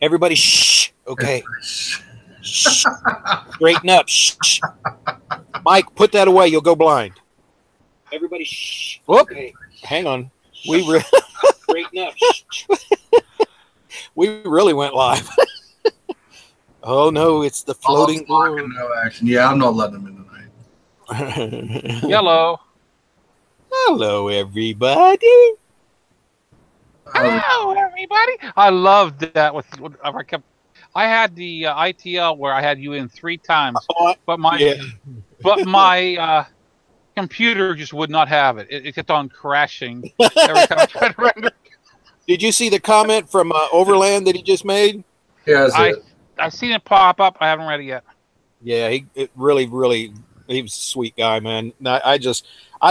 Everybody, shh. Okay. Shh. Straighten up. Shh. Mike, put that away. You'll go blind. Everybody, shh. Okay. Hang on. Straighten up. Shh. We really went live. Oh no, it's the floating door. No action. Yeah, I'm not letting them in tonight. Hello. Hello, everybody. Hello, everybody. I loved that. I had the ITL where I had you in 3 times, but my computer just would not have it. It kept on crashing every time I tried to render. Did you see the comment from Overland that he just made? Yeah, I've seen it pop up. I haven't read it yet. Yeah, he was a sweet guy, man. I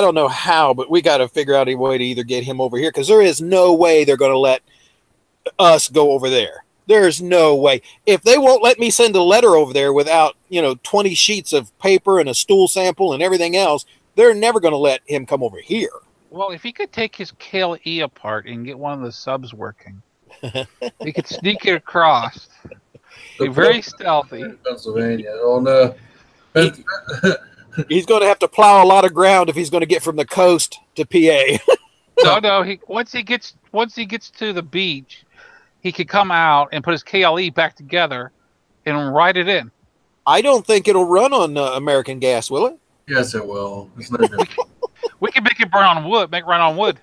don't know how, but we got to figure out a way to either get him over here, because there is no way they're going to let us go over there. There's no way. If they won't let me send a letter over there without, 20 sheets of paper and a stool sample and everything else, they're never going to let him come over here. Well, if he could take his KLE apart and get one of the subs working, he could sneak it across. Be very stealthy. Pennsylvania. Oh no. He's going to have to plow a lot of ground if he's going to get from the coast to PA. No. Once he gets to the beach, he could come out and put his KLE back together and ride it in. I don't think it'll run on American gas, will it? Yes, it will. It's no we can make it run on wood. Make it run on wood.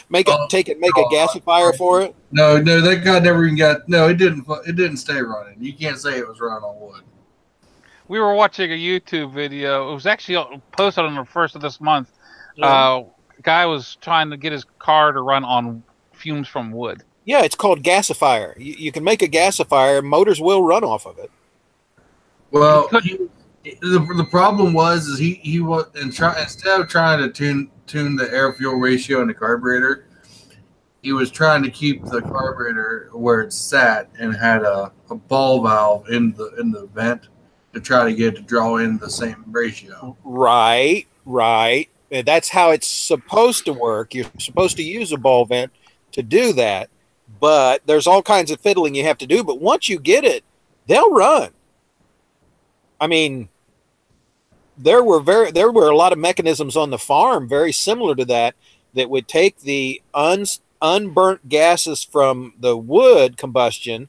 Make a gasifier for it. No, that guy never even got. No, it didn't. It didn't stay running. You can't say it was running on wood. We were watching a YouTube video. It was actually posted on the 1st of this month. Yeah. Guy was trying to get his car to run on fumes from wood. Yeah, it's called gasifier. You can make a gasifier. Motors will run off of it. Well, the problem was he was instead of trying to tune the air fuel ratio in the carburetor, he was trying to keep the carburetor where it sat and had a ball valve in the vent to try to get it to draw in the same ratio. Right. That's how it's supposed to work. You're supposed to use a ball vent to do that, but there's all kinds of fiddling you have to do. But once you get it, they'll run. I mean, there were a lot of mechanisms on the farm very similar to that would take the unburnt gases from the wood combustion,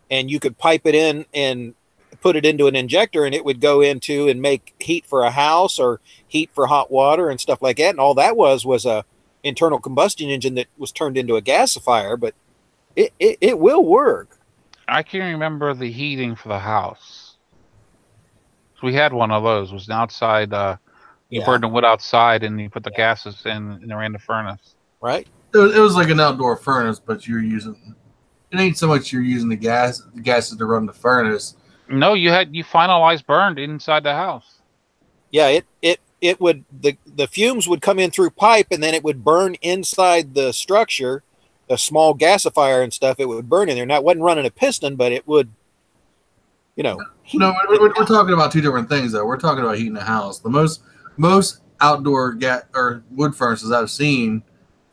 and you could pipe it in and put it into an injector, and it would go into and make heat for a house or heat for hot water and stuff like that. And all that was a internal combustion engine that was turned into a gasifier, but it will work. I can remember the heating for the house. So we had one of those. It was an outside. You burned the wood outside, and you put the gases in, and they ran the furnace. Right. It was like an outdoor furnace, but you're using. It ain't so much you're using the gases to run the furnace. No, you finalized burned inside the house. Yeah, it would the fumes would come in through pipe, and then it would burn inside the structure, a small gasifier and stuff. It would burn in there. Now it wasn't running a piston, but it would, No, we're talking about two different things though. We're talking about heating a house. The most outdoor or wood furnaces I've seen,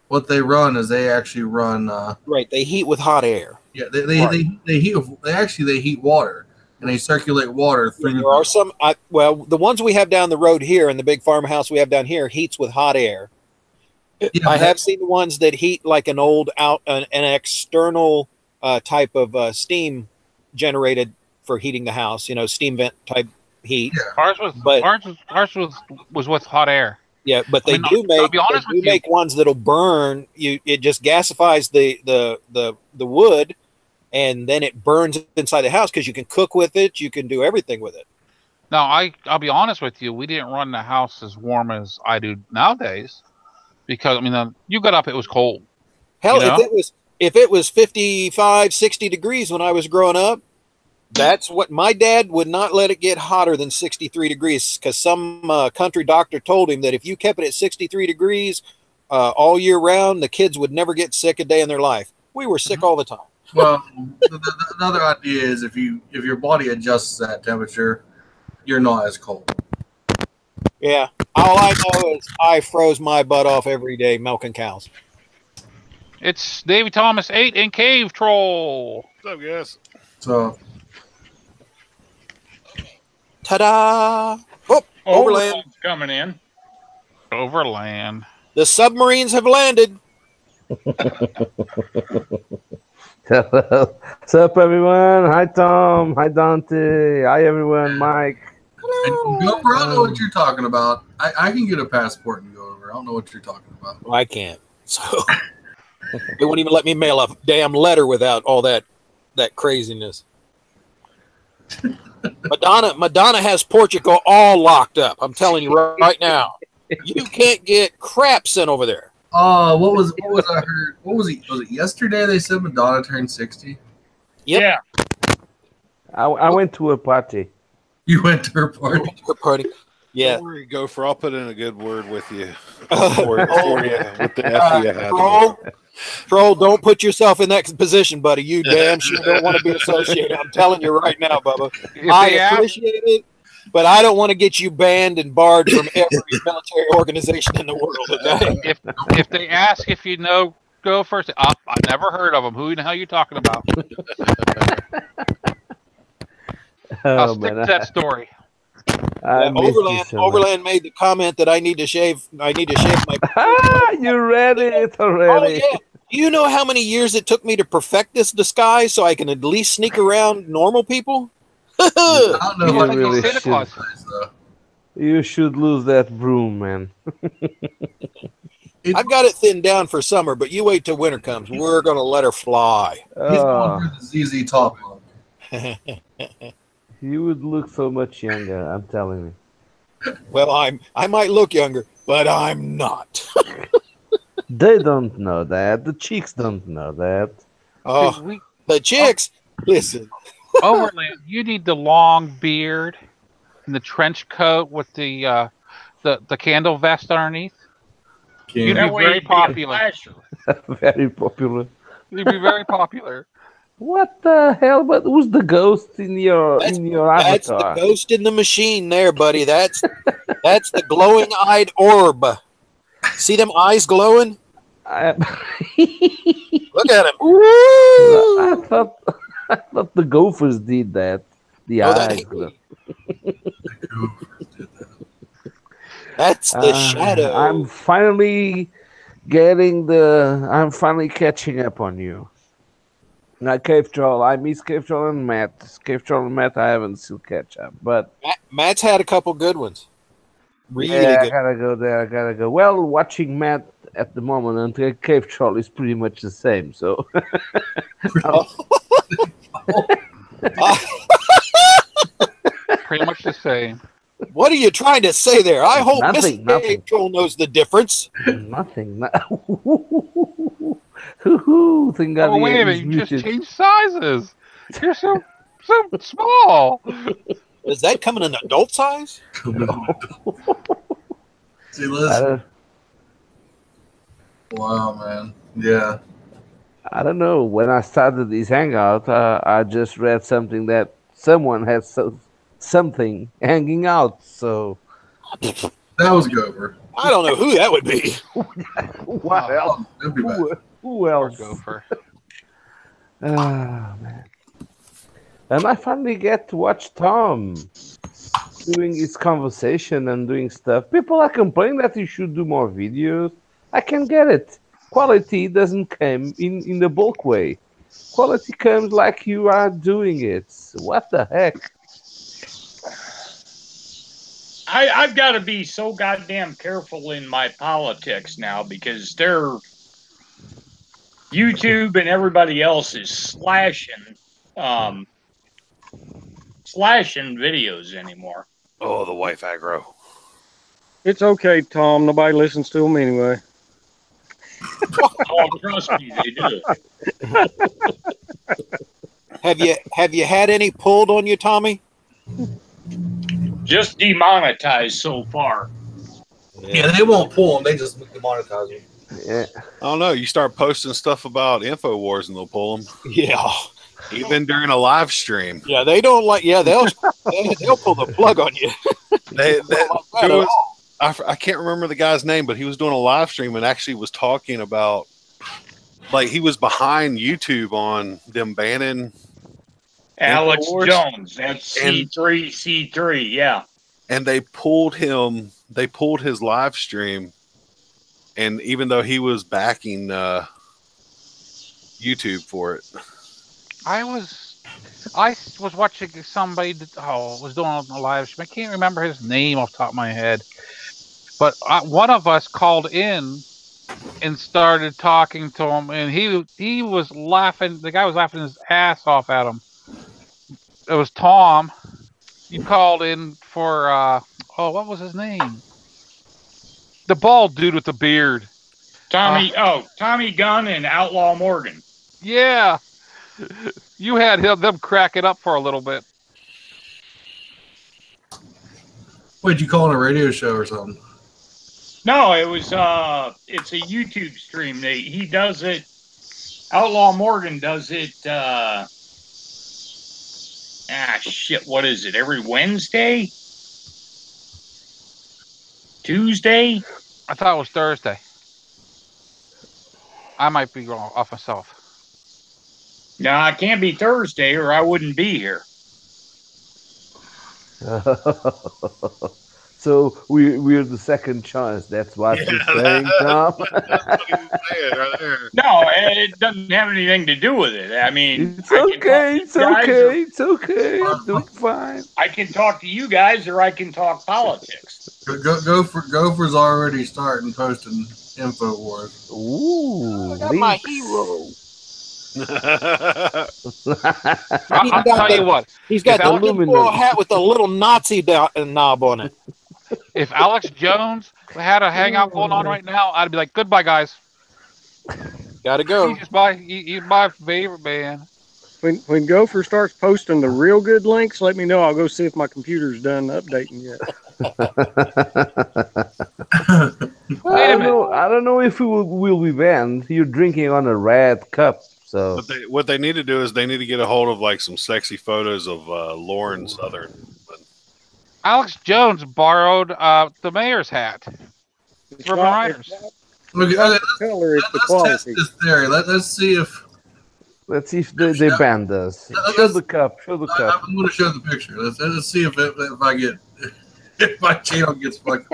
what they run is they actually run. Right, they heat with hot air. Yeah, they heat water. And they circulate water through. There are some. The ones we have down the road here, in the big farmhouse we have down here, heats with hot air. Yeah, I have seen the ones that heat like an external type of steam generated for heating the house. Steam vent type heat. Yeah. Ours was with hot air. Yeah, but they do make ones that'll burn. It just gasifies the wood. And then it burns inside the house because you can cook with it. You can do everything with it. Now, I'll be honest with you. We didn't run the house as warm as I do nowadays because, you got up, it was cold. Hell, if it was 55, 60 degrees when I was growing up, that's what my dad would not let it get hotter than 63 degrees because some country doctor told him that if you kept it at 63 degrees all year round, the kids would never get sick a day in their life. We were sick all the time. Well, another idea is if your body adjusts to that temperature, you're not as cold. Yeah. All I know is I froze my butt off every day milking cows. It's Davy Thomas 8 and Cave Troll. What's up, guys? So, Ta-da! Oh, overland. Overland's coming in. Overland. The submarines have landed. What's up, everyone? Hi, Tom. Hi, Dante. Hi, everyone. Mike. and go over, I don't know what you're talking about. I can get a passport and go over. I don't know what you're talking about. Well, I can't. So they won't even let me mail a damn letter without all that craziness. Madonna has Portugal all locked up. I'm telling you right now. You can't get crap sent over there. Oh, what was I heard? What was it? Was it yesterday they said Madonna turned 60? Yep. Yeah. I went to a party. You went to her party? Her party. Yeah. Don't worry, Gopher. I'll put in a good word with you. For you with the F you had. Troll, don't put yourself in that position, buddy. You damn sure don't want to be associated. I'm telling you right now, Bubba. I appreciate it, but I don't want to get you banned and barred from every military organization in the world. Okay? If they ask if you know, go first. I've never heard of them. Who the hell are you talking about? I'll stick to that story. Overland made the comment that I need to shave my. You read it already. Oh, yeah. Do you know how many years it took me to perfect this disguise so I can at least sneak around normal people? I don't know You what really Santa Claus. You should lose that broom, man. I've got it thinned down for summer, but you wait till winter comes. We're going to let her fly. He's going for the ZZ Top look. You would look so much younger, I'm telling you. Well, I might look younger, but I'm not. They don't know that. The chicks don't know that. Oh, the chicks, listen. Overland, you need the long beard and the trench coat with the candle vest underneath. You'd be very popular. Very popular. You'd be very popular. What the hell? But who's the ghost in your avatar? That's the ghost in the machine there, buddy. That's the glowing-eyed orb. See them eyes glowing? Look at him. I thought the gophers did that. The eyes. That's the shadow. I'm finally catching up on you. Now, Cave Troll, I miss Cave Troll and Matt. Cave Troll and Matt, I haven't still catch up, but Matt's had a couple good ones. Really yeah, good. I gotta go there. I gotta go. Well, watching Matt at the moment until Cave Troll is pretty much the same. So. Pretty much the same. What are you trying to say there? I hope Nothing. Mr. Troll knows the difference. Nothing. Wait a minute! You just changed sizes. You're so small. Does that come in an adult size? See, listen. Wow, man. Yeah. I don't know. When I started this hangout, I just read something that someone has something hanging out. So that was Gopher. I don't know who that would be. What else? Who else? Gopher. Man. And I finally get to watch Tom doing his conversation and doing stuff. People are complaining that he should do more videos. I can get it. Quality doesn't come in the bulk way. Quality comes like you are doing it. What the heck? I've got to be so goddamn careful in my politics now because they're YouTube and everybody else is slashing videos anymore. Oh, the wife aggro. It's okay, Tom. Nobody listens to them anyway. Oh, trust me, they do. Have you had any pulled on you, Tommy? Just demonetized so far. Yeah, they won't pull them. They just demonetize them. Yeah. I don't know. You start posting stuff about InfoWars and they'll pull them. Yeah. Even during a live stream. Yeah, they don't like. Yeah, they'll pull the plug on you. I can't remember the guy's name, but he was doing a live stream and actually was talking about like he was behind YouTube on them banning Alex InfoWars. Jones. That's C3C3. Yeah. And they pulled him. They pulled his live stream, and even though he was backing YouTube for it, I was watching somebody that was doing a live stream. I can't remember his name off the top of my head, but one of us called in and started talking to him, and he was laughing. The guy was laughing his ass off at him. It was Tom. You called in for what was his name? The bald dude with the beard. Tommy Gunn and Outlaw Morgan. Yeah. You had them crack it up for a little bit. What'd you call it, a radio show or something? No, it was it's a YouTube stream. He does it. Outlaw Morgan does it. What is it? Every Wednesday? Tuesday? I thought it was Thursday. I might be wrong off myself. No, it can't be Thursday or I wouldn't be here. So we're the second choice. That's what you're saying, Tom? No, it doesn't have anything to do with it. I mean, it's okay. I'm doing fine. I can talk to you guys or I can talk politics. Gopher's already starting posting InfoWars. Ooh, I got my hero. I'll tell you what. He's got the little hat with the little Nazi knob on it. If Alex Jones had a hangout going on right now, I'd be like, goodbye, guys. Gotta go. He's my favorite band. When Gopher starts posting the real good links, let me know. I'll go see if my computer's done updating yet. I don't know if we will be banned. You're drinking on a red cup. So what they need to do is they need to get a hold of like some sexy photos of Lauren Southern. Alex Jones borrowed the mayor's hat. Urban Riders. Let's test this theory. Let's see if they banned us. Show the cup. I'm going to show the picture. Let's see if my channel gets fucked.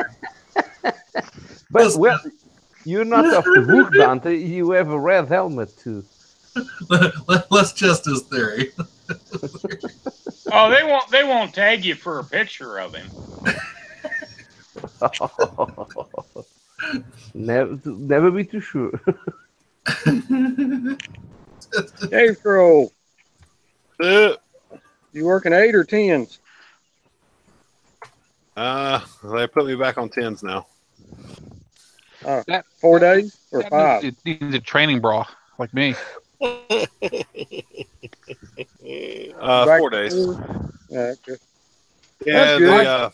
But you're not off the hook, Dante. You have a red helmet too. Let's test this theory. Oh, they won't tag you for a picture of him. Never be too sure. Hey, Crow. You working 8 or 10s? They put me back on 10s now. 4 days or 5? It needs a training bra like me. 4 days. Okay. Yeah, the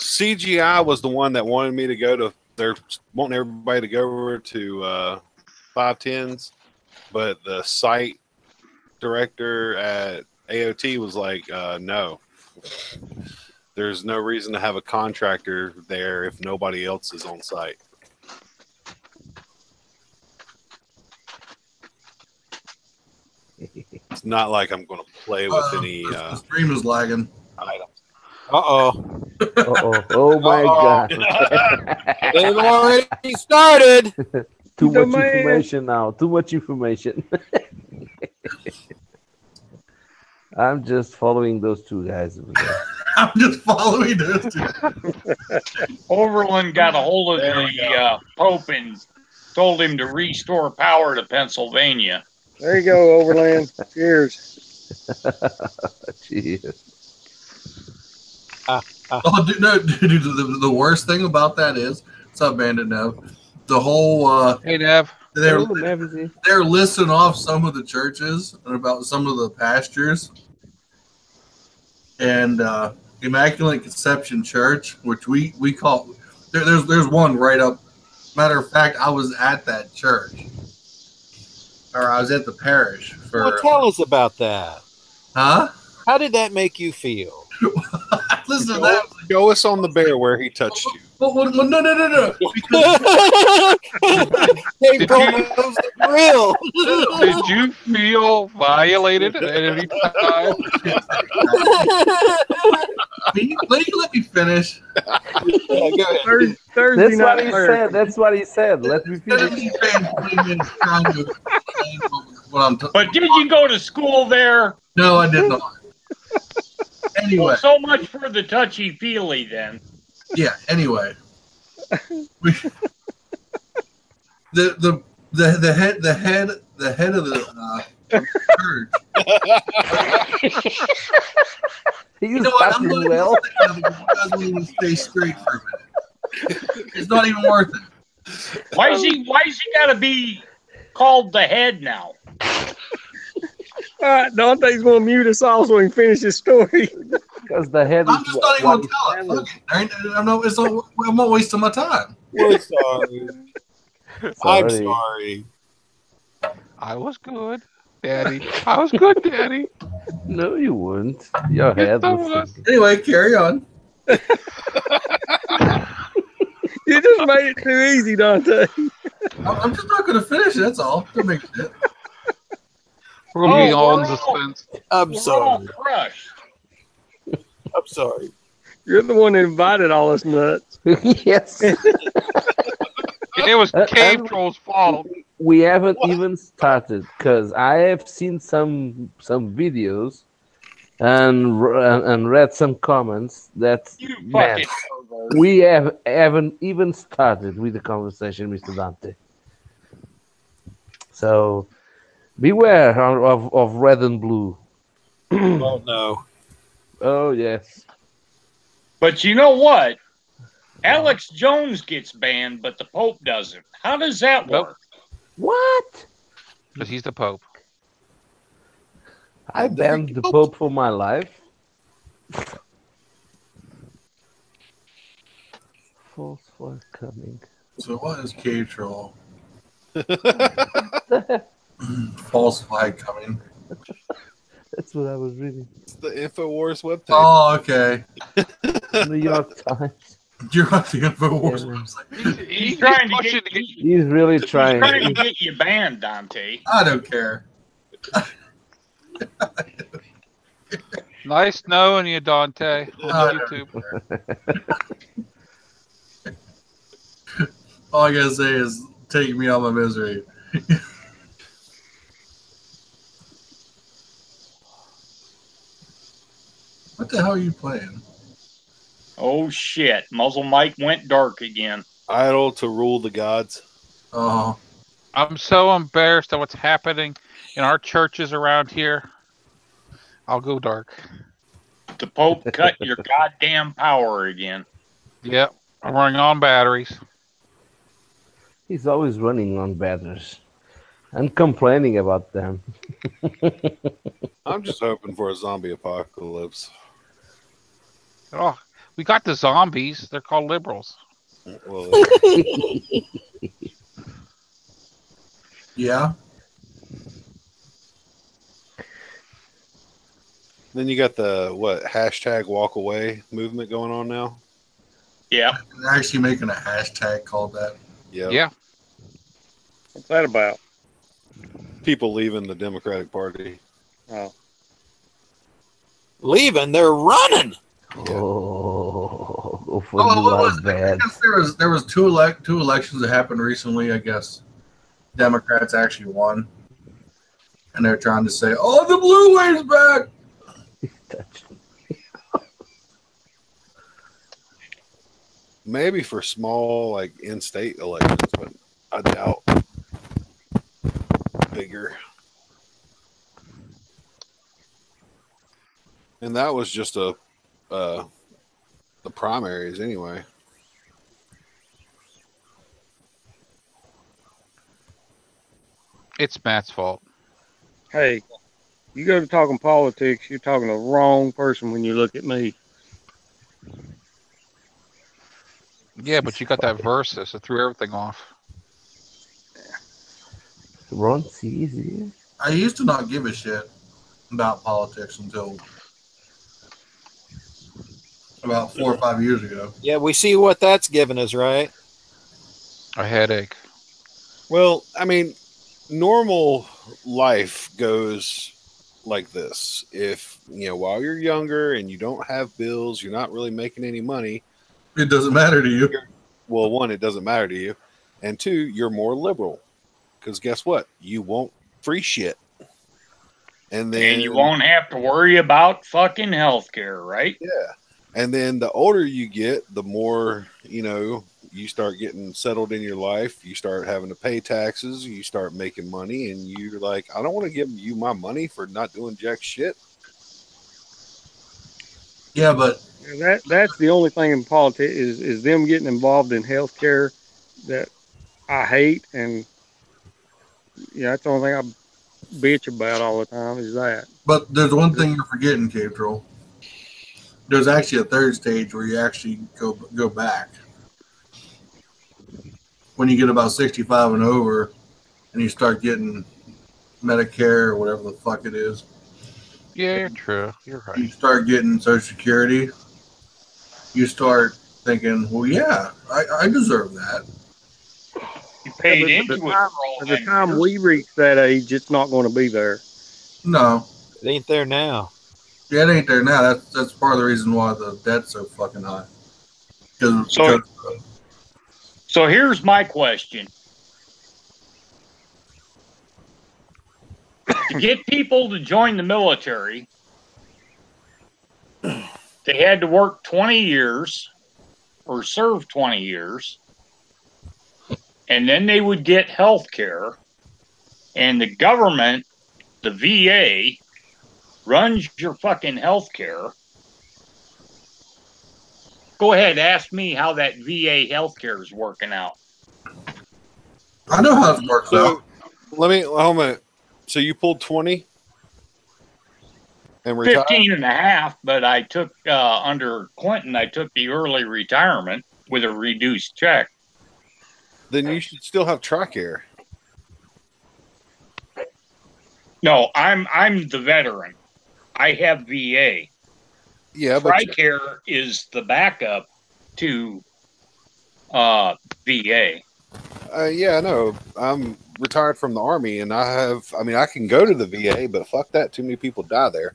CGI was the one that wanted me to go to. They're wanting everybody to go over to 510s, but the site director at AOT was like, no. There's no reason to have a contractor there if nobody else is on site. It's not like I'm going to play with any the stream is lagging. items. Uh-oh. Oh my God. They've already started. Too much information now. Too much information. I'm just following those two guys over there. I'm just following those two. Overland got a hold of the Pope and told him to restore power to Pennsylvania. There you go, Overland. Cheers. Cheers. Oh, dude, no, dude, the worst thing about that is, what's up, Bandit Nev? The whole hey, Nev. They're listing off some of the churches and about some of the pastures. And Immaculate Conception Church, which we call there's one right up. Matter of fact, I was at that church. Or I was at the parish for. Well, tell us about that. Huh? How did that make you feel? listen to that. Show us on the bear where he touched you. Well, no. Dave Grohl knows the drill. Did you feel violated at any time? Let me finish. Yeah, go ahead. Thursday That's night. what he said. That's what he said. Let me Instead of finish. me spending 20 minutes trying to explain what I'm talking. But did you go to school there? No, I did not. Anyway, Well, so much for the touchy feely then. yeah. Anyway, the head of the church. He's You know what? I'm starting going well. to even stay straight for a minute. It's not even worth it. Why is he got to be called the head now? All right, Dante's going to mute us all so he can finish his story. Because the head I'm is just not even what going to tell it. I'm not wasting my time. We're sorry. I'm sorry. I was good, Daddy. I was good, Daddy. No, you wouldn't. Your Yes, head I was was. thinking. Anyway, carry on. You just made it too easy, Dante. I'm just not going to finish it. That's all. Don't make it. We're gonna be Oh, all in we're all- suspense. I'm We're all sorry. crushed. I'm sorry. You're the one that invited all us nuts. Yes. It was Cave and- Troll's fault. We haven't even started because I have seen some videos and read some comments that You man, fucking pervert. we haven't even started with the conversation, Mr. Dante. So beware of red and blue. Oh no. Oh yes. But you know what? Alex Jones gets banned, but the Pope doesn't. How does that Nope. work? What? Because he's the Pope. I banned the Pope for my life. False flag coming. So what is Cave Troll? False flag coming. That's what I was reading. It's the InfoWars webpage. Oh, okay. New York Times. You're on the InfoWars Yeah. website. He's trying to pushing get to He's really he's trying to trying. get you banned, Dante. I don't care. Nice knowing you, Dante, on Oh, YouTube. All I gotta say is take me out of my misery. What the hell are you playing? Oh shit! Muzzle Mike went dark again. Idle to rule the gods. Oh, I'm so embarrassed at what's happening in our churches around here. I'll go dark. The Pope cut your goddamn power again. Yep, I'm running on batteries. He's always running on batteries and complaining about them. I'm just hoping for a zombie apocalypse. Oh, we got the zombies. They're called liberals. Well, yeah. then you got the hashtag walk away movement going on now. Yeah. They're actually making a hashtag called that. Yep. Yeah. What's that about? People leaving the Democratic Party. Oh, Leaving, they're running. Oh, go for Oh, you what are was it? I bad. guess there was two elections that happened recently. I guess Democrats actually won, and they're trying to say, "Oh, the blue wave's back." Maybe for small, like in-state elections, but I doubt bigger. And that was just the primaries anyway. It's Matt's fault. hey, you go to talking politics, you're talking to the wrong person when you look at me. Yeah, but you got that versus. It threw everything off. Ron's easy. I used to not give a shit about politics until about 4 or 5 years ago. Yeah, we see what that's given us, right? A headache. Well, I mean, normal life goes like this. If, while you're younger and you don't have bills, you're not really making any money. It doesn't matter to you. Well, one, it doesn't matter to you. And two, you're more liberal. Because guess what? You won't free shit. And you won't have to worry about fucking healthcare, right? Yeah. And then the older you get, the more, you start getting settled in your life. You start having to pay taxes. You start making money. And you're like, I don't want to give you my money for not doing jack shit. Yeah, but that's the only thing in politics is them getting involved in healthcare that I hate, and that's the only thing I bitch about all the time is that. But there's one thing you're forgetting, Cave Troll. There's actually a third stage where you actually go back. When you get about 65 and over, and you start getting Medicare or whatever the fuck it is. Yeah, you're true. You're right. You start getting Social Security. You start thinking, well, yeah, I deserve that. You paid into it. By the time we reach that age, it's not going to be there. No. It ain't there now. Yeah, it ain't there now. That's part of the reason why the debt's so fucking high. So here's my question. To get people to join the military, they had to work 20 years or serve 20 years, and then they would get health care, and the government, the VA, runs your fucking health care. Go ahead, ask me how that VA health care is working out. I know how it works out. Hold on. So you pulled 20 and retired? 15 and a half, but I took, under Clinton, I took the early retirement with a reduced check. Then you should still have TRICARE. No, I'm the veteran. I have VA. Yeah, but TRICARE is the backup to VA. Yeah, no, I'm retired from the Army, and I can go to the VA, but fuck that. Too many people die there.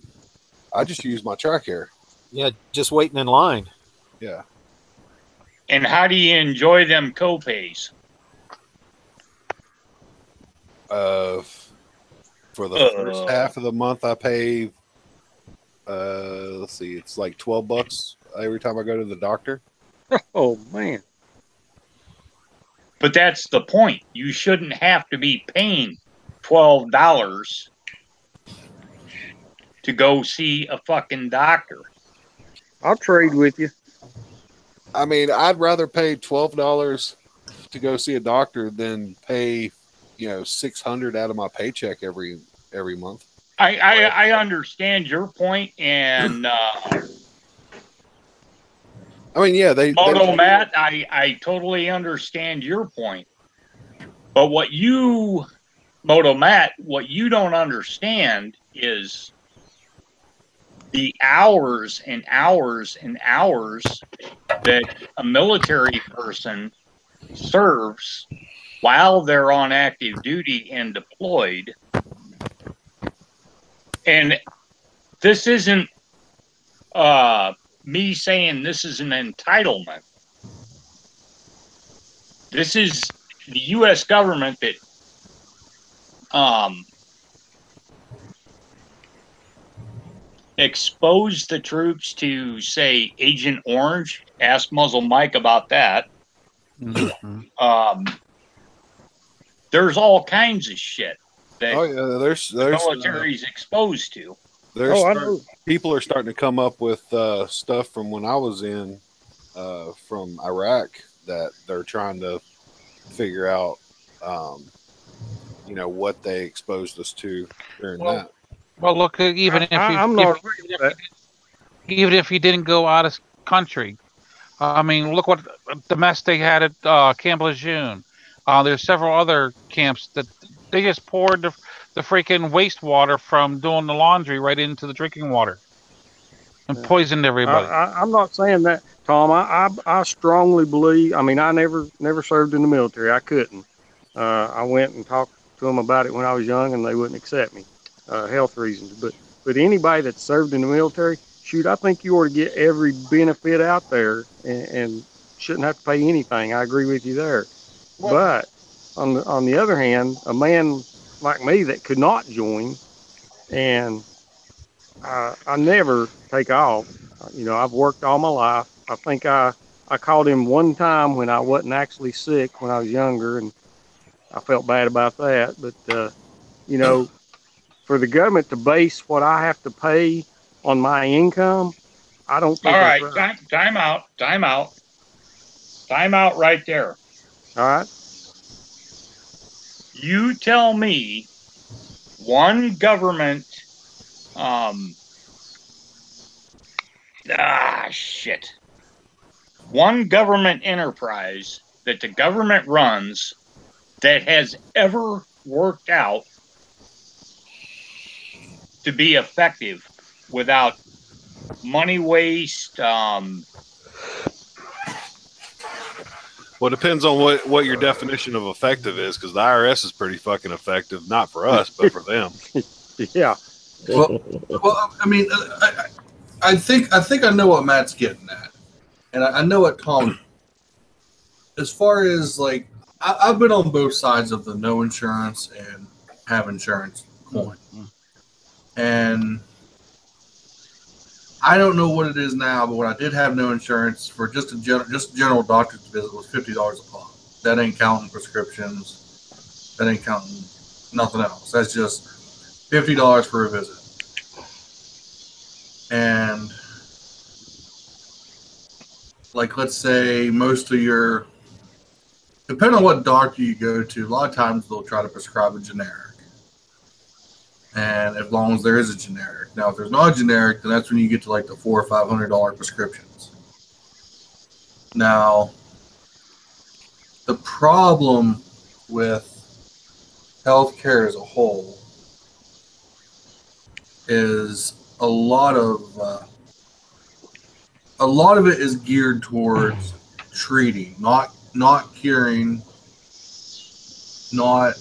I just use my TRICARE. Yeah, just waiting in line. Yeah. And how do you enjoy them copays? For the first half of the month, I pay. Let's see, it's like $12 every time I go to the doctor. Oh man! But that's the point. You shouldn't have to be paying $12 to go see a fucking doctor. I'll trade with you. I mean, I'd rather pay $12 to go see a doctor than pay, $600 out of my paycheck every month. I understand your point, and I mean, yeah, Matt, I totally understand your point. But what you don't understand is the hours and hours and hours that a military person serves while they're on active duty and deployed. And this isn't me saying this is an entitlement. This is the U.S. government that exposed the troops to, say, Agent Orange. Ask Muzzle Mike about that. Mm-hmm. There's all kinds of shit that there's the military's exposed to. People are starting to come up with stuff from when I was in from Iraq that they're trying to figure out, what they exposed us to during that. Well, look, even if you didn't go out of country, I mean, look what the mess they had at Camp Lejeune. There's several other camps that they just poured the freaking wastewater from doing the laundry right into the drinking water. and poisoned everybody. I'm not saying that, Tom. I strongly believe. I mean, I never served in the military. I couldn't. I went and talked to them about it when I was young, and they wouldn't accept me, health reasons. But anybody that served in the military, shoot, I think you ought to get every benefit out there, and shouldn't have to pay anything. I agree with you there. Well, But on the other hand, a man like me that could not join, and I never take off. You know, I've worked all my life. I think I called him one time when I wasn't actually sick when I was younger, and I felt bad about that. But you know, for the government to base what I have to pay on my income, I don't think All that's right, right. time out right there. All right. You tell me one government, shit. One government enterprise that the government runs that has ever worked out to be effective without money waste. Well, it depends on what your definition of effective is, because the IRS is pretty fucking effective, not for us, but for them. Yeah. Well, I mean, I think I know what Matt's getting at, and I know what Tom. As far as like, I've been on both sides of the no insurance and have insurance coin, and I don't know what it is now, but when I did have no insurance for just a general doctor's visit was $50 a pop. That ain't counting prescriptions. That ain't counting nothing else. That's just $50 for a visit. And like, let's say most of your, depending on what doctor you go to, a lot of times they'll try to prescribe a generic. And as long as there is a generic. Now, if there's not a generic, then that's when you get to like the $400 or $500 prescriptions. Now, the problem with healthcare as a whole is a lot of it is geared towards treating, not curing, not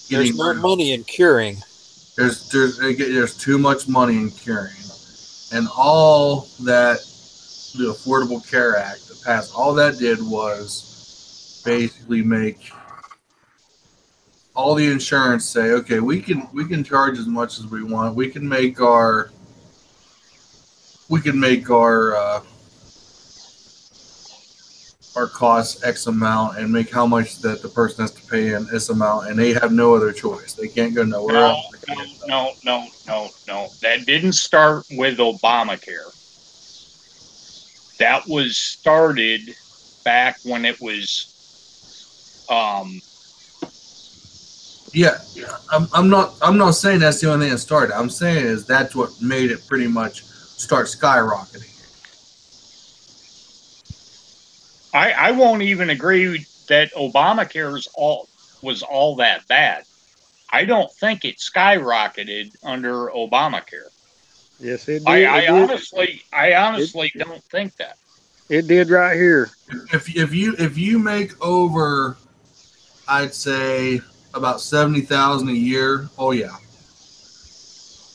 getting. There's no money in curing. There's too much money in curing, and all that the Affordable Care Act that passed, all that did was basically make all the insurance say, okay, we can charge as much as we want. We can make our costs X amount and make how much that the person has to pay in this amount, and they have no other choice. They can't go nowhere else. No. That didn't start with Obamacare. That was started back when it was. Yeah, I'm not saying that's the only thing that started. I'm saying is that's what made it pretty much start skyrocketing. I won't even agree that Obamacare was all that bad. I don't think it skyrocketed under Obamacare. Yes, it did. I honestly don't think that. It did right here. If you make over, I'd say about 70,000 a year. Oh yeah.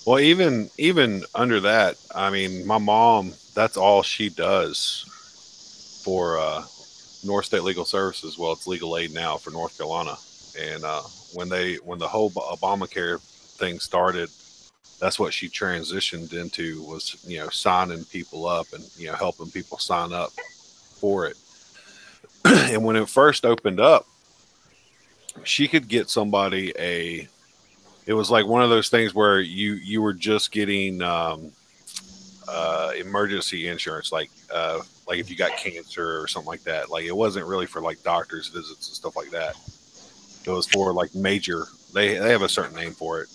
Well, even under that, I mean, my mom, that's all she does for North State Legal Services. Well, it's legal aid now for North Carolina. And when the whole Obamacare thing started, that's what she transitioned into, was, signing people up and, helping people sign up for it. And when it first opened up, she could get somebody it was like one of those things where you were just getting emergency insurance, like if you got cancer or something like that. Like, it wasn't really for like doctors' visits and stuff like that. It was for like major, they have a certain name for it,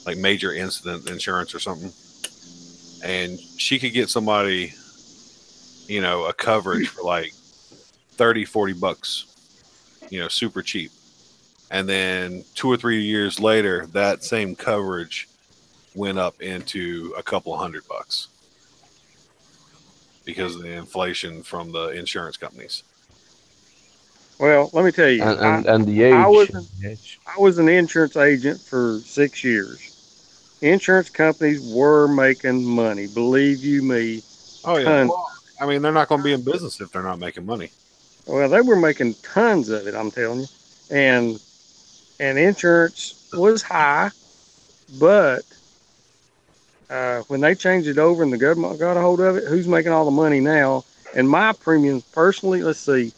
like major incident insurance or something. And she could get somebody, a coverage for like $30-$40, super cheap. And then 2 or 3 years later, that same coverage went up into a couple $100. because of the inflation from the insurance companies. Well, let me tell you, And the age. I was an insurance agent for 6 years. Insurance companies were making money, believe you me. Oh yeah. Tons. Well, I mean, they're not going to be in business if they're not making money. Well, they were making tons of it, I'm telling you. And insurance was high, but when they changed it over and the government got a hold of it, who's making all the money now? And my premiums, personally, let's see.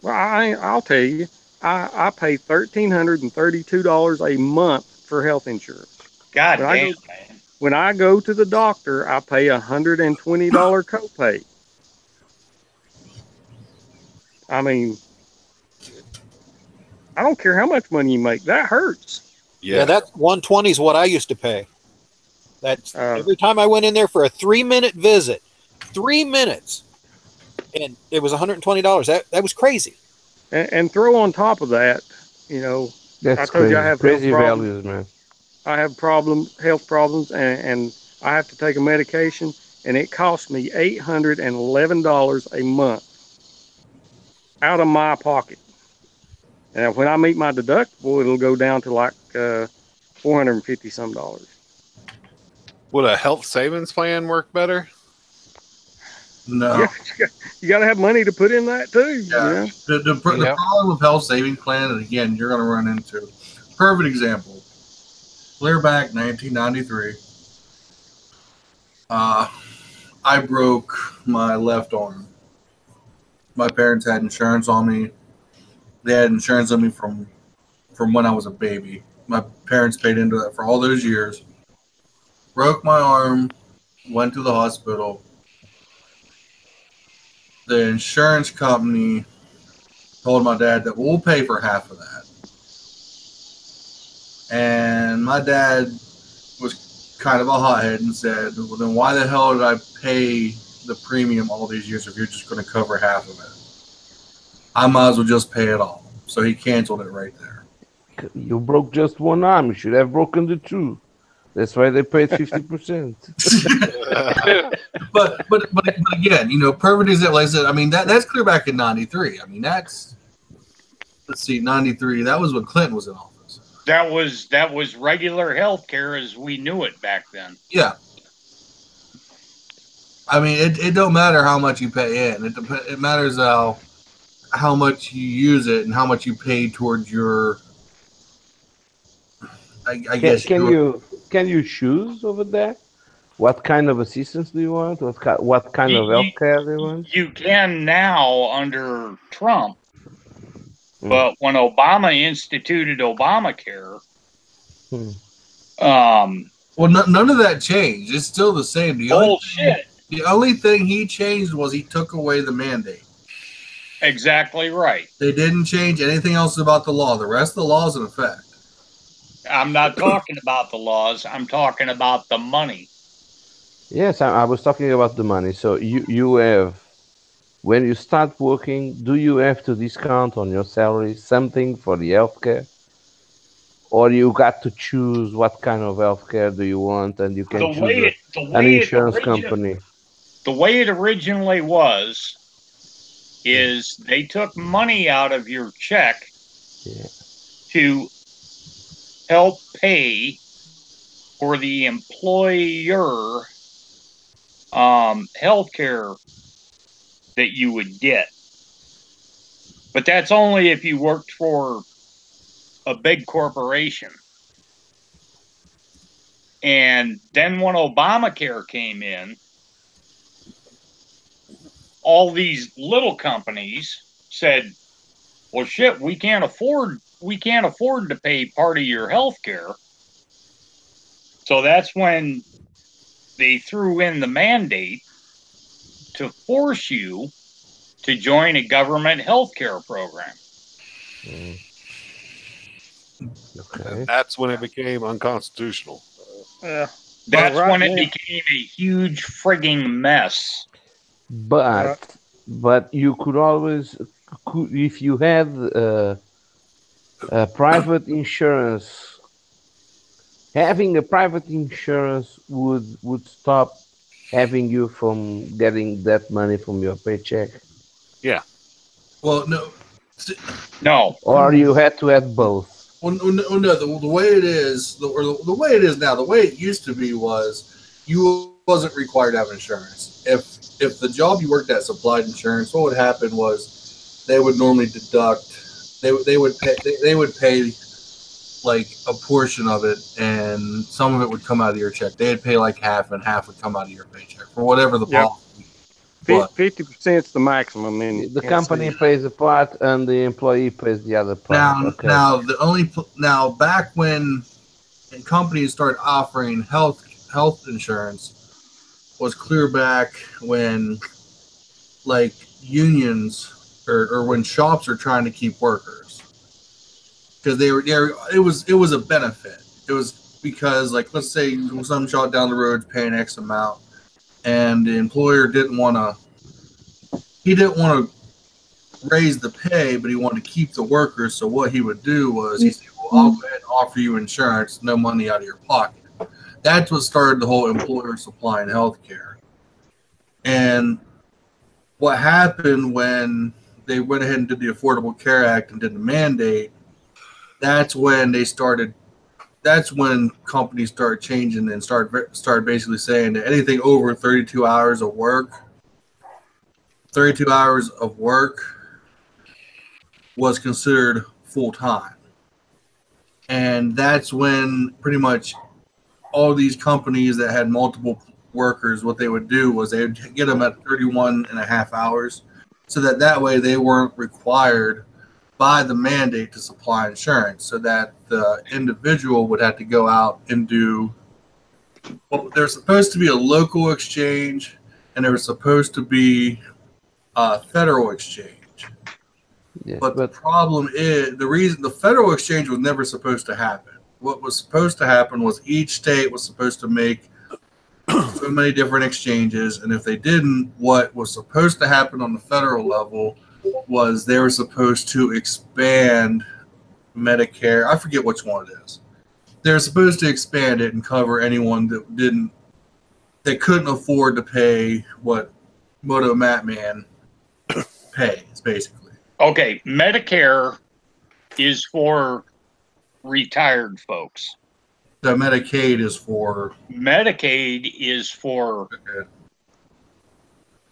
Well, I'll tell you, I pay $1,332 a month for health insurance. God damn, man. When I go to the doctor, I pay $120 copay. I mean, I don't care how much money you make. That hurts. Yeah, that 120 is what I used to pay. That's every time I went in there for a 3-minute visit, 3 minutes, and it was $120. That was crazy. And throw on top of that, you know, That's I told you I have crazy health values, man. I have health problems, and I have to take a medication, and it costs me $811 a month out of my pocket. And when I meet my deductible, it'll go down to like $450 some dollars. Would a health savings plan work better? No. Yeah, you got to have money to put in that too. Yeah. You know? The problem with health savings plan, and again, you're going to run into perfect example. Clear back 1993. I broke my left arm. My parents had insurance on me. They had insurance on me from when I was a baby. My parents paid into that for all those years. Broke my arm, went to the hospital. The insurance company told my dad that we'll pay for half of that. And my dad was kind of a hothead and said, well, then why the hell did I pay the premium all these years if you're just going to cover half of it? I might as well just pay it all. So he canceled it right there. You broke just one arm. You should have broken the two. That's why they paid 50%. but again, you know, perfect example. Like I said, I mean that's clear back in '93. I mean let's see, '93. That was when Clinton was in office. That was regular health care as we knew it back then. Yeah. I mean, it don't matter how much you pay in. It matters how much you use it and how much you pay towards your. I guess. Can you choose over there? What kind of assistance do you want? What kind of healthcare do you want? You can now under Trump, but when Obama instituted Obamacare, well, none of that changed. It's still the same. The only thing he changed was he took away the mandate. Exactly right. They didn't change anything else about the law. The rest of the law is in effect. I'm not talking about the laws. I'm talking about the money. Yes, I was talking about the money. So you have, when you start working, do you have to discount on your salary something for the healthcare? Or you got to choose what kind of healthcare do you want, and you can choose an insurance company? The way it originally is they took money out of your check to help pay for the employer health care that you would get. But that's only if you worked for a big corporation. And then when Obamacare came in, all these little companies said, well, shit, we can't afford to pay part of your health care. So that's when they threw in the mandate to force you to join a government health care program. Okay. And that's when it became unconstitutional. That's when it became a huge frigging mess. But you could always, if you had a private insurance, having a private insurance would stop having you from getting that money from your paycheck? Well, no. No. Or you had to have both? Well, no. The way it is, the way it is now, the way it used to be was you wasn't required to have insurance. If the job you worked at supplied insurance, what would happen was they would normally deduct. They would pay like a portion of it, and some of it would come out of your check. They'd pay like half, and half would come out of your paycheck for whatever the policy. 50% is the maximum. The company pays a part, and the employee pays the other part. Now back when companies started offering health insurance was clear back when like unions or when shops are trying to keep workers, because it was a benefit. It was because, like, let's say some shop down the road is paying X amount, and the employer didn't want to raise the pay, but he wanted to keep the workers. So what he would do was he said, well, I'll go ahead and offer you insurance, no money out of your pocket. That's what started the whole employer supplying health care. And what happened when they went ahead and did the Affordable Care Act and did the mandate, that's when companies started changing and started basically saying that anything over 32 hours of work was considered full-time. And that's when pretty much all these companies that had multiple workers, what they would do was they would get them at 31 and a half hours, so that way they weren't required by the mandate to supply insurance, so that the individual would have to go out and do, well, there's supposed to be a local exchange and there was supposed to be a federal exchange. Yeah, but the problem is, the federal exchange was never supposed to happen. What was supposed to happen was each state was supposed to make so many different exchanges, and if they didn't, what was supposed to happen on the federal level was they were supposed to expand Medicare. I forget which one it is. They're supposed to expand it and cover anyone that couldn't afford to pay what Moto Matman pays, basically. Okay, Medicare is for retired folks. The Medicaid is for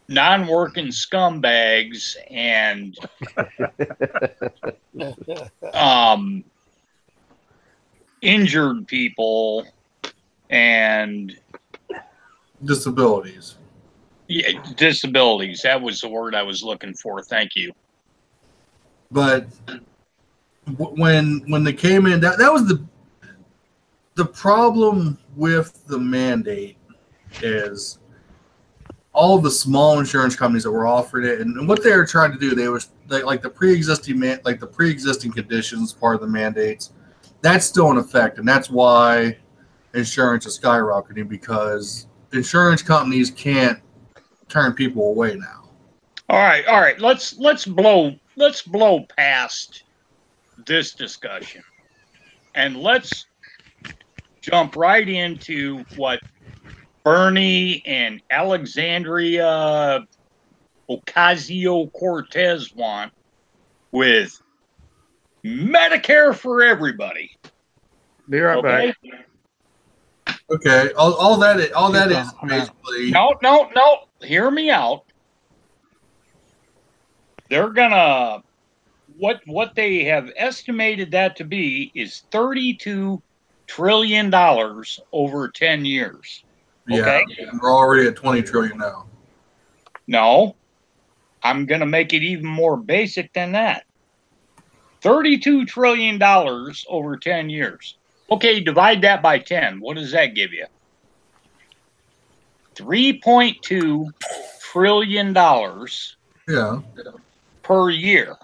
non-working scumbags and injured people and disabilities. Yeah, disabilities. That was the word I was looking for. Thank you. But when they came in, that was the problem with the mandate is all of the small insurance companies that were offered it, and what they were trying to do, like the pre-existing conditions, part of the mandates, that's still in effect, and that's why insurance is skyrocketing, because insurance companies can't turn people away now. All right. Let's blow past this discussion, and let's jump right into what Bernie and Alexandria Ocasio-Cortez want with Medicare for everybody. Be right back. Okay, all that is basically. No. Hear me out. They're gonna what they have estimated that to be is $32 trillion over 10 years. Okay, yeah, we're already at 20 trillion now. No, I'm gonna make it even more basic than that. $32 trillion over 10 years. Okay, divide that by 10. What does that give you? $3.2 trillion. Yeah. Per year.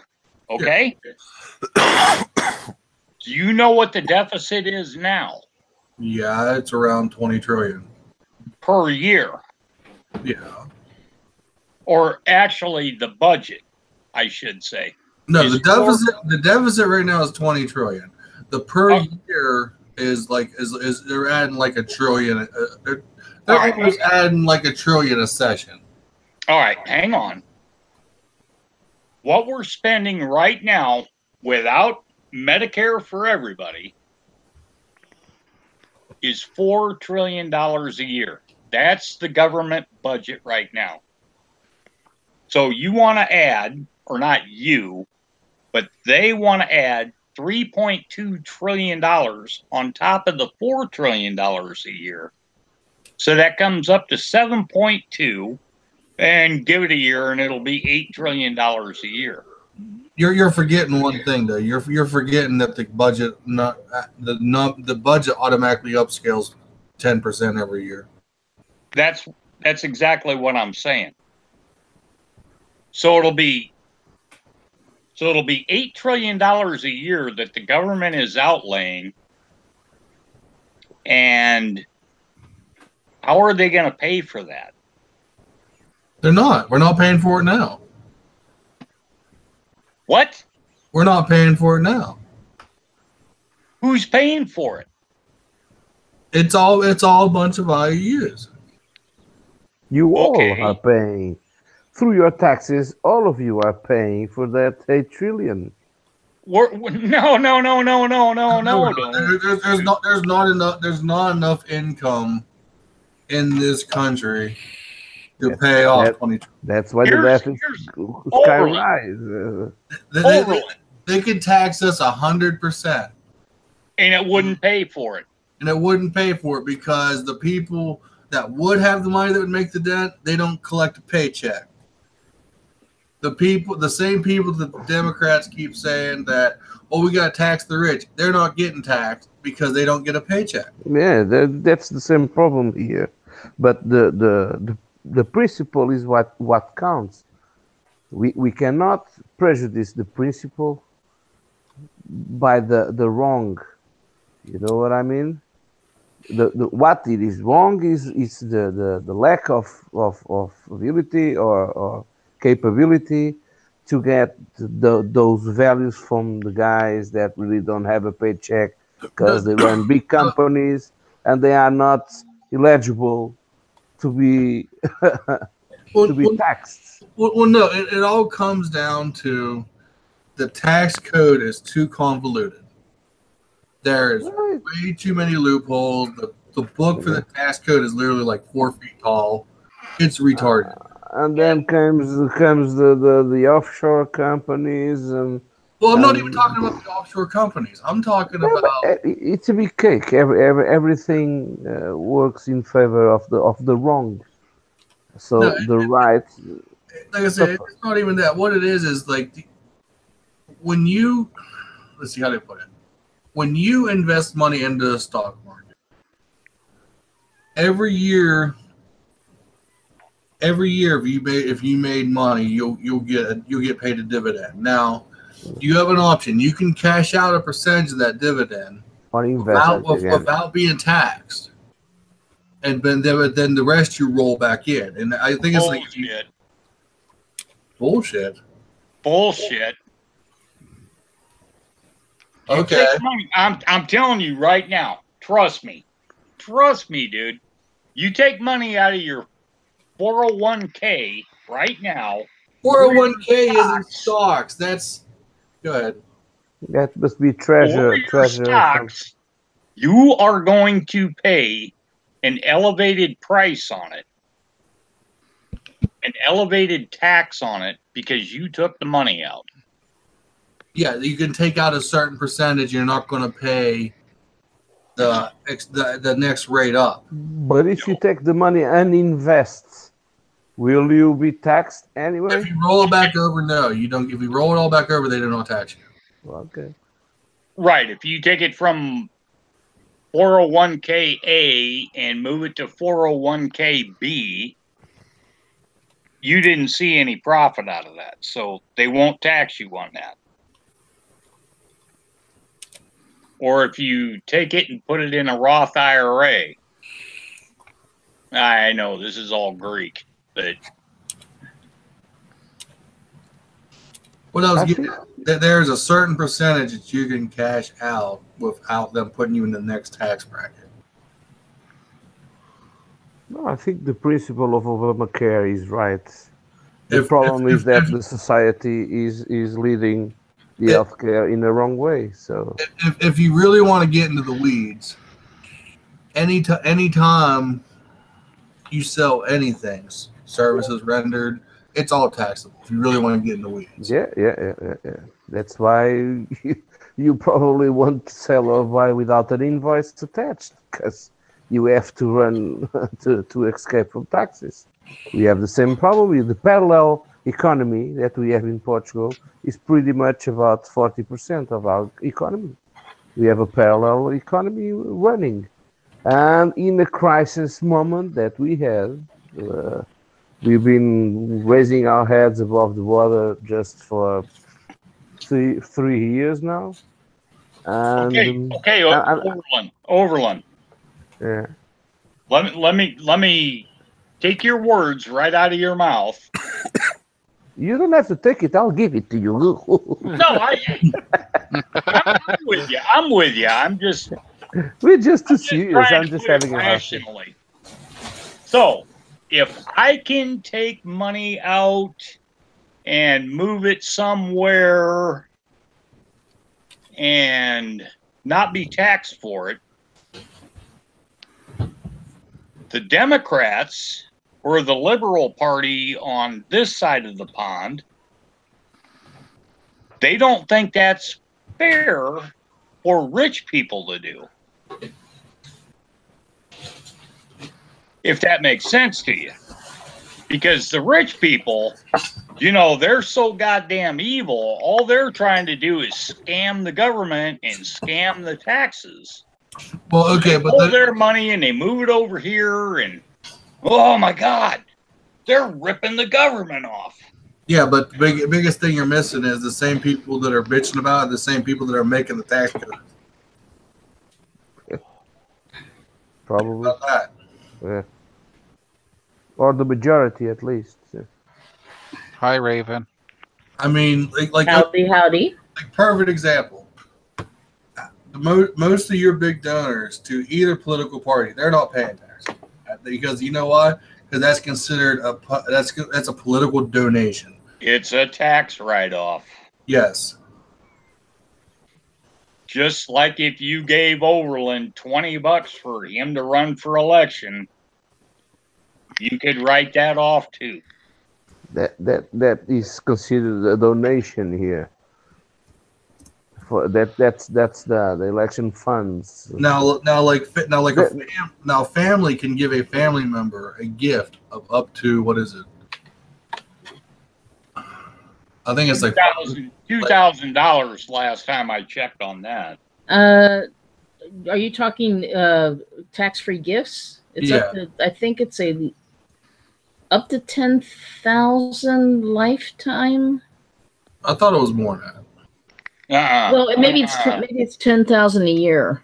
Okay? Yeah. Do you know what the deficit is now? Yeah, it's around 20 trillion. Per year. Yeah. Or actually the budget, I should say. No, the deficit right now is 20 trillion. The per year is they're adding like a trillion. They're almost adding like $1 trillion a session. All right, hang on. What we're spending right now without Medicare for everybody is $4 trillion a year. That's the government budget right now. So you want to add, or not you, but they want to add $3.2 trillion on top of the $4 trillion a year. So that comes up to 7.2, and give it a year and it'll be $8 trillion a year. You're forgetting one thing though. You're forgetting that the budget the budget automatically upscales 10% every year. That's exactly what I'm saying. So it'll be $8 trillion a year that the government is outlaying, and how are they going to pay for that? They're not. We're not paying for it now. What? We're not paying for it now. Who's paying for it? It's all a bunch of IOUs. You all are paying. Through your taxes, all of you are paying for that $8 trillion. No. There's not enough income in this country to pay off 20. That's why the deficit skyrise. They could tax us 100%, and it wouldn't pay for it. And it wouldn't pay for it because the people that would have the money that would make the dent, they don't collect a paycheck. The same people that the Democrats keep saying that, oh, we got to tax the rich. They're not getting taxed because they don't get a paycheck. Yeah, that's the same problem here. But the principle is what counts. We cannot prejudice the principle by the wrong. You know what I mean? What it is wrong is the lack of ability or capability to get those values from the guys that really don't have a paycheck because they run big companies and they are not eligible to be taxed. Well, no, it all comes down to the tax code is too convoluted. There's way too many loopholes. The book for the tax code is literally like 4 feet tall. It's retarded. And then comes the offshore companies and. Well, I'm not even talking about the offshore companies. I'm talking about. It's a big cake. Everything works in favor of the wrong. So right. Like I said, it's not even that. What it is like when you. Let's see how they put it. When you invest money into the stock market, every year if you made money, you'll get paid a dividend. Now, you have an option. You can cash out a percentage of that dividend without being taxed, and then the rest you roll back in. And I think it's bullshit. Okay. I'm telling you right now. Trust me, dude. You take money out of your 401k right now. 401k isn't stocks. Go ahead. That must be treasure. Stocks, you are going to pay an elevated price on it, an elevated tax on it because you took the money out. Yeah, you can take out a certain percentage. You're not going to pay the next rate up. But if you take the money and invest, will you be taxed anyway? If you roll it back over, no, you don't. If you roll it all back over, they don't tax you. Okay. Right. If you take it from 401k A and move it to 401k B, you didn't see any profit out of that, so they won't tax you on that. Or if you take it and put it in a Roth IRA. I know this is all Greek, but what I was getting at, there's a certain percentage that you can cash out without them putting you in the next tax bracket. No, I think the principle of Obamacare is right. The If problem if, is that if, the society is leading the if, healthcare in the wrong way. So if you really want to get into the weeds, anytime you sell anything, services rendered, it's all taxable. If you really want to get in the weeds. yeah. That's why you probably won't sell or buy without an invoice attached, because you have to run to escape from taxes. We have the same problem with the parallel economy that we have in Portugal is pretty much about 40% of our economy. We have a parallel economy running. And in the crisis moment that we have, uh, we've been raising our heads above the water just for 3 years now. And Overland. Yeah. Let me take your words right out of your mouth. You don't have to take it. I'll give it to you. No, I'm with you. I'm with you. We're just too serious. I'm just having a rationally. So, if I can take money out and move it somewhere and not be taxed for it, the Democrats or the Liberal Party on this side of the pond, they don't think that's fair for rich people to do. If that makes sense to you. Because the rich people, they're so goddamn evil. All they're trying to do is scam the government and scam the taxes. Well, okay, they pull their money and they move it over here, and oh my God, they're ripping the government off. Yeah, but the biggest thing you're missing is the same people that are bitching about it, the same people that are making the tax cuts. Probably. About that. Yeah. Or the majority, at least. Yeah. Hi, Raven. I mean, like howdy. Like perfect example. Most of your big donors to either political party, they're not paying tax because you know why? Because that's considered that's a political donation. It's a tax write-off. Yes. Just like if you gave Overland $20 for him to run for election, you could write that off too. That is considered a donation here. For that's the election funds. Now, family can give a family member a gift of up to what is it? I think it's like $2,000 last time I checked on that. Are you talking tax-free gifts? It's up to, I think it's up to 10,000 lifetime. I thought it was more than that. Well, maybe it's 10,000 a year.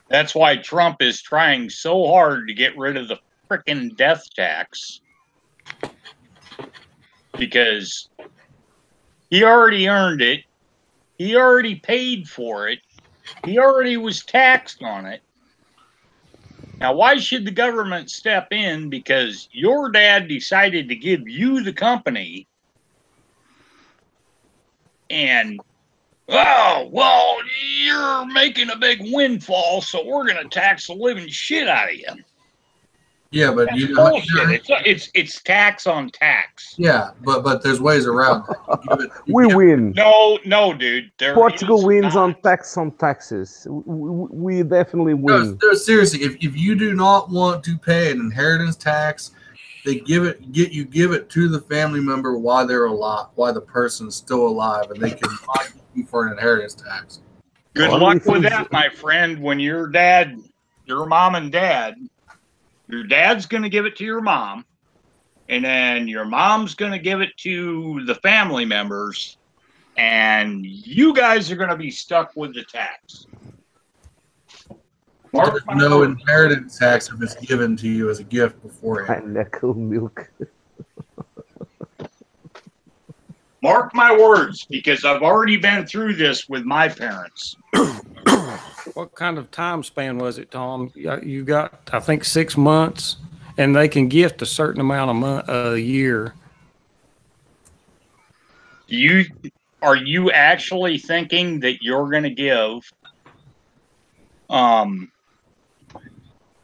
That's why Trump is trying so hard to get rid of the frickin' death tax. Because he already earned it. He already paid for it. He already was taxed on it. Now, why should the government step in? Because your dad decided to give you the company. And, oh, well, you're making a big windfall, so we're going to tax the living shit out of you. Yeah, but bullshit. It's tax on tax. Yeah, but there's ways around it. We win. No, dude. Portugal wins on taxes. We definitely win. No, seriously, if you do not want to pay an inheritance tax, they give it to the family member while they're alive, while the person's still alive, and they can apply you for an inheritance tax. Good luck with that, my friend. When your mom and dad. Your dad's going to give it to your mom, and then your mom's going to give it to the family members, and you guys are going to be stuck with the tax. There's no inheritance tax if it's given to you as a gift beforehand. Nickel milk. Mark my words, because I've already been through this with my parents. What kind of time span was it, Tom? You got, I think, 6 months, and they can gift a certain amount a year. Are you actually thinking that you're going to give?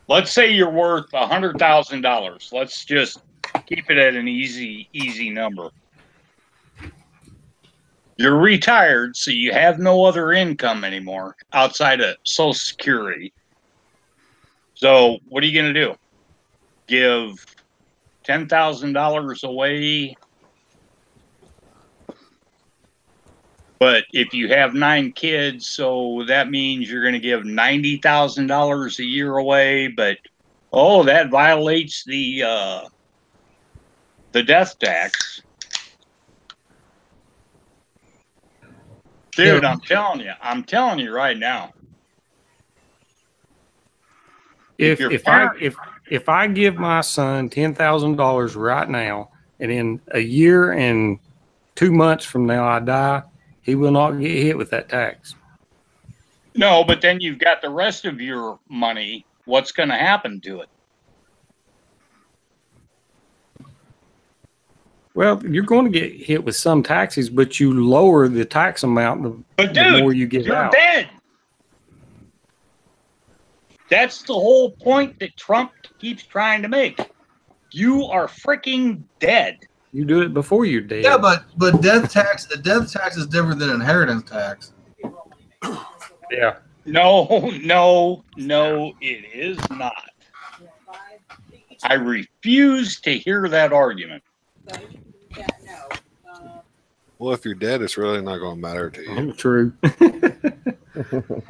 Let's say you're worth $100,000. Let's just keep it at an easy number. You're retired, so you have no other income anymore outside of Social Security. So what are you going to do? Give $10,000 away? But if you have 9 kids, so that means you're going to give $90,000 a year away. But that violates the death tax. Dude, I'm telling you right now. If I give my son $10,000 right now, and in a year and 2 months from now I die, he will not get hit with that tax. No, but then you've got the rest of your money. What's going to happen to it? Well, you're going to get hit with some taxes, but you lower the tax amount the more you get out. You're dead. That's the whole point that Trump keeps trying to make. You are freaking dead. You do it before you're dead. Yeah, but death tax is different than inheritance tax. Yeah. No, it is not. I refuse to hear that argument. Well, if you're dead, it's really not going to matter to you. True.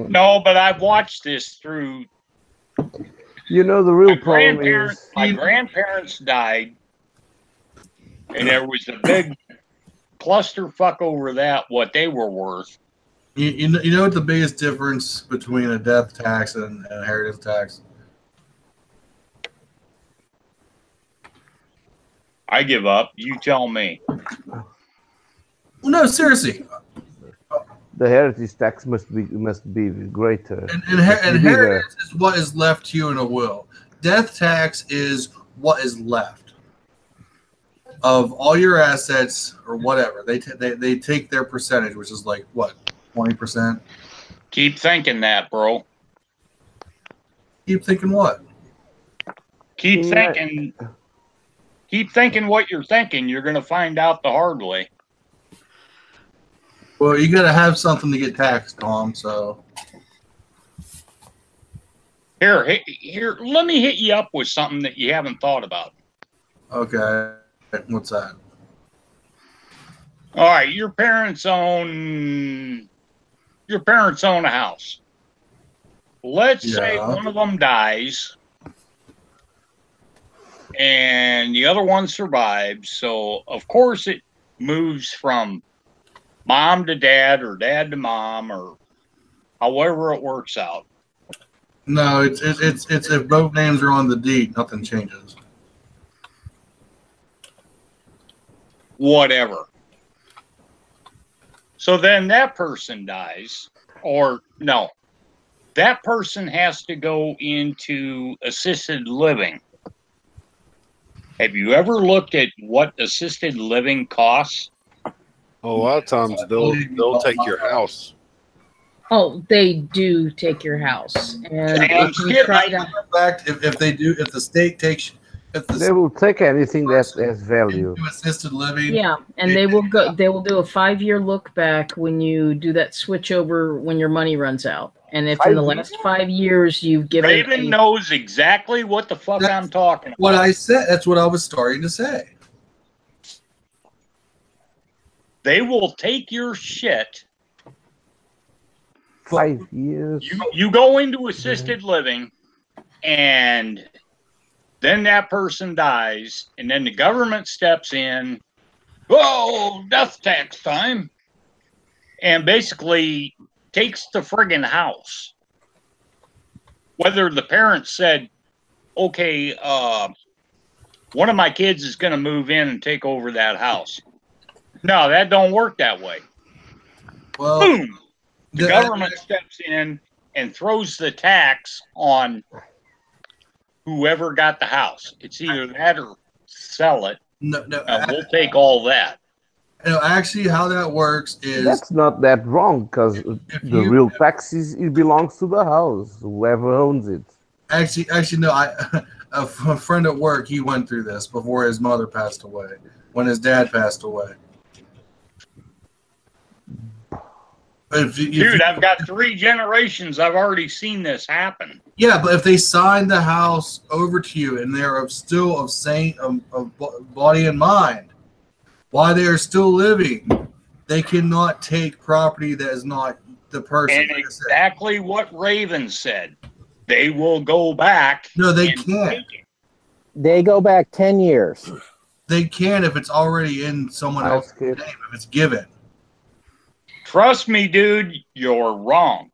No, but I've watched this through. You know, the real problem is my grandparents died, and there was a big clusterfuck over that, what they were worth. You know what the biggest difference between a death tax and an inheritance tax? I give up. You tell me. No, seriously. the heritage tax must be greater. Inheritance is what is left to you in a will. Death tax is what is left of all your assets or whatever. They take their percentage, which is like what, 20%. Keep thinking that, bro. Keep thinking what? Keep thinking what you're thinking. You're going to find out the hard way. Well, you got to have something to get taxed, Tom. So here, let me hit you up with something that you haven't thought about. Okay, what's that? All right, your parents own a house. Let's say one of them dies and the other one survives. So, of course, it moves from mom to dad or dad to mom or however it works out. No, it's if both names are on the deed, nothing changes. Whatever. So then that person dies, or no, that person has to go into assisted living. Have you ever looked at what assisted living costs? A lot of times they'll take your house. Oh, they do take your house, and if you try to, in fact, if the state takes, they will take anything that has value. Assisted living. Yeah, and they will go. They will do a 5-year look back when you do that switch over when your money runs out. And if in the last 5 years you've given, Raven knows exactly what the fuck I'm talking about. What I said. That's what I was starting to say. They will take your shit. 5 years. You go into assisted living, and then that person dies, and then the government steps in. Oh, death tax time, and basically takes the friggin' house. Whether the parents said, "Okay, one of my kids is going to move in and take over that house." No, that don't work that way. Well, boom. The government steps in and throws the tax on whoever got the house. It's either that or sell it. No, we'll take all that. Actually, how that works is that's not that wrong because the real tax it belongs to the house, whoever owns it. Actually, no. A friend at work, he went through this before his mother passed away. When his dad passed away. Dude, I've got 3 generations. I've already seen this happen. Yeah, but if they sign the house over to you and they're still of body and mind, while they are still living, they cannot take property that is not the person. And exactly what Raven said. They will go back. No, they can't. They go back 10 years. They can if it's already in someone else's name, if it's given. Trust me, dude, you're wrong.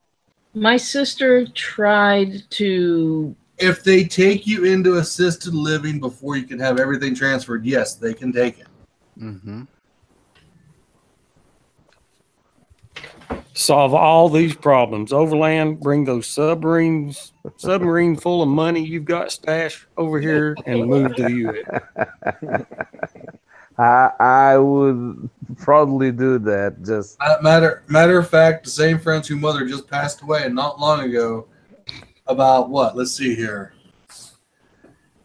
My sister tried to... If they take you into assisted living before you can have everything transferred, yes, they can take it. Mm-hmm. Solve all these problems. Overland, bring those submarine full of money you've got stashed over here and move to the U.S. I would probably do that. Just matter of fact, the same friend's whose mother just passed away not long ago. About what? Let's see here.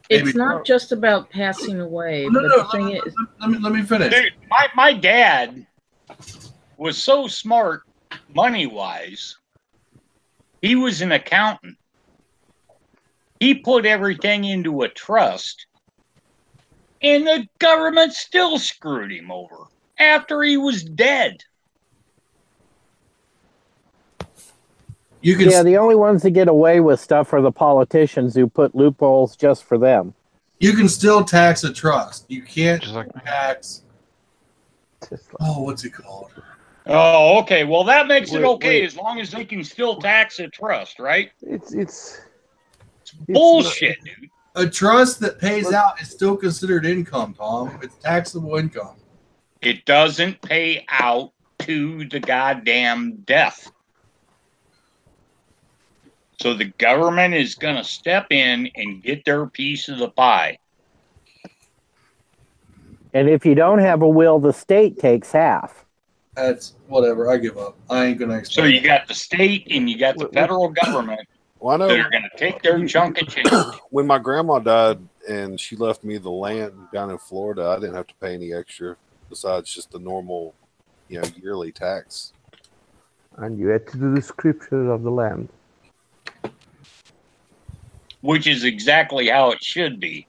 It's not just about passing away. No, but no, the thing is, let me finish. Dude, my dad was so smart money-wise. He was an accountant. He put everything into a trust. And the government still screwed him over after he was dead. The only ones that get away with stuff are the politicians who put loopholes just for them. You can still tax a trust. You can't tax. What's it called? Oh, okay. Well, that makes it okay as long as they can still tax a trust, right? It's bullshit, dude. A trust that pays out is still considered income, Tom. It's taxable income. It doesn't pay out to the goddamn death. So the government is going to step in and get their piece of the pie. And if you don't have a will, the state takes half. That's whatever. I give up. I ain't going to explain. So you got the state and you got the federal government. Well, I know that are going to take their chunk of change. When my grandma died and she left me the land down in Florida, I didn't have to pay any extra besides just the normal, yearly tax. And you had to do the description of the land. Which is exactly how it should be.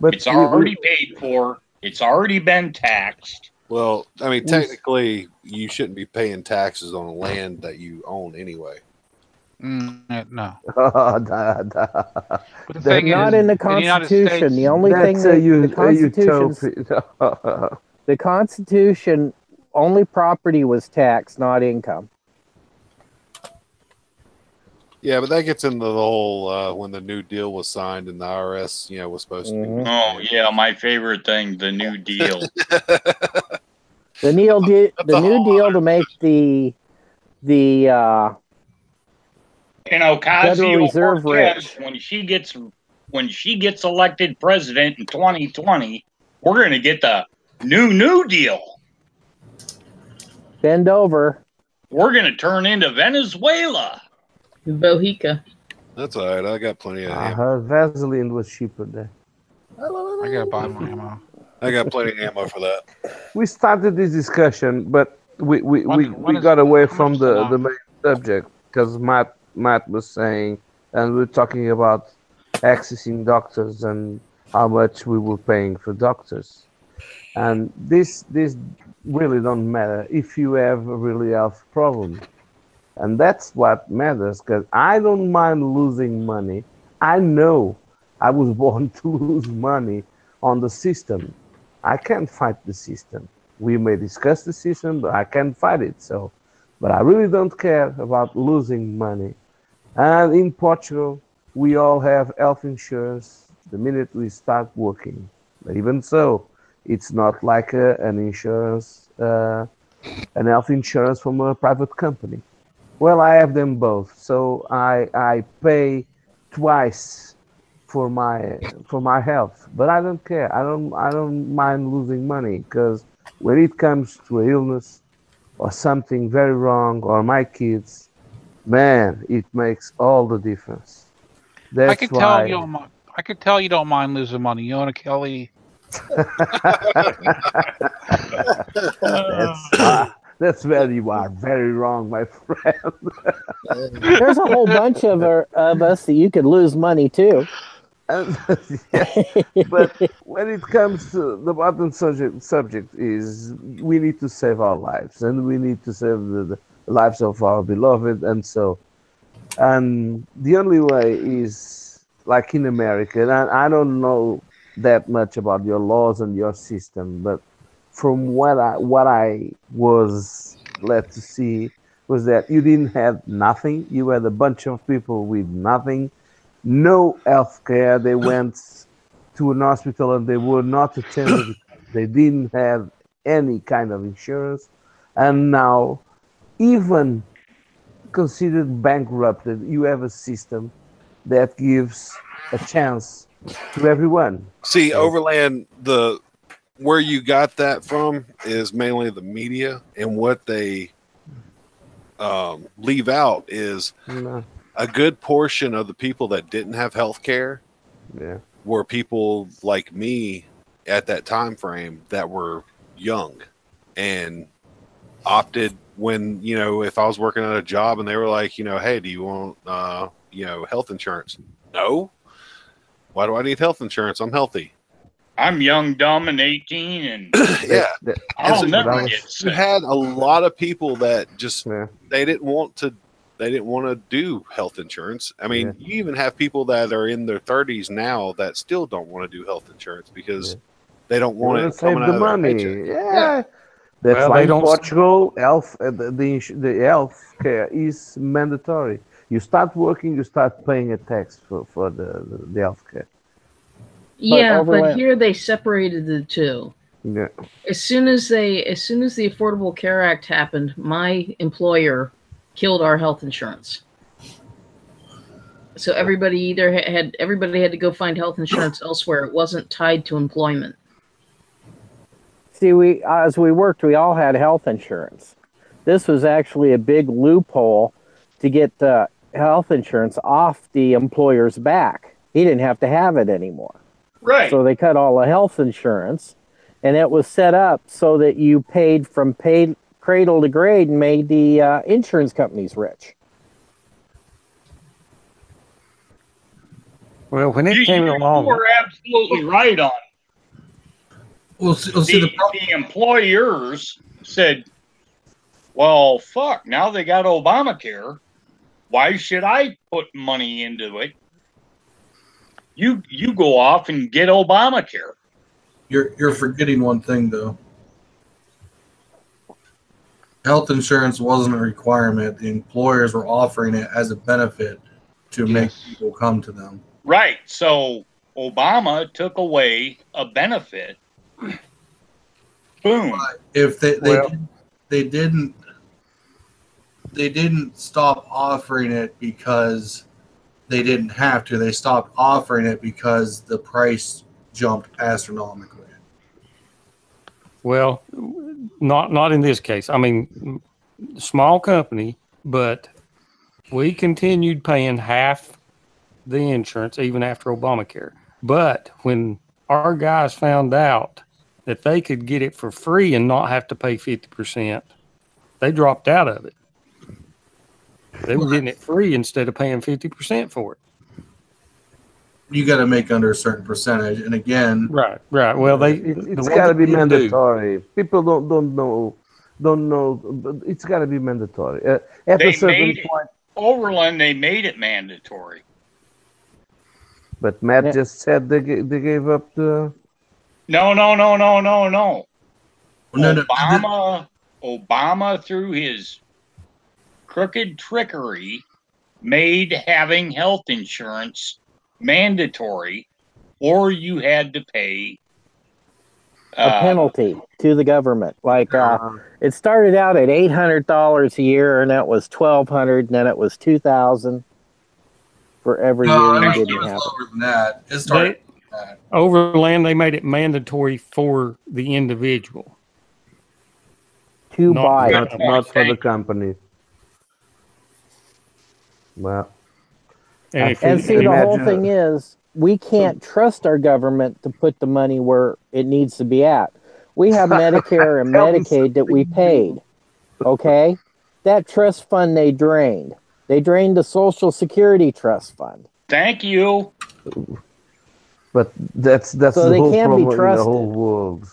But it's already paid for. It's already been taxed. Well, I mean, technically, you shouldn't be paying taxes on land that you own anyway. No. But the thing not in the Constitution. The only thing the Constitution, only property was taxed, not income. Yeah, but that gets into the whole when the New Deal was signed and the IRS, was supposed to be. Oh yeah, my favorite thing, the New Deal. The New Deal to make the Federal Reserve rich. When she gets elected president in 2020, we're going to get the New Deal. Bend over. We're going to turn into Venezuela. Bohica. That's all right. I got plenty of ammo. I heard Vaseline was cheaper there. I gotta buy more ammo. I got plenty of ammo for that. We started this discussion, but we got away from the main subject because Matt was saying, and we're talking about accessing doctors and how much we were paying for doctors. And this really don't matter if you have a really health problem. And that's what matters, because I don't mind losing money. I know I was born to lose money on the system. I can't fight the system. We may discuss the system, but I can't fight it. But I really don't care about losing money. And in Portugal, we all have health insurance the minute we start working. But even so, it's not like an health insurance from a private company. Well, I have them both, so I pay twice for my health, but I don't care. I don't mind losing money because when it comes to a illness or something very wrong or my kids, man, it makes all the difference. I That's could tell you why. don't mind. I could tell you don't mind losing money. You know, Kelly. That's where you are very wrong, my friend. There's a whole bunch of us that you could lose money too. Yeah. But when it comes to the bottom subject is we need to save our lives and we need to save the lives of our beloved and the only way is like in America, and I don't know that much about your laws and your system, but from what I was led to see was that you didn't have nothing. You had a bunch of people with nothing, no health care. They went to an hospital and they were not attended because they didn't have any kind of insurance. And now, even considered bankrupted, you have a system that gives a chance to everyone. See, So, Overland, the where you got that from is mainly the media, and what they leave out is a good portion of the people that didn't have health care yeah. were people like me at that time frame that were young and opted when, if I was working at a job and they were like, hey, do you want, health insurance? No. Why do I need health insurance? I'm healthy. I'm young, dumb, and 18, and Yeah. I'll never get sick. You had a lot of people that just they didn't want to do health insurance. I mean, you even have people that are in their 30s now that still don't want to do health insurance because they don't want it save coming the out of their money. paycheck. Yeah. That's Well, why they in don't- Portugal, the health care is mandatory. You start working, you start paying a tax for the health care. Yeah, but here they separated the two. Yeah. As soon as the Affordable Care Act happened, my employer killed our health insurance. So everybody had to go find health insurance elsewhere. It wasn't tied to employment. See, as we worked, we all had health insurance. This was actually a big loophole to get the health insurance off the employer's back. He didn't have to have it anymore. Right. So they cut all the health insurance, and it was set up so that you paid from cradle to grave and made the insurance companies rich. Well, when it came along, you were absolutely right on. The employers said, well, fuck, now they got Obamacare. Why should I put money into it? You go off and get Obamacare. You're forgetting one thing, though. Health insurance wasn't a requirement. The employers were offering it as a benefit to make people come to them. Right. So Obama took away a benefit. Boom. If they didn't stop offering it because they didn't have to. They stopped offering it because the price jumped astronomically. well, not in this case. I mean, small company, but we continued paying half the insurance even after Obamacare. But when our guys found out that they could get it for free and not have to pay 50%, they dropped out of it. They were getting it free instead of paying 50% for it. You got to make under a certain percentage, and again, right. Well, it's got to be mandatory. People don't know. But it's got to be mandatory. At a certain point, Overland, they made it mandatory. But Matt just said they gave up the. No. Obama, through his crooked trickery, made having health insurance mandatory, or you had to pay a penalty to the government. Like it started out at $800 a year, and that was $1,200, and then it was $2,000 for every year you didn't it was have lower than that. It started. Overland, they made it mandatory for the individual to buy it. Not for the company. Well, and see, the whole thing is, we can't trust our government to put the money where it needs to be at. We have Medicare and Medicaid that we paid. Okay? That trust fund they drained. They drained the Social Security Trust Fund. Thank you. But that's so the they whole can't problem be in trusted. the whole world.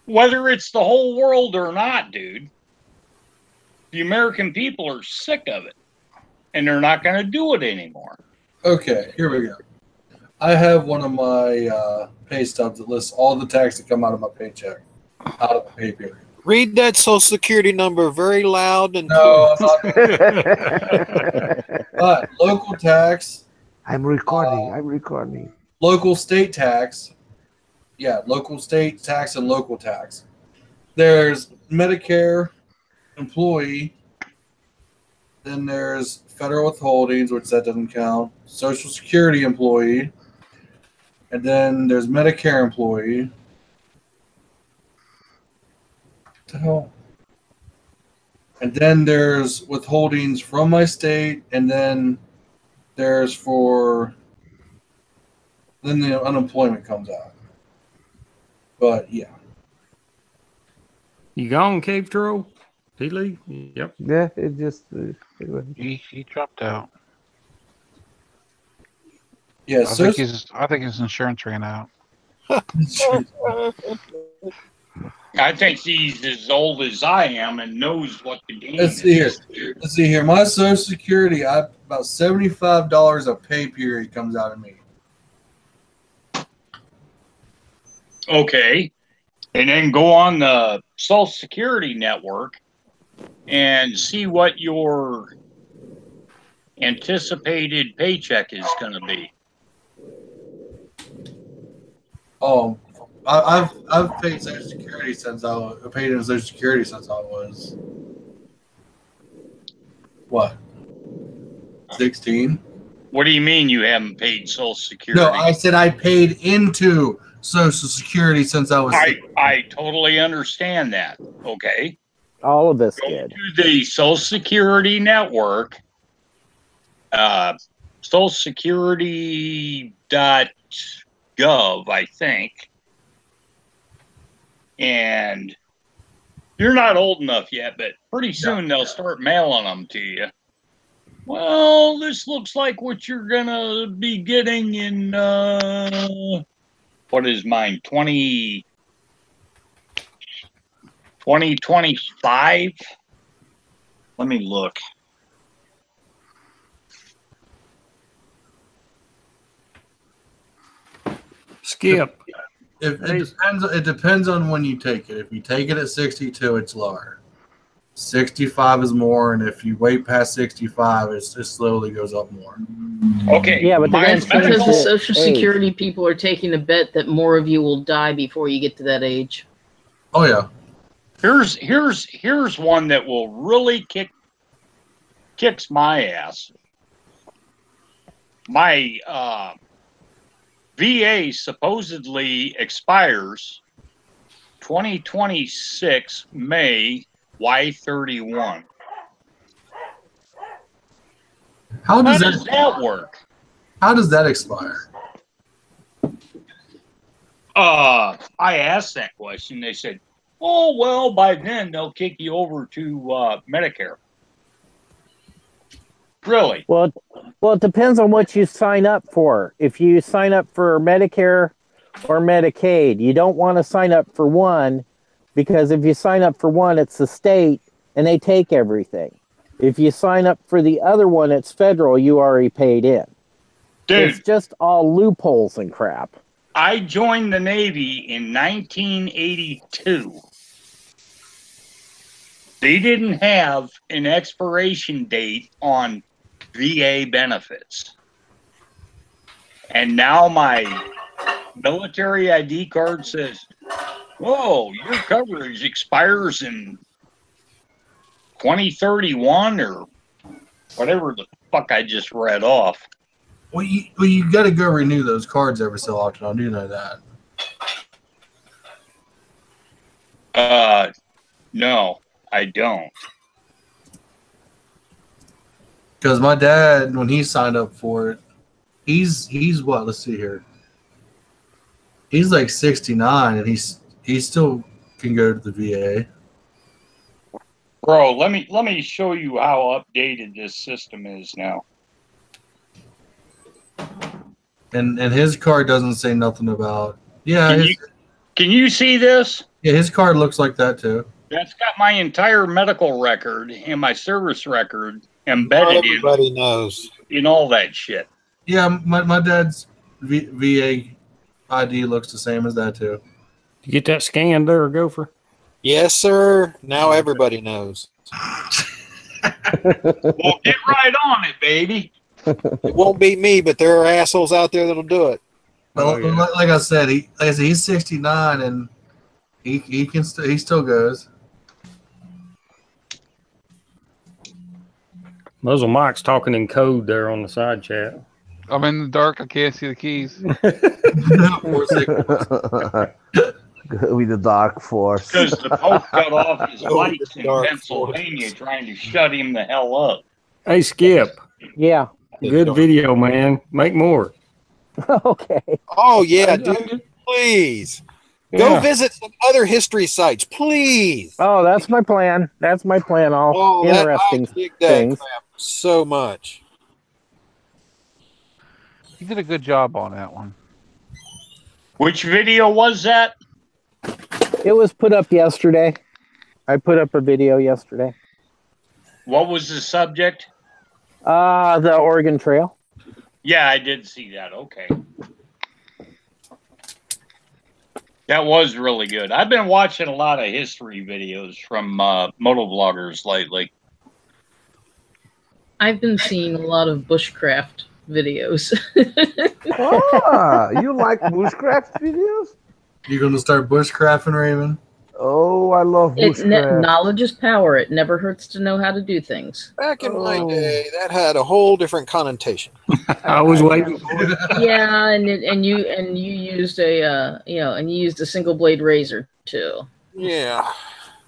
Whether it's the whole world or not, dude, the American people are sick of it, and they're not going to do it anymore. Okay, here we go. I have one of my pay stubs that lists all the tax that come out of my paycheck, out of the pay period. Read that Social Security number very loud and no, but local tax. I'm recording. Local state tax. Yeah, local state tax and local tax. There's Medicare employee. Then there's federal withholdings, which that doesn't count. Social Security employee. And then there's Medicare employee. What the hell? And then there's withholdings from my state, and then there's then the unemployment comes out. But yeah. You gone, Cave Troll? Did he leave? Yep. Yeah, it just he dropped out. Yeah, I think his insurance ran out. I think he's as old as I am and knows what the game Let's see here. My Social Security, about $75 a pay period comes out of me. Okay. And then go on the Social Security network and see what your anticipated paycheck is going to be. Oh, I've paid Social Security since I was what, 16? What do you mean you haven't paid Social Security? No, I said I paid into Social Security since I was. I totally understand that. Okay. All of us Go did. to the Social Security network, socialsecurity.gov, I think. And you're not old enough yet, but pretty soon they'll start mailing them to you. Well, this looks like what you're going to be getting in, what is mine, 2025? Let me look. Skip. It depends on when you take it. If you take it at 62, it's lower. 65 is more, and if you wait past 65, it slowly goes up more. Okay. Yeah, but that's because the Social Security people are taking the bet that more of you will die before you get to that age. Oh yeah. Here's one that will really kicks my ass. My VA supposedly expires 2026 May Y31. How does that work? How does that expire? I asked that question. They said, "Oh well, by then they'll kick you over to Medicare." Really? Well, it depends on what you sign up for. If you sign up for Medicare or Medicaid, you don't want to sign up for one, because if you sign up for one, it's the state and they take everything. If you sign up for the other one, it's federal. You already paid in. Dude, it's just all loopholes and crap. I joined the Navy in 1982. They didn't have an expiration date on VA benefits. And now my military ID card says, "Oh, your coverage expires in 2031 or whatever the fuck I just read off." Well, you got to go renew those cards every so often. I do know that. No, I don't. Because my dad, when he signed up for it, he's what? Let's see here. He's like 69, and he still can go to the VA. Bro, let me show you how updated this system is now. And his card doesn't say nothing about. Yeah. Can you see this? Yeah, his card looks like that too. That's got my entire medical record and my service record embedded Everybody knows. in all that shit. Yeah, my dad's VA ID looks the same as that too. You get that scanned there, Gopher? Yes, sir. Now everybody knows. Well, get right on it, baby. It won't be me, but there are assholes out there that'll do it. Well, like I said, he's 69 and he still goes. Muzzle Mike's talking in code there on the side chat. I'm in the dark. I can't see the keys. With the dark force. Because the Pope got off his Oh, lights the in dark Pennsylvania trying to shut him the hell up. Hey, Skip. Yeah. Good video, man. Make more. Okay. Oh, yeah, dude. Please. Go Yeah. visit some other history sites, please. Oh, that's my plan. That's my plan. All Oh, interesting I dig that things. crap so much. You did a good job on that one. Which video was that? It was put up yesterday. I put up a video yesterday. What was the subject? The Oregon Trail. Yeah, I did see that. Okay. That was really good. I've been watching a lot of history videos from motovloggers lately. I've been seeing a lot of bushcraft videos. You like bushcraft videos? You gonna start bushcrafting, Raven? Oh, I love bushcraft. Knowledge is power. It never hurts to know how to do things. Back in my day, that had a whole different connotation. I was waiting for it. Yeah, and you used a you used a single blade razor too. Yeah.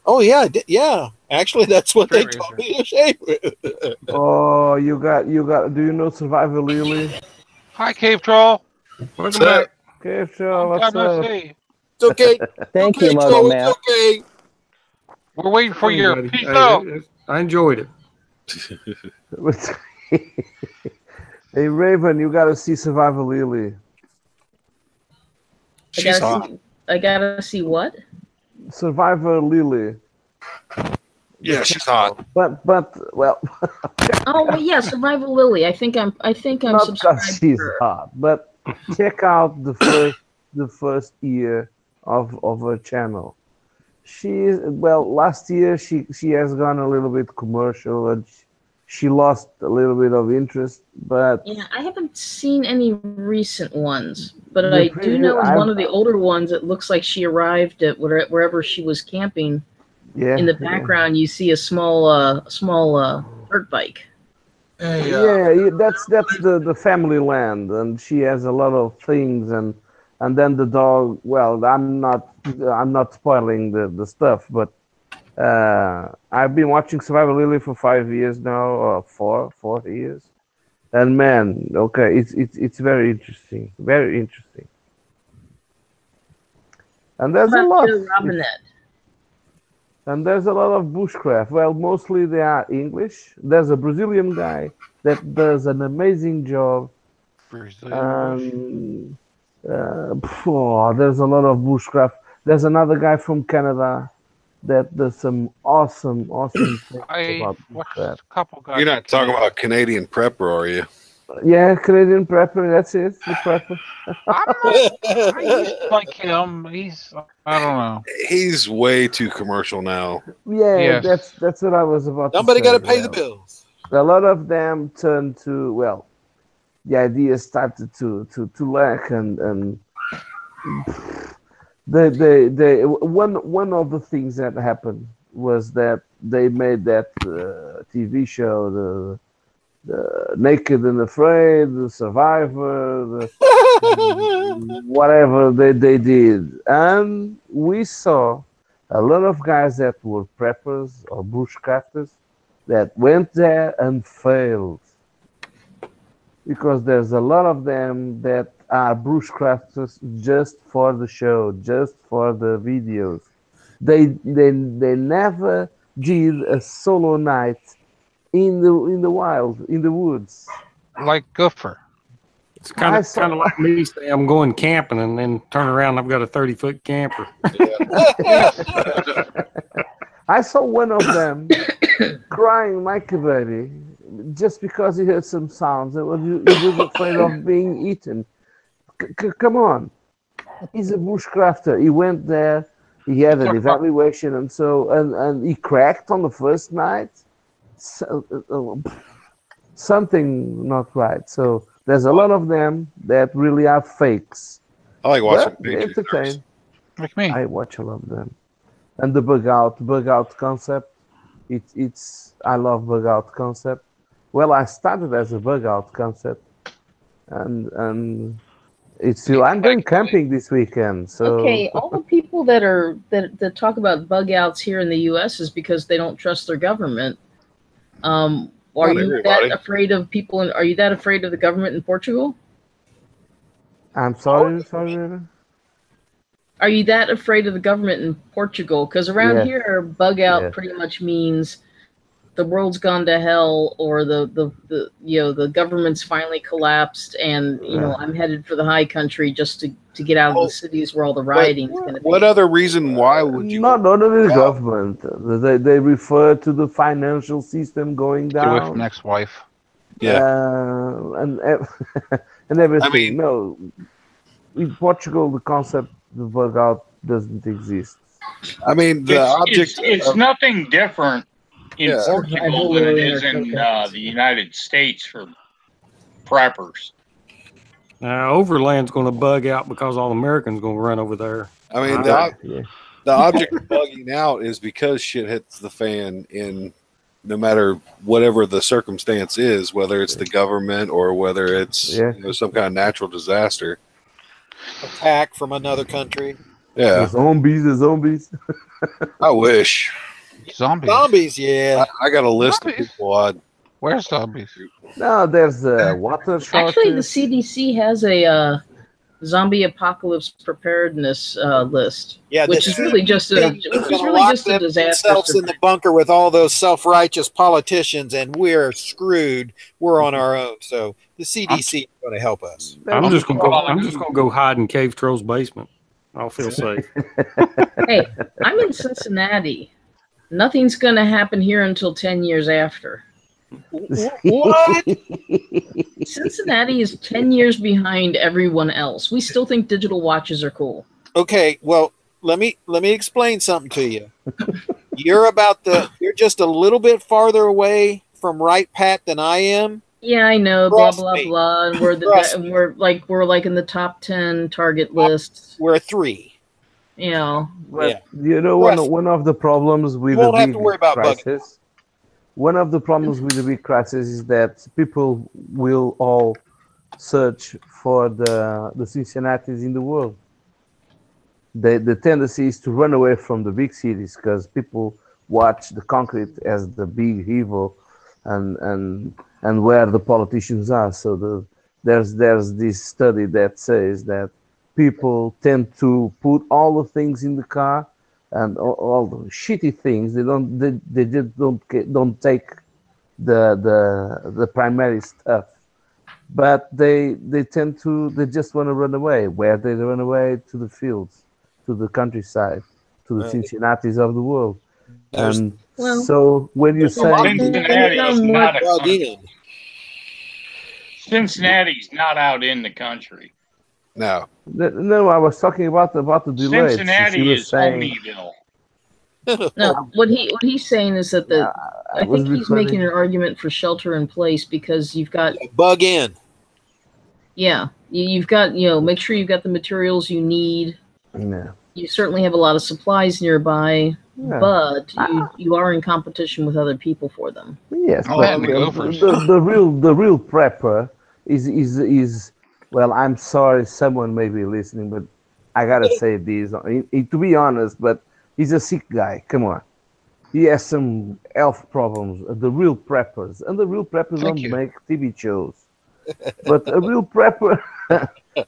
Oh, yeah. Yeah. Actually, that's what they taught me to shave with. Oh, you got. Do you know Survivor Lily? Hi, Cave Troll. Welcome back. Okay, sure. What's Long time no up? see. It's okay. Thank okay, you, Mother Joe, Matt. it's okay. We're waiting for your Buddy. peace Hey, out. I enjoyed it. Hey, Raven, you got to see Survivor Lily. I gotta see what? Survivor Lily. Yeah, she's hot. But well, Oh well, yeah, Survival Lily. I think I'm not subscribed because to she's her. hot, but check out the first year of her channel. Last year she has gone a little bit commercial and she lost a little bit of interest, but Yeah, I haven't seen any recent ones, but The I do preview- know in I've- one of the older ones, it looks like she arrived at wherever she was camping. yeah, In the background, you see a small dirt bike. Hey, yeah, that's the family land, and she has a lot of things, and then the dog. Well, I'm not spoiling the stuff, but I've been watching Survivor Lily for 5 years now, or 4 years, and man, okay, it's very interesting, and there's a lot. Robinette. And there's a lot of bushcraft. Well, mostly they are English. There's a Brazilian guy that does an amazing job. There's a lot of bushcraft. There's another guy from Canada that does some awesome things I about watched bushcraft. a couple guys. You're not talking about Canadian prepper, are you? Yeah, Canadian prepper. That's it. The prepper. I used to like him. I don't know. He's way too commercial now. Yeah, Yes. that's what I was about. Somebody to say. got to pay yeah. the bills. A lot of them turned to, well, the idea started to lack, and One of the things that happened was that they made that TV show, the Naked and Afraid, the Survivor, whatever they did, and we saw a lot of guys that were preppers or bushcrafters that went there and failed, because there's a lot of them that are bushcrafters just for the show, just for the videos. They never did a solo night in the wild, in the woods. Like Gopher. It's kind of like me saying I'm going camping and then turn around and I've got a 30-foot camper. I saw one of them crying like a baby just because he heard some sounds and he was afraid of being eaten. Come on. He's a bushcrafter. He went there, he had an evaluation and he cracked on the first night. Something not right. So there's a lot of them that really are fakes. I like watching entertain. Like me. I watch a lot of them. And the bug out concept. I love bug out concept. Well, I started as a bug out concept, and it's still. I'm going camping this weekend. So okay, all the people that talk about bug outs here in the U.S. is because they don't trust their government. Are you that afraid of people? Are you that afraid of the government in Portugal? I'm sorry. Are you that afraid of the government in Portugal? Because around here, bug out pretty much means the world's gone to hell, or the government's finally collapsed, and I'm headed for the high country just to get out of the cities where all the rioting is going to be. What other reason why would you? Not only the government. They refer to the financial system going down. Get away from ex-wife. And everything. I mean, no. In Portugal, the concept of bug out doesn't exist. I mean, the object. It's nothing different in Portugal than it is in the United States for preppers. Overland's going to bug out because all Americans going to run over there. I mean, the object of bugging out is because shit hits the fan in no matter whatever the circumstance is, whether it's the government or whether it's some kind of natural disaster. Attack from another country. Yeah. The zombies. I wish. Zombies, yeah. I got a list of people Where's zombies? No, there's a water shortage. Actually, the CDC has a zombie apocalypse preparedness list. Yeah, which is really just a disaster. Themselves in the bunker with all those self-righteous politicians, and we're screwed. We're on our own. So the CDC is going to help us. I'm just going to go hide in Cave Troll's basement. I'll feel safe. Hey, I'm in Cincinnati. Nothing's going to happen here until 10 years after. What? Cincinnati is 10 years behind everyone else. We still think digital watches are cool. Okay, well, let me explain something to you. You're just a little bit farther away from Right Pat than I am. Yeah, I know. Blah blah blah. And we're like in the top 10 target lists. We're 3. You know. One of the problems with the big crisis. One of the problems with the big crisis is that people will all search for the Cincinnatis in the world. The tendency is to run away from the big cities because people watch the concrete as the big evil and where the politicians are. So there's this study that says that people tend to put all the things in the car and all the shitty things. They just don't take the primary stuff, but they just want to run away. Where they run away? To the fields, to the countryside, to the Cincinnatis of the world. And so when you say Cincinnati's not out in the country. No, I was talking about the delay. Cincinnati is Omeyville. No, what he's saying is that I think he's making an argument for shelter in place because you've got bug in. Yeah, you've got, make sure you've got the materials you need. Yeah. You certainly have a lot of supplies nearby, but you are in competition with other people for them. Yes, Oh, but and the gophers. the real prepper is well. I'm sorry, someone may be listening, but I gotta say this. To be honest, but he's a sick guy. Come on, he has some health problems. The real preppers, and the real preppers Thank don't you. make TV shows. But a real prepper,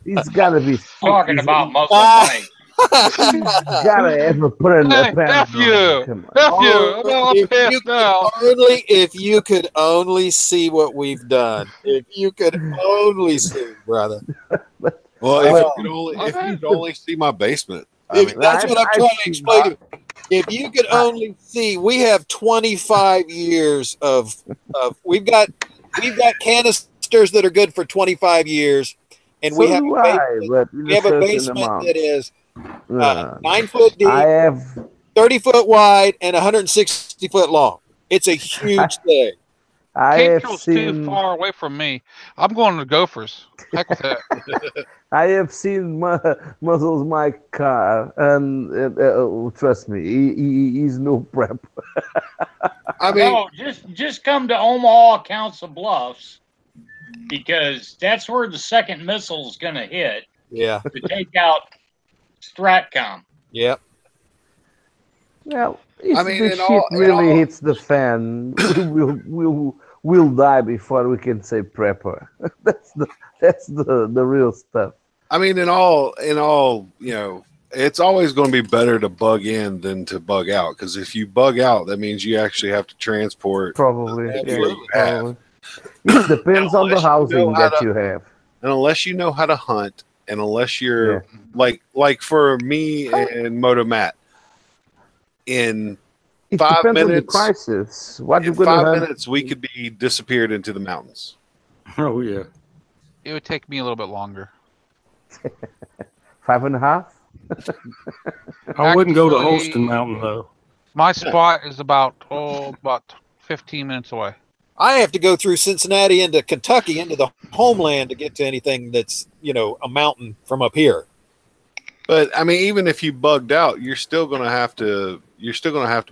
he's gotta be sick. Talking about muscle money. Gotta ever put in a Hey, pen. F you! Come on. F you! I'm pissed now. If you could only see what we've done. If you could only see, brother. Well, if you could only see my basement. I mean, That's what I'm trying to explain to you. If you could only see, we have 25 years of we've got canisters that are good for 25 years, and we have a basement that is 9 foot deep, I have 30 foot wide, and 160 foot long. It's a huge thing. Cape Trill's too far away from me. I'm going to Gophers. Heck with that. I have seen Muscles my car, and trust me, he's no prep. I mean, no, just come to Omaha, Council Bluffs, because that's where the second missile is going to hit. Yeah. To take out Stratcom. Yep. Well, if the shit really hits the fan, we'll die before we can say prepper. That's the real stuff. I mean, in all, it's always going to be better to bug in than to bug out. Because if you bug out, that means you actually have to transport. Probably. It depends on the housing that you have. And unless you know how to hunt, and unless you're like for me and Moto Matt, in it 5 minutes, on the crisis. In 5 minutes, we could be disappeared into the mountains. Oh yeah. It would take me a little bit longer. 5.5. I wouldn't go to Holston Mountain though. My spot is about 15 minutes away. I have to go through Cincinnati into Kentucky into the homeland to get to anything that's a mountain from up here. But I mean, even if you bugged out, you're still going to have to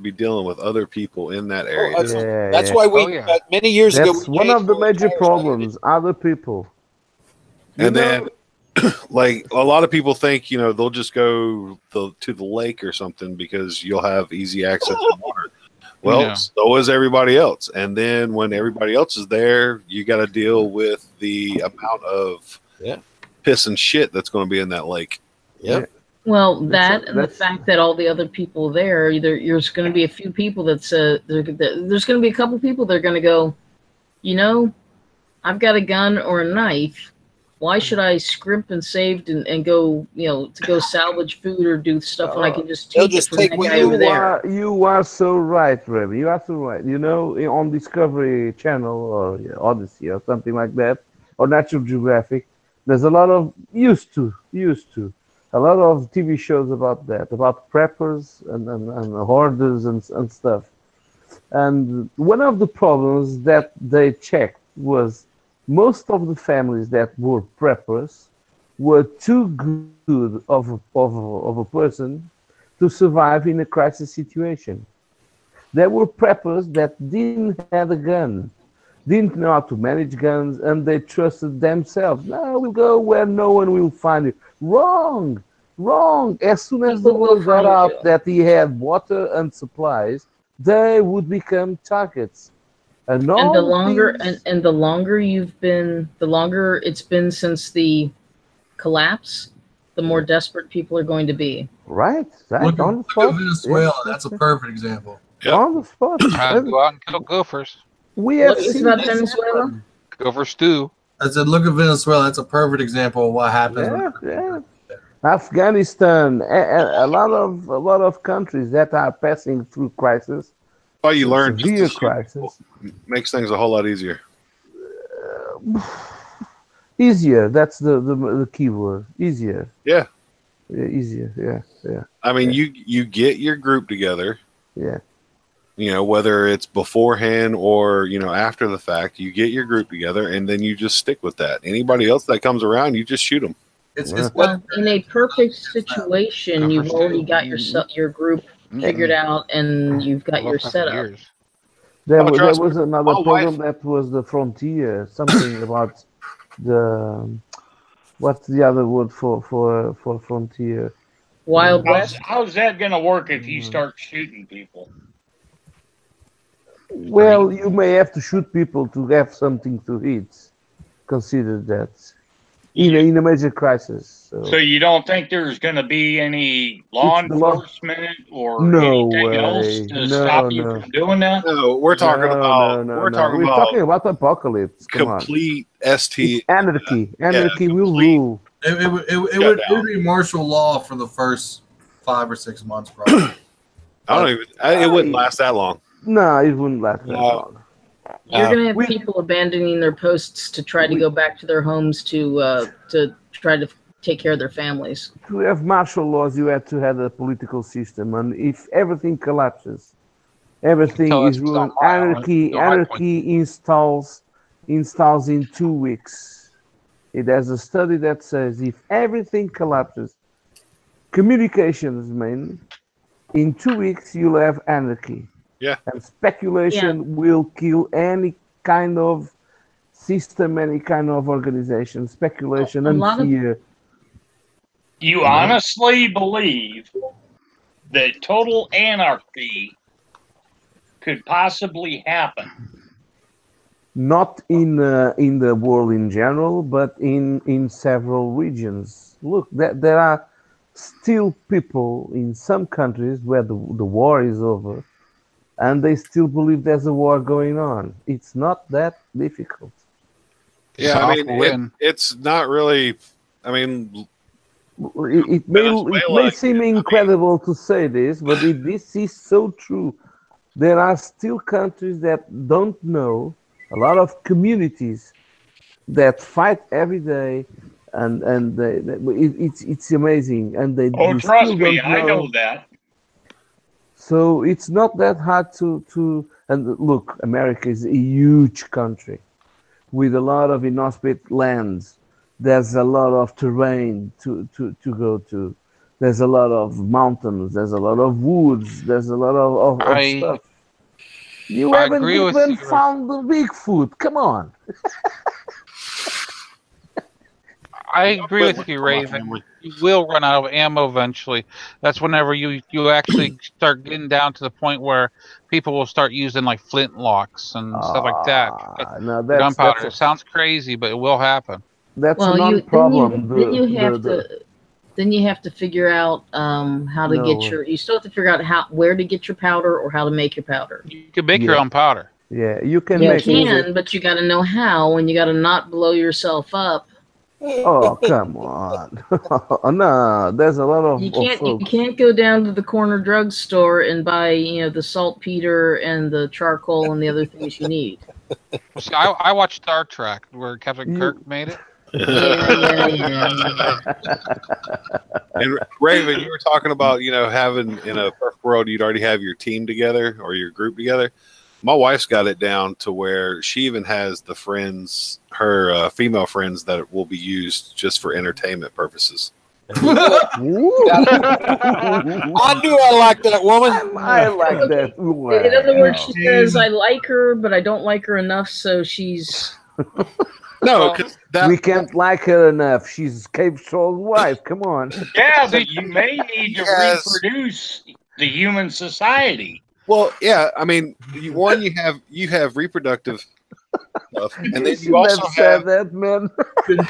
be dealing with other people in that area. That's why we many years ago. That's one of the major problems. Other people. And then, like a lot of people think, they'll just go to the lake or something because you'll have easy access to water. Well, so is everybody else. And then when everybody else is there, you got to deal with the amount of piss and shit that's going to be in that lake. Yeah. Well, the fact that all the other people there, there's going to be a few people there's going to be a couple people that are going to go, I've got a gun or a knife. Why should I scrimp and save and go, to go salvage food or do stuff when I can just take it from that guy over there? You are so right, Remy. You are so right. On Discovery Channel or Odyssey or something like that, or Natural Geographic, there's a lot of used to a lot of TV shows about that, about preppers and hoarders and stuff. And one of the problems that they checked was most of the families that were preppers were too good of a person to survive in a crisis situation. There were preppers that didn't have a gun, didn't know how to manage guns, and they trusted themselves. No, we'll go where no one will find you. Wrong. As soon as the word got out that he had water and supplies, they would become targets. And the longer it's been since the collapse, the more desperate people are going to be. Right. Look at Venezuela. That's a perfect example. Yep. On the spot. Trying to go out and kill gophers. We have seen about Venezuela. Gopher stew. I said, look at Venezuela. That's a perfect example of what happens. Yeah. Afghanistan, a lot of countries that are passing through crisis. Well, you learn severe crisis makes things a whole lot easier. Easier. That's the key word. Easier. Yeah. Easier. Yeah. I mean, you get your group together. Yeah. you know, whether it's beforehand or, you know, after the fact, you get your group together and then you just stick with that. Anybody else that comes around, you just shoot them. Well, in a perfect situation, you've already got your group figured out and you've got your setup. There was another program that was the Frontier, something about the what's the other word for Frontier? Wild West. How's that going to work if you start shooting people? Well, you may have to shoot people to have something to eat. Consider that in a major crisis. So you don't think there's going to be any law enforcement or anything else to stop you from doing that? No, we're talking We're talking about apocalypse. Complete ST anarchy. Anarchy will rule. It would be martial law for the first 5 or 6 months, probably. It wouldn't last that long. No, it wouldn't last that long. You're going to have people abandoning their posts to try to go back to their homes to try to take care of their families. To have martial laws, you have to have a political system, and if everything collapses, everything is ruined. Anarchy installs in 2 weeks. It has a study that says if everything collapses, communications mainly, in 2 weeks you'll have anarchy. Yeah. And speculation will kill any kind of system, any kind of organization. Speculation and fear. You honestly believe that total anarchy could possibly happen? Not in the world in general, but in several regions. Look, there are still people in some countries where the war is over, and they still believe there's a war going on. It's not that difficult. Yeah, I mean, it's not really. I mean, it may seem incredible to say this, but this is so true. There are still countries that don't know, a lot of communities that fight every day, and it's amazing. And they trust me, I know that. So it's not that hard to and look, America is a huge country with a lot of inhospitable lands. There's a lot of terrain to go to. There's a lot of mountains. There's a lot of woods. There's a lot of stuff. You haven't even found the Bigfoot. Come on. I agree with you, Raven. You will run out of ammo eventually. That's whenever you actually start getting down to the point where people will start using like flintlocks and stuff like that. No, gunpowder. It sounds crazy, but it will happen. That's a non-problem. Then you have to figure out how to get your. You still have to figure out where to get your powder or how to make your powder. You can make your own powder. Yeah, you can. But you got to know how, and you got to not blow yourself up. Oh, come on! No, there's a lot of. You can't go down to the corner drugstore and buy the saltpeter and the charcoal and the other things you need. See, I watched Star Trek where Captain Kirk made it. Yeah. And Raven, you were talking about having in a perfect world you'd already have your team together or your group together. My wife's got it down to where she even has the friends, her female friends, that will be used just for entertainment purposes. I knew I liked that woman. I like that. Wow. In other words, she says, I like her, but I don't like her enough, so she's... No, we can't like her enough. She's Cave Troll's wife. Come on. Yeah, but you may need to reproduce the human society. Well, yeah, I mean, you have reproductive stuff, and then you also have that, man. Could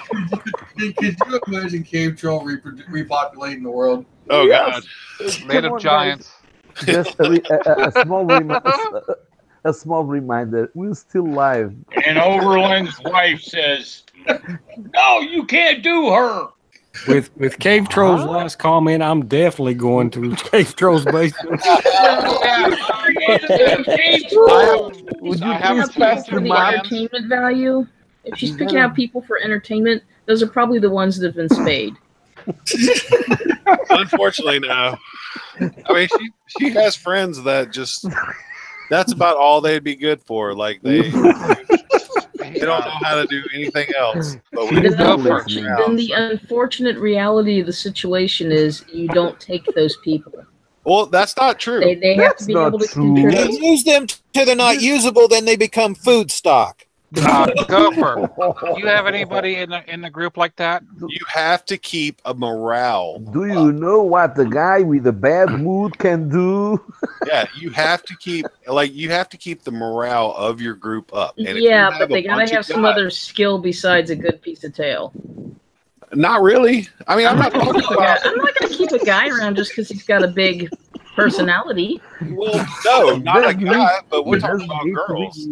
you imagine Cave Troll repopulating the world? Oh God, made of giants. Just a small reminder: we're still live. And Overland's wife says, "No, you can't do her." With Cave Troll's last comment, I'm definitely going to Cave Troll's basement. Would you please pass the entertainment value? If she's picking out people for entertainment, those are probably the ones that have been spayed. Unfortunately, no. I mean, she has friends that just That's about all they'd be good for. Like they don't know how to do anything else. But we Then just go for then the unfortunate reality of the situation is you don't take those people. Well, that's not true. They have to be able to contribute. You use them till they're not usable, then they become food stock. Gopher, do you have anybody in the group like that? You have to keep a morale. Do you know what the guy with a bad mood can do? Yeah, you have to keep the morale of your group up. And Yeah, but they gotta have some other skill besides a good piece of tail. Not really. I mean, I'm not talking about. I'm not gonna keep a guy around just because he's got a big personality. Well, no, not a guy, but we're talking about girls.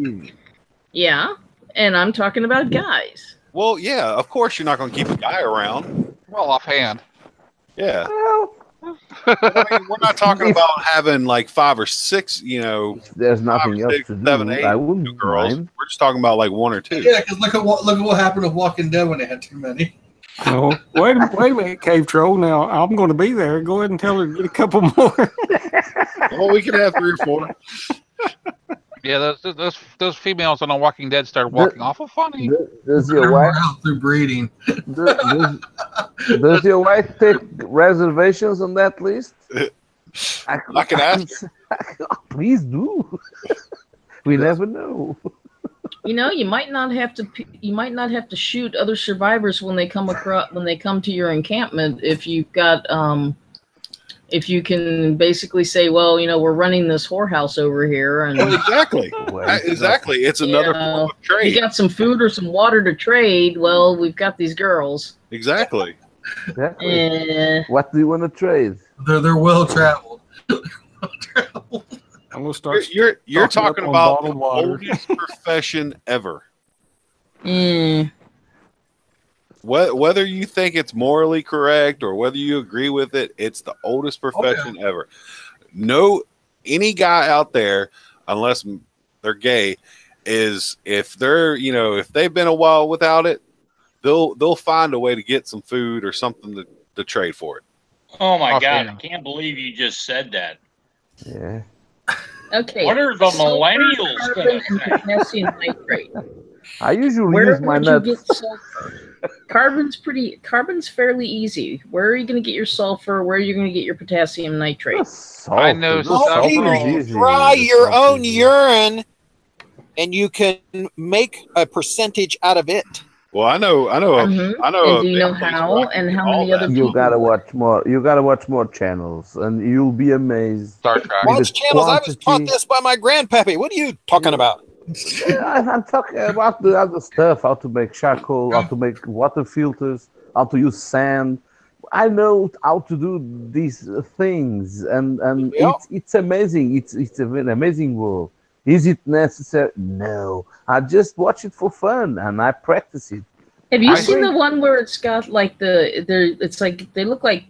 Yeah, and I'm talking about guys. Well, yeah, of course you're not going to keep a guy around. Well, offhand. Yeah. I mean, we're not talking about having like 5 or 6, There's nothing else to do. 7, 8 I wouldn't girls. mind. We're just talking about like 1 or 2. Yeah, because look at what happened with Walking Dead when they had too many. Oh, wait a minute, Cave Troll. Now I'm going to be there. Go ahead and tell her to get a couple more. Well, we could have 3 or 4. Yeah, those females on The Walking Dead started walking awful funny. Does your wife through breeding? Does your wife take reservations on that list? I can ask her. Please do. We never know. You might not have to. You might not have to shoot other survivors when they come to your encampment if you've got if you can basically say, well, we're running this whorehouse over here, and exactly. It's another form of trade. You got some food or some water to trade. Well, we've got these girls. Exactly. What do you want to trade? They're well traveled. I'm gonna start. You're talking about the oldest profession ever. Whether you think it's morally correct or whether you agree with it, it's the oldest profession ever. No, any guy out there, unless they're gay, is if they're if they've been a while without it, they'll find a way to get some food or something to trade for it. Oh my God! I can't believe you just said that. Yeah. Okay. What are the millennials going to say? Potassium nitrate. I usually use my nuts. Carbon's fairly easy. Where are you going to get your sulfur? Where are you going to get your potassium nitrate? I know dry your own urine, and you can make a percentage out of it. Well, I know. Mm-hmm. I know. And do you know how? And how many other people? You gotta watch more. You gotta watch more channels, and you'll be amazed. Star Trek. Watch channels. I was taught this by my grandpappy. What are you talking about? I'm talking about the other stuff. How to make charcoal. How to make water filters. How to use sand. I know how to do these things, and it's amazing. It's an amazing world. Is it necessary? No. I just watch it for fun and I practice it. Have you seen the one where it's got like it's like they look like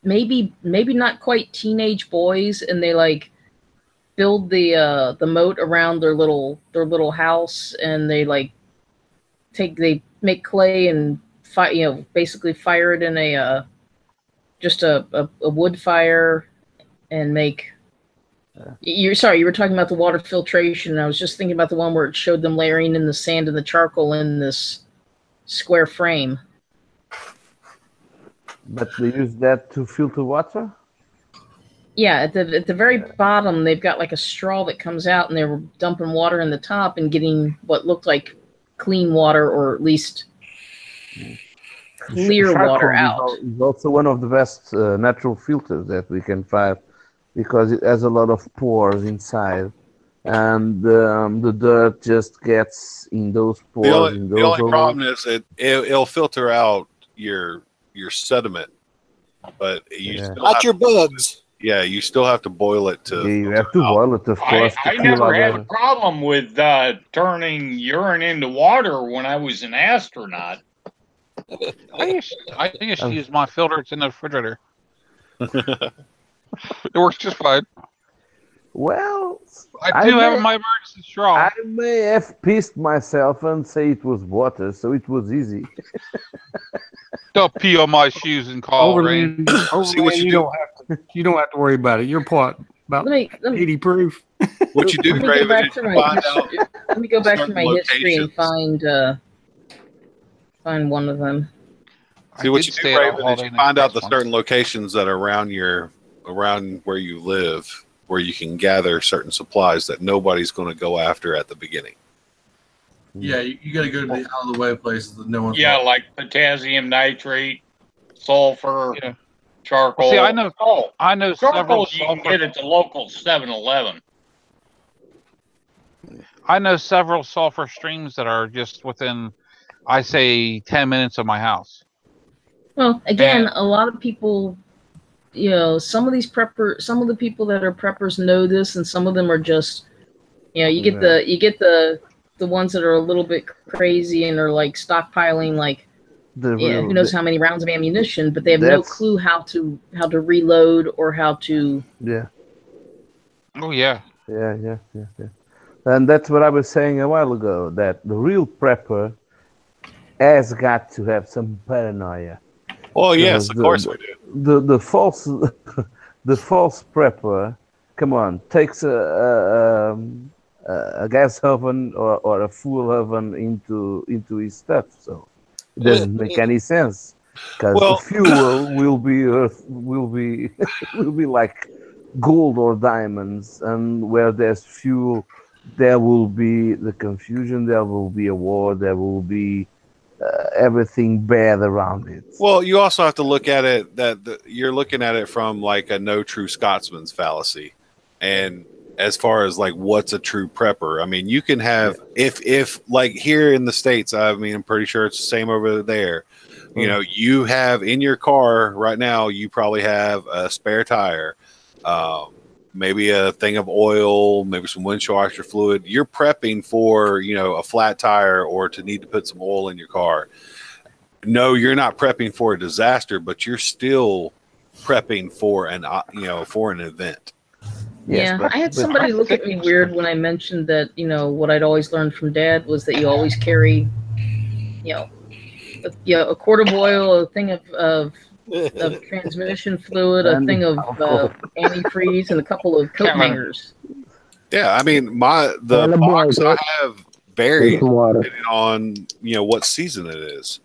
maybe not quite teenage boys, and they like build the moat around their little house, and they make clay and basically fire it in a wood fire and make. You were talking about the water filtration, and I was just thinking about the one where it showed them layering in the sand and the charcoal in this square frame. But they use that to filter water? Yeah, at the very bottom, they've got like a straw that comes out, and they were dumping water in the top and getting what looked like clean water, or at least clear water out. It's also one of the best natural filters that we can find, because it has a lot of pores inside, and the dirt just gets in those pores. The only problem is it'll filter out your sediment, but you still not your bugs. Yeah, you still have to boil it to. Yeah, you have to boil it, of course. I never had a problem with turning urine into water when I was an astronaut. I used to use my filter. It's in the refrigerator. It works just fine. Well, I do have my emergency straw. I may have pissed myself and say it was water, so it was easy. Don't pee on my shoes and call rain. You don't have to worry about it. You're what, about 80 proof? What you do, Let me go Raven, back is to you my find out history. Let me go back to certain my history and locations. find one of them. See, what you do, Raven, is you find out the certain locations that are around where you live, where you can gather certain supplies that nobody's going to go after at the beginning. Yeah, you got to go to the out of the way places that no one's. Yeah, like potassium nitrate, sulfur, charcoal. See, I know. Oh, I know charcoal several you can get at the local 7-Eleven. I know several sulfur streams that are just within, I say, 10 minutes of my house. Well, again, a lot of people, some of the people that are preppers know this, and some of them are just, you get the ones that are a little bit crazy and are like stockpiling like who knows how many rounds of ammunition, but they have no clue how to reload or how to. Yeah. Oh yeah. Yeah. And that's what I was saying a while ago, that the real prepper has got to have some paranoia. Well, yes, of course we do. The false prepper, come on, takes a gas oven or a fuel oven into his stuff, so it doesn't make any sense. Because the fuel will be like gold or diamonds, and where there's fuel, there will be the confusion, there will be a war, there will be everything bad around it. Well, you also have to look at it you're looking at it from like a no true Scotsman's fallacy, and as far as like what's a true prepper, I mean, you can have if like here in the States, I mean, I'm pretty sure it's the same over there. You have in your car right now, you probably have a spare tire, maybe a thing of oil, maybe some windshield washer fluid. You're prepping for, a flat tire or to need to put some oil in your car. No, you're not prepping for a disaster, but you're still prepping for an event. Yes, I had somebody look at me weird when I mentioned that, what I'd always learned from Dad was that you always carry, a quart of oil, a thing of transmission fluid, a thing of antifreeze, and a couple of coat hangers. Yeah, I mean, the box I have varied depending on what season it is.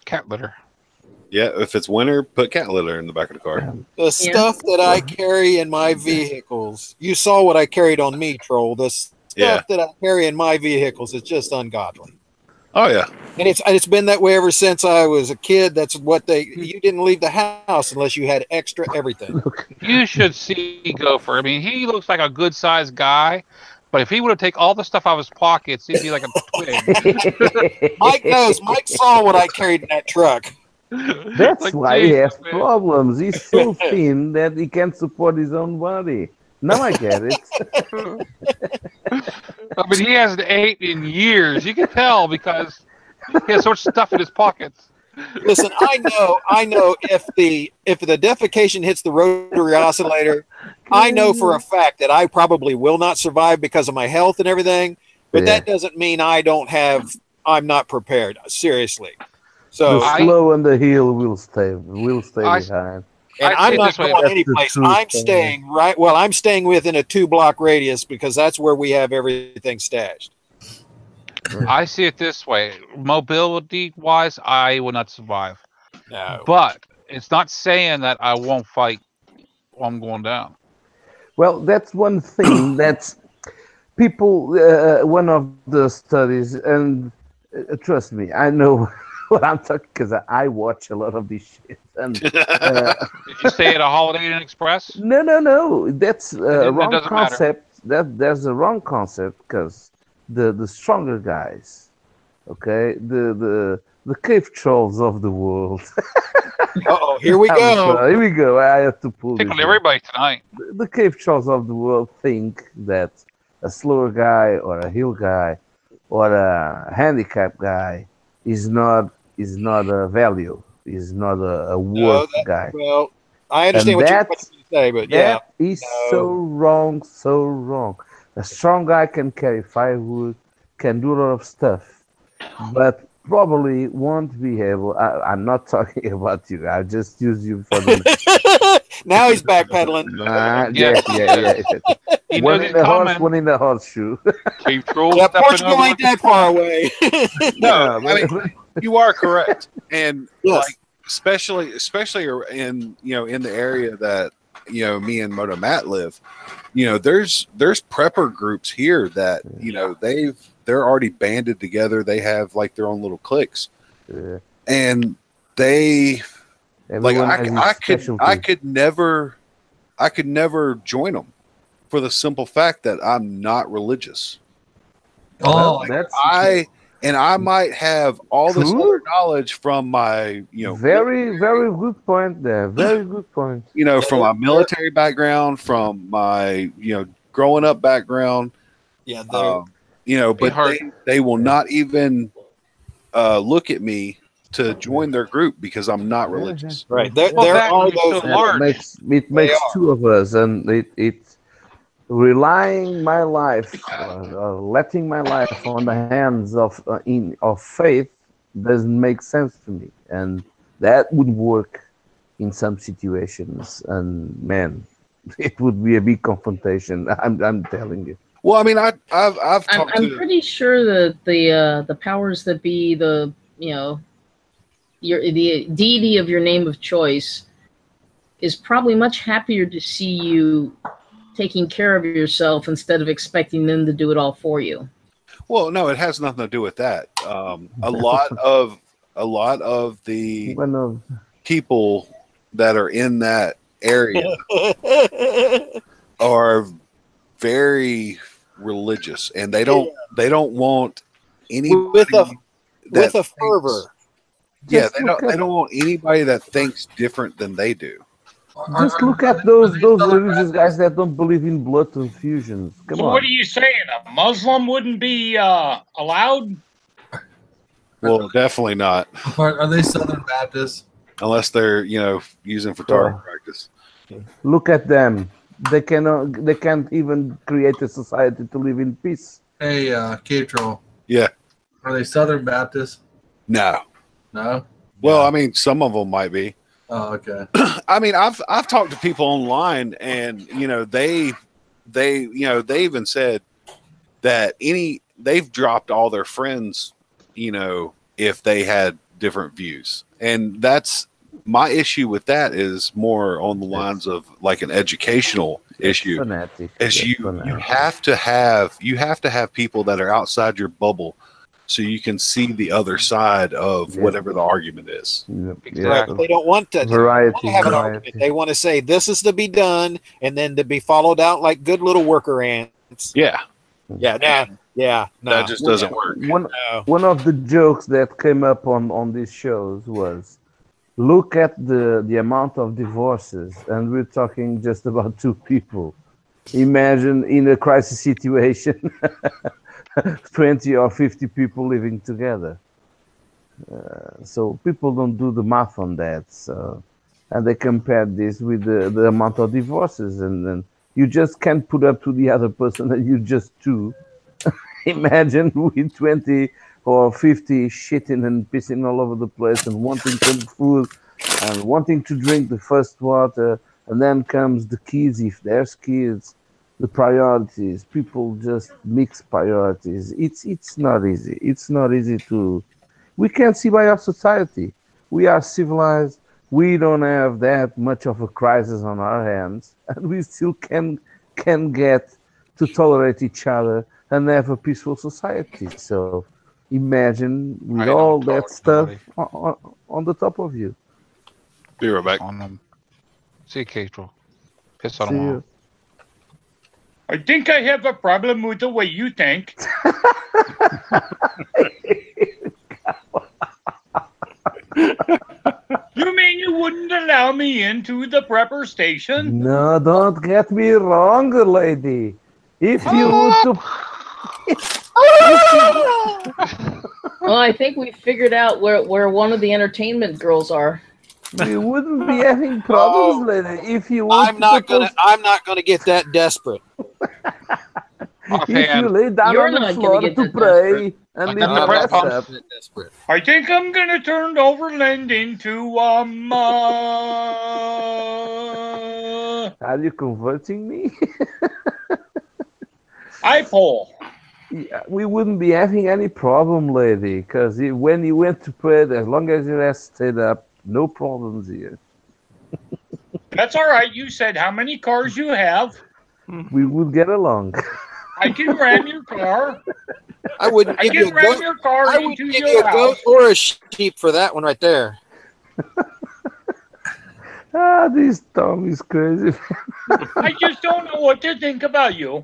Cat litter. Yeah, if it's winter, put cat litter in the back of the car. The stuff that I carry in my vehicles. You saw what I carried on me, Troll. The stuff that I carry in my vehicles is just ungodly. Oh yeah, and it's been that way ever since I was a kid. That's what you didn't leave the house unless you had extra everything. You should see Gopher. I mean, he looks like a good sized guy, but if he would have taken all the stuff out of his pockets, he'd be like a twig. Mike knows. Mike saw what I carried in that truck. That's like, why he has problems. He's so thin that he can't support his own body. Now I get it. I mean, he hasn't ate in years. You can tell because he has so much stuff in his pockets. Listen, I know if the defecation hits the rotary oscillator, I know for a fact that I probably will not survive because of my health and everything. But that doesn't mean I'm not prepared. Seriously. So the slow and the heel will stay behind. And I'm not going any place. I'm staying I'm staying within a 2-block radius because that's where we have everything stashed. I see it this way. Mobility-wise, I will not survive. No. But it's not saying that I won't fight while I'm going down. Well, that's one thing. That's people, one of the studies, and trust me, I know what I'm talking because I watch a lot of this shit. And, did you stay at a Holiday Inn Express? No. That's a wrong concept. There's a wrong concept because the stronger guys, okay, the cave trolls of the world. Here we go. Here we go. I have to pull. Tickled everybody tonight. The cave trolls of the world think that a slower guy or a hill guy or a handicapped guy is not a value. Is not a worth guy. Well, I understand what you're saying, but that is so wrong. A strong guy can carry firewood, can do a lot of stuff, but probably won't be able. I'm not talking about you. I just use you for the. Now he's backpedaling. Yeah. He One knows in it's the horse, coming. one in the horseshoe. Control Yeah, stepping Portugal over. ain't that far away. No, I mean, you are correct, and Yes. like especially in in the area that me and Moto Matt live. There's prepper groups here that they're already banded together. They have like their own little cliques, and they Everyone has his I specialty. could never join them for the simple fact that I'm not religious. Oh, that's I might have all this True. other knowledge from my very good point there. Very good point. from my military background, from my growing up background. Yeah, But they will not even look at me to join their group because I'm not religious. right. Well, There that are and you're those. so large. It makes two of us, and it's relying my life, letting my life on the hands of faith doesn't make sense to me, and that would work in some situations. And man, it would be a big confrontation. I'm telling you. Well, I mean, I've talked I'm to. pretty sure that the powers that be, the deity of your name of choice, is probably much happier to see you taking care of yourself instead of expecting them to do it all for you. Well, no, it has nothing to do with that. A lot of the people that are in that area are very religious, and they don't want anybody with a fervor. Yeah, they don't want anybody that thinks different than they do. Just look at those religious guys that don't believe in blood transfusions. Come So on. what are you saying? A Muslim wouldn't be allowed? Well, definitely not. Are they Southern Baptists? Unless they're using for target practice. Look at them. They can't even create a society to live in peace. Hey, K-Troll. Yeah. Are they Southern Baptists? No. No? Well, I mean, some of them might be. Oh, okay. I mean, I've talked to people online, and they even said that they've dropped all their friends, if they had different views, and that's my issue with that is more on the lines of like an educational issue. Fanatic. Is you have to have people that are outside your bubble, so you can see the other side of whatever the argument is. Exactly. They don't want to have an argument. They want to say this is to be done, and then to be followed out like good little worker ants. Yeah. That just doesn't work. One of the jokes that came up on these shows was, look at the amount of divorces, and we're talking just about 2 people. Imagine in a crisis situation. 20 or 50 people living together. So people don't do the math on that. So, and they compared this with the amount of divorces, and then you just can't put up to the other person, and you just 2. Imagine with 20 or 50 shitting and pissing all over the place and wanting some food and wanting to drink the first water, and then comes the kids, if there's kids. The priorities, people just mix priorities. It's not easy. It's not easy to. We can't see by our society. We are civilized. We don't have that much of a crisis on our hands, and we still can get to tolerate each other and have a peaceful society. So imagine with all that stuff on the top of you. Be right back. On them. See you, K-Troll. Piss on See them you. all. I think I have a problem with the way you think. You mean you wouldn't allow me into the prepper station? No, don't get me wrong, lady. If you want to. Well, I think we figured out where one of the entertainment girls are. We wouldn't be having problems, lady. If you want I'm not gonna get that desperate. If you Offhand, lay down You're on the not floor gonna get to that pray and Like leave the the breast rest pumps. up, Desperate. I think I'm gonna turn Overland into are you converting me? iPole. Yeah, we wouldn't be having any problem, lady, because when you went to pray, as long as your ass stayed up, no problems here. That's all right. You said how many cars you have. We would get along. I can ram your car. I wouldn't I give you can a ram goat. your car I into wouldn't give you your a goat house. or a sheep for that one right there. This Tom is crazy. I just don't know what to think about you.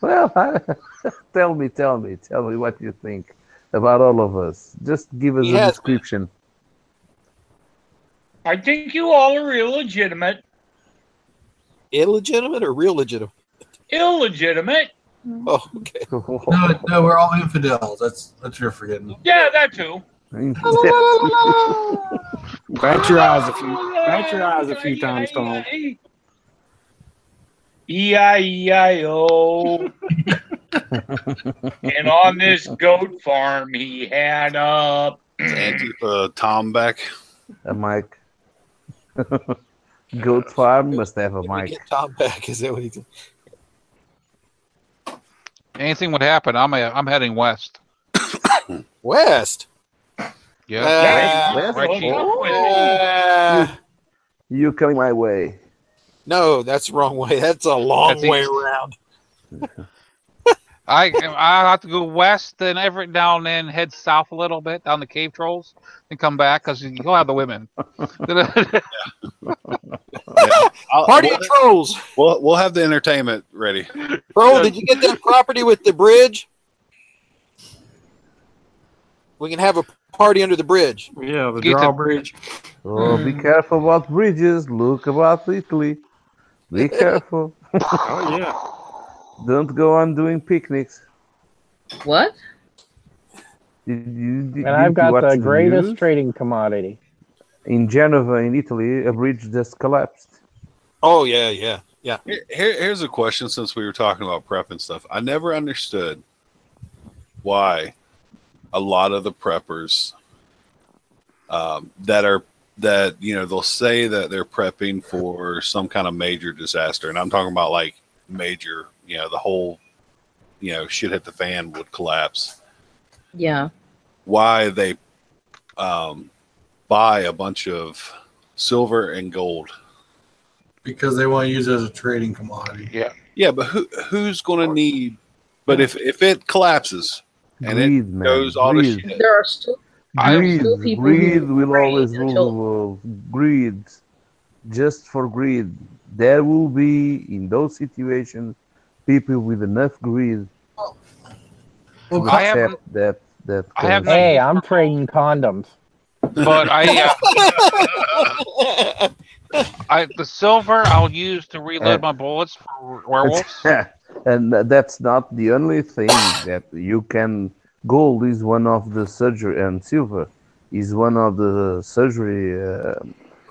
Well, tell me what you think about all of us. Just give us He a has description. I think you all are illegitimate. Illegitimate or real legitimate? Illegitimate? Oh, okay. No, we're all infidels. That's you're forgetting. Yeah, that too. Bat your eyes a few times, Tom. E-I-E-I-O. And on this goat farm, he had a... Antifa Tom back. A mic. Goat farm must have a We mic. get Tom back. Is that what he's? anything would happen. I'm heading west. West. Yeah. West? Right, Chief. You coming my way? No, that's the wrong way. That's a long That's way east. around. I have to go west and every now and then head south a little bit down the cave trolls and come back because you'll have the women. Party of trolls. We'll have the entertainment ready. Bro, did you get that property with the bridge? We can have a party under the bridge. Yeah, the Get the- drawbridge. Oh, be careful about bridges. Look about Italy. Be careful. Oh yeah. Don't go on doing picnics. What? And I've got watch the greatest news? trading commodity. In Genova, in Italy, a bridge just collapsed. Oh yeah. Here's a question. Since we were talking about prep and stuff, I never understood why a lot of the preppers that they'll say that they're prepping for some kind of major disaster, and I'm talking about like major, the whole, shit hit the fan would collapse. Yeah. Why they buy a bunch of silver and gold? Because they want to use it as a trading commodity. Yeah, but who's going to need? But if it collapses and Greed, it man. goes all to Greed. shit, There are still Greed, still people greed who will trade always rule the until- world. Greed, just for greed. There will be, in those situations, people with enough greed to I haven't- accept that. I have not- Hey, I'm trading condoms. But the silver I'll use to reload my bullets for werewolves. And that's not the only thing that you can. Gold is one of the surgery, and silver is one of the surgery.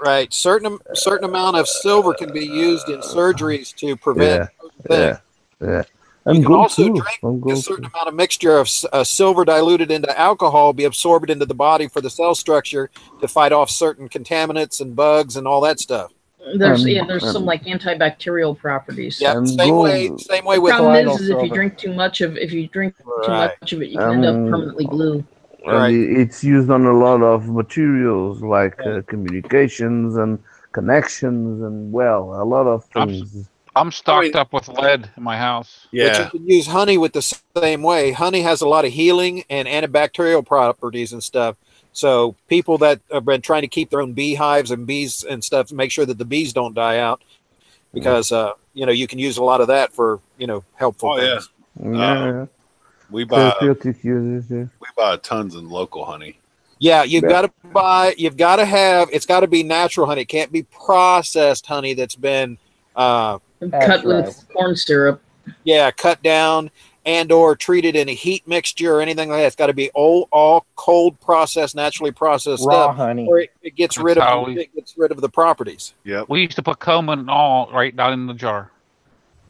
Right. Certain amount of silver can be used in surgeries to prevent things. Yeah. You And can gold also too. drink And a gold certain too. amount of mixture of silver diluted into alcohol be absorbed into the body for the cell structure to fight off certain contaminants and bugs and all that stuff. there's some like antibacterial properties. Yeah, And same way gold- with Problem Colloidal is if you silver. drink too much of too Right. much of it, you can end up permanently blue. Right. And it's used on a lot of materials like communications and connections and a lot of things. I'm stocked up with lead in my house. But you yeah, can use honey with the same way. Honey has a lot of healing and antibacterial properties and stuff. So people that have been trying to keep their own beehives and bees and stuff, make sure that the bees don't die out, because you can use a lot of that for helpful Oh, yeah. things. Yeah. we buy Therapeutic uses. Yeah. we buy tons of local honey. Yeah, it's got to be natural honey. It can't be processed honey that's been Cut That's with corn syrup. cut down and or treated in a heat mixture or anything like that. It's got to be all cold processed, naturally processed Raw stuff, honey. or it gets rid of Totally. the properties. Yep. We used to put common and all right down in the jar.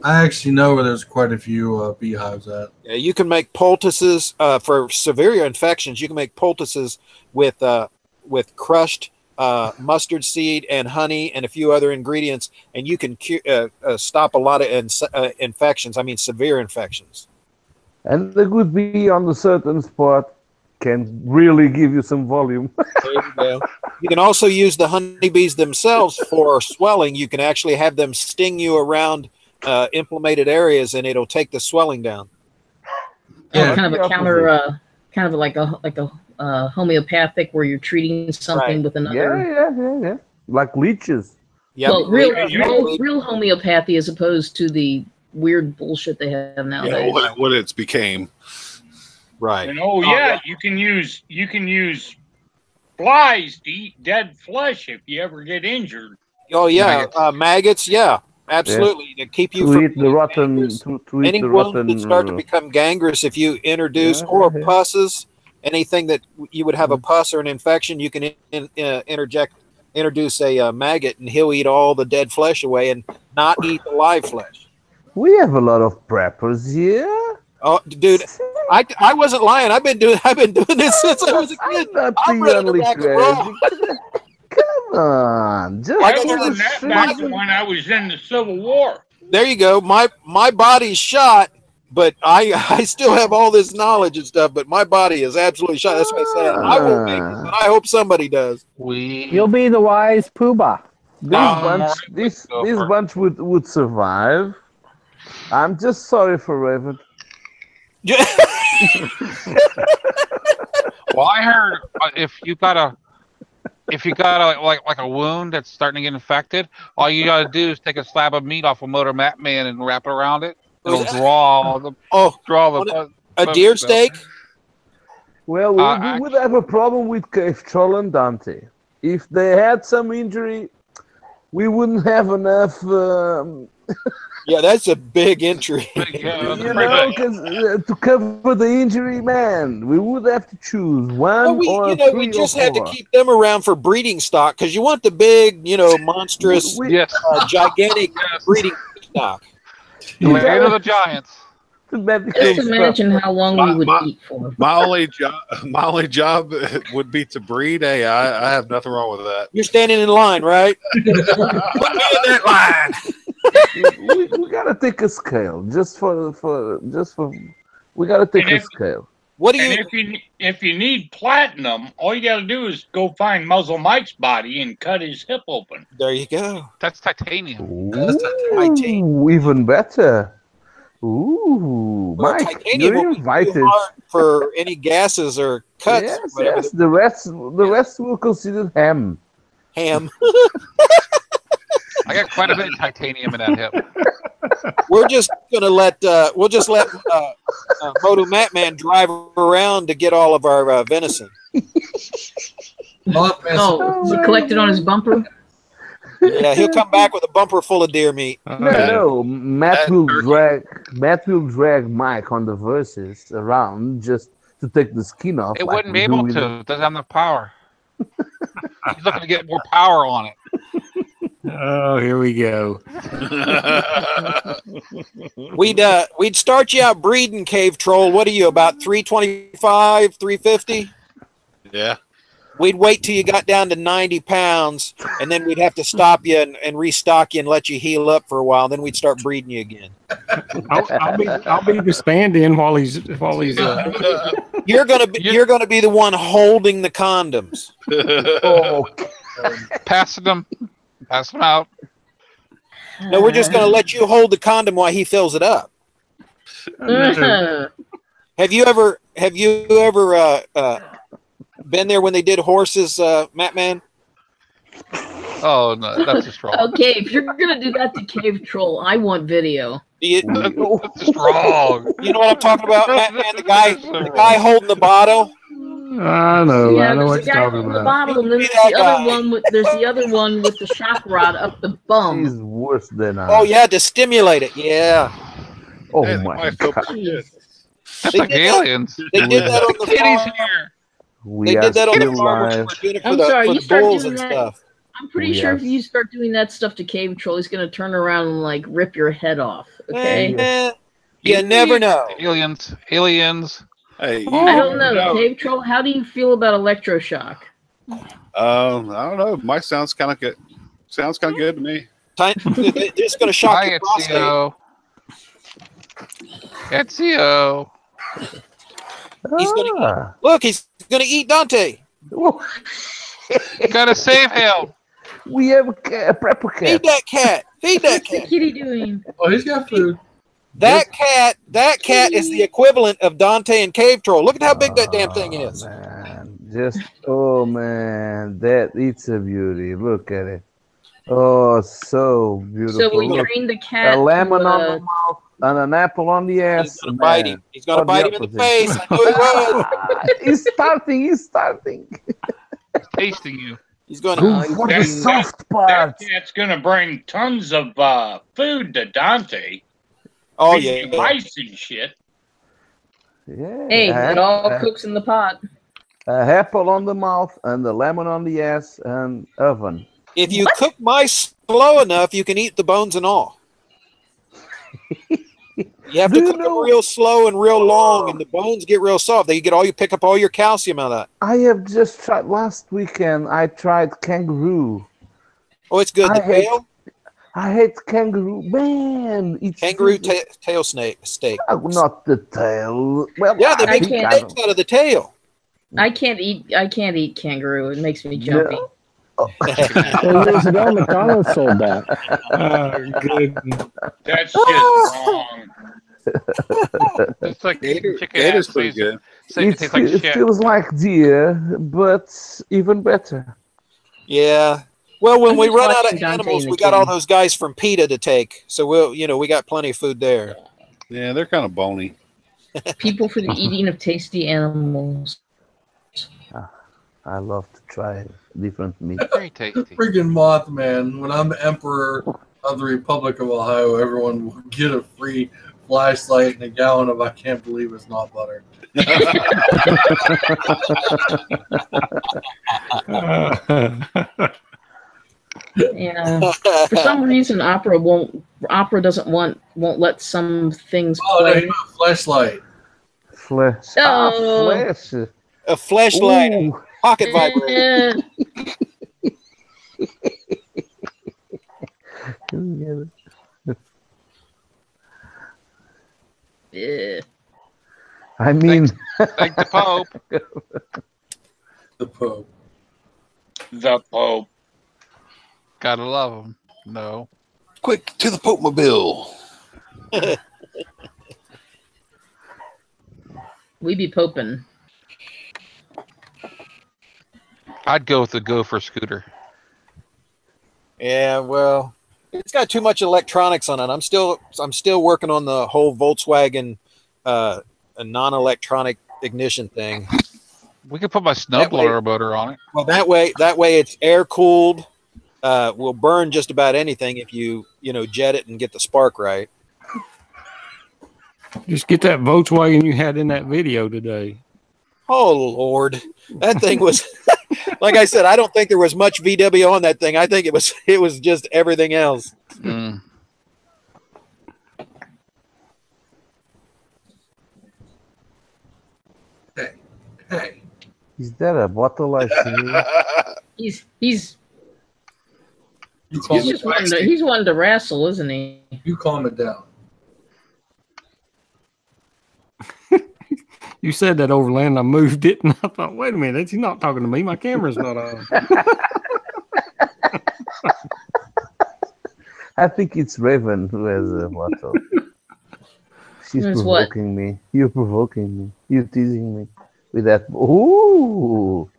I actually know where there's quite a few beehives at. Yeah, you can make poultices for severe infections. You can make poultices with crushed mustard seed and honey and a few other ingredients, and you can stop a lot of infections. I mean, severe infections. And the good bee on the certain spot can really give you some volume. There you go. You can also use the honeybees themselves for swelling. You can actually have them sting you around inflamed areas, and it'll take the swelling down. Yeah, kind of a counter, kind of like a homeopathic where you're treating something with another. Yeah. Like leeches. Yep. Well, real homeopathy as opposed to the weird bullshit they have nowadays. Yeah, what it's became. Right. And you can use flies to eat dead flesh if you ever get injured. Oh yeah, maggots. Yeah, absolutely. To keep you from eat the rotten. Any wounds that start to become gangrenous, if you introduce or pusses, anything that you would have a pus or an infection, you can introduce a maggot, and he'll eat all the dead flesh away and not eat the live flesh. We have a lot of preppers here. Oh, dude, I wasn't lying. I've been doing this since I was a kid. I'm not the only crazy. Come on, just back when I was in the Civil War. There you go. My body's shot, but I still have all this knowledge and stuff. But my body is absolutely shot. That's what I said. I won't make it, but I hope somebody does. You'll be the wise poobah. This bunch would survive. I'm just sorry for Raven. Well, I heard if you got a like a wound that's starting to get infected, all you gotta do is take a slab of meat off a Motor Map Man and wrap it around it. It'll draw a deer steak. Well, we would have a problem with Cave Troll and Dante. If they had some injury, we wouldn't have enough. Yeah, that's a big injury. Because to cover the injury, man, we would have to choose one or three. We just had to keep them around for breeding stock because you want the big, monstrous, gigantic breeding stock. The land of the giants. Just imagine how long we would eat for. My only job would be to breed. Hey, I have nothing wrong with that. You're standing in line, right? Put me in that line. we gotta take a scale just for we gotta take a scale. What do you? If you need platinum, all you gotta do is go find Muzzle Mike's body and cut his hip open. There you go. That's titanium. That's titanium. Even better. Ooh, Mike, you're invited for any gases or cuts. Yes. The rest will consider ham. I got quite a bit of titanium in that hip. We're just gonna let Moto Map Man drive around to get all of our venison. Is it collected on his bumper? Yeah, he'll come back with a bumper full of deer meat. No, Matt will drag Mike on the verses around just to take the skin off. It wouldn't be able to. It doesn't have enough power. He's looking to get more power on it. Oh, here we go. We'd start you out breeding, Cave Troll. What are you, about 325, 350? Yeah. We'd wait till you got down to 90 pounds, and then we'd have to stop you and restock you and let you heal up for a while. Then we'd start breeding you again. I'll be the stand-in while he's. You're gonna be the one holding the condoms. Passing them out. No, we're just gonna let you hold the condom while he fills it up. Have you ever been there when they did horses, Matt Man? Oh no, that's just wrong. Okay, if you're gonna do that to Cave Troll, I want video. That's just wrong. You know what I'm talking about, Matt Man? The guy holding the bottle. I know. Yeah, I know what there's you're a guy talking holding the about. bottle, and then there's the other one with the shock rod up the bum. He's worse than us. Oh yeah, to stimulate it. Yeah. Oh Man, my God. That's like aliens. They did that on the farm. We They are did that on the still farm. live. We're doing it I'm for sorry, the you start bulls doing and that. stuff. I'm pretty sure if you start doing that stuff to Cave Troll, he's gonna turn around and like rip your head off. Okay. You never know. Aliens. Hey, I don't know. Cave Troll, how do you feel about electroshock? I don't know. Mike sounds kind of good. Sounds kind of good to me. It's going to shock your prostate. Ezio. He's going to eat Dante. Gotta save him. We have a prepper cat. Feed that cat. What's the kitty doing? Oh, he's got food. That cat is the equivalent of Dante and Cave Troll. Look at how big that damn thing is. Man. Man, it's a beauty. Look at it. Oh, so beautiful. So we train the cat. A lemon on the mouth and an apple on the ass. He's gonna bite him. He's gonna bite him in the face. I knew he was. He's starting. He's tasting you. He's going to for the soft part. That cat's gonna bring tons of food to Dante. Oh yeah, mice and shit. Yeah. Hey, it all cooks in the pot. Apple on the mouth and the lemon on the ass and oven. If you cook mice slow enough, you can eat the bones and all. You have to cook them real slow and real long, and the bones get real soft. You pick up all your calcium out of that. I have just tried last weekend. I tried kangaroo. Oh, it's good. I hate kangaroo. Man, it's kangaroo tail steak. Not the tail. Well, yeah, they make steaks out of the tail. I can't eat kangaroo. It makes me jumpy. No. 10 years ago, McDonald's sold that. Good. That's just wrong. It's like chicken. It is pretty good. It feels like deer, but even better. Yeah. Well, when we run out of animals, we got all those guys from PETA to take. So we got plenty of food there. Yeah, they're kind of bony. People for the eating of tasty animals. I love to try different meat. Very tasty. Freaking Mothman. When I'm emperor of the Republic of Ohio, everyone will get a free flashlight and a gallon of I can't believe it's not butter. Yeah. For some reason, Opera doesn't want let some things play. Oh, flashlight. Flash. Oh. Flash. A flashlight. Pocket vibrator. Yeah. I mean, thank the Pope. The Pope. The Pope. Gotta love him. No. Quick to the Pope mobile. We be poping. I'd go with the Gopher scooter. Yeah, well, it's got too much electronics on it. I'm still working on the whole Volkswagen a non-electronic ignition thing. We could put my snowblower motor on it. Well, that way it's air cooled. Will burn just about anything if you jet it and get the spark right. Just get that Volkswagen you had in that video today. Oh Lord, that thing was like I said. I don't think there was much VW on that thing. I think it was just everything else. Mm. Hey. Is that a bottle I see? He's wanting to wrestle, isn't he? You calm it down. You said that overland. I moved it, and I thought, wait a minute, he's not talking to me. My camera's not on. I think it's Raven who has a bottle. She's provoking me. You're provoking me. You're teasing me with that. Ooh,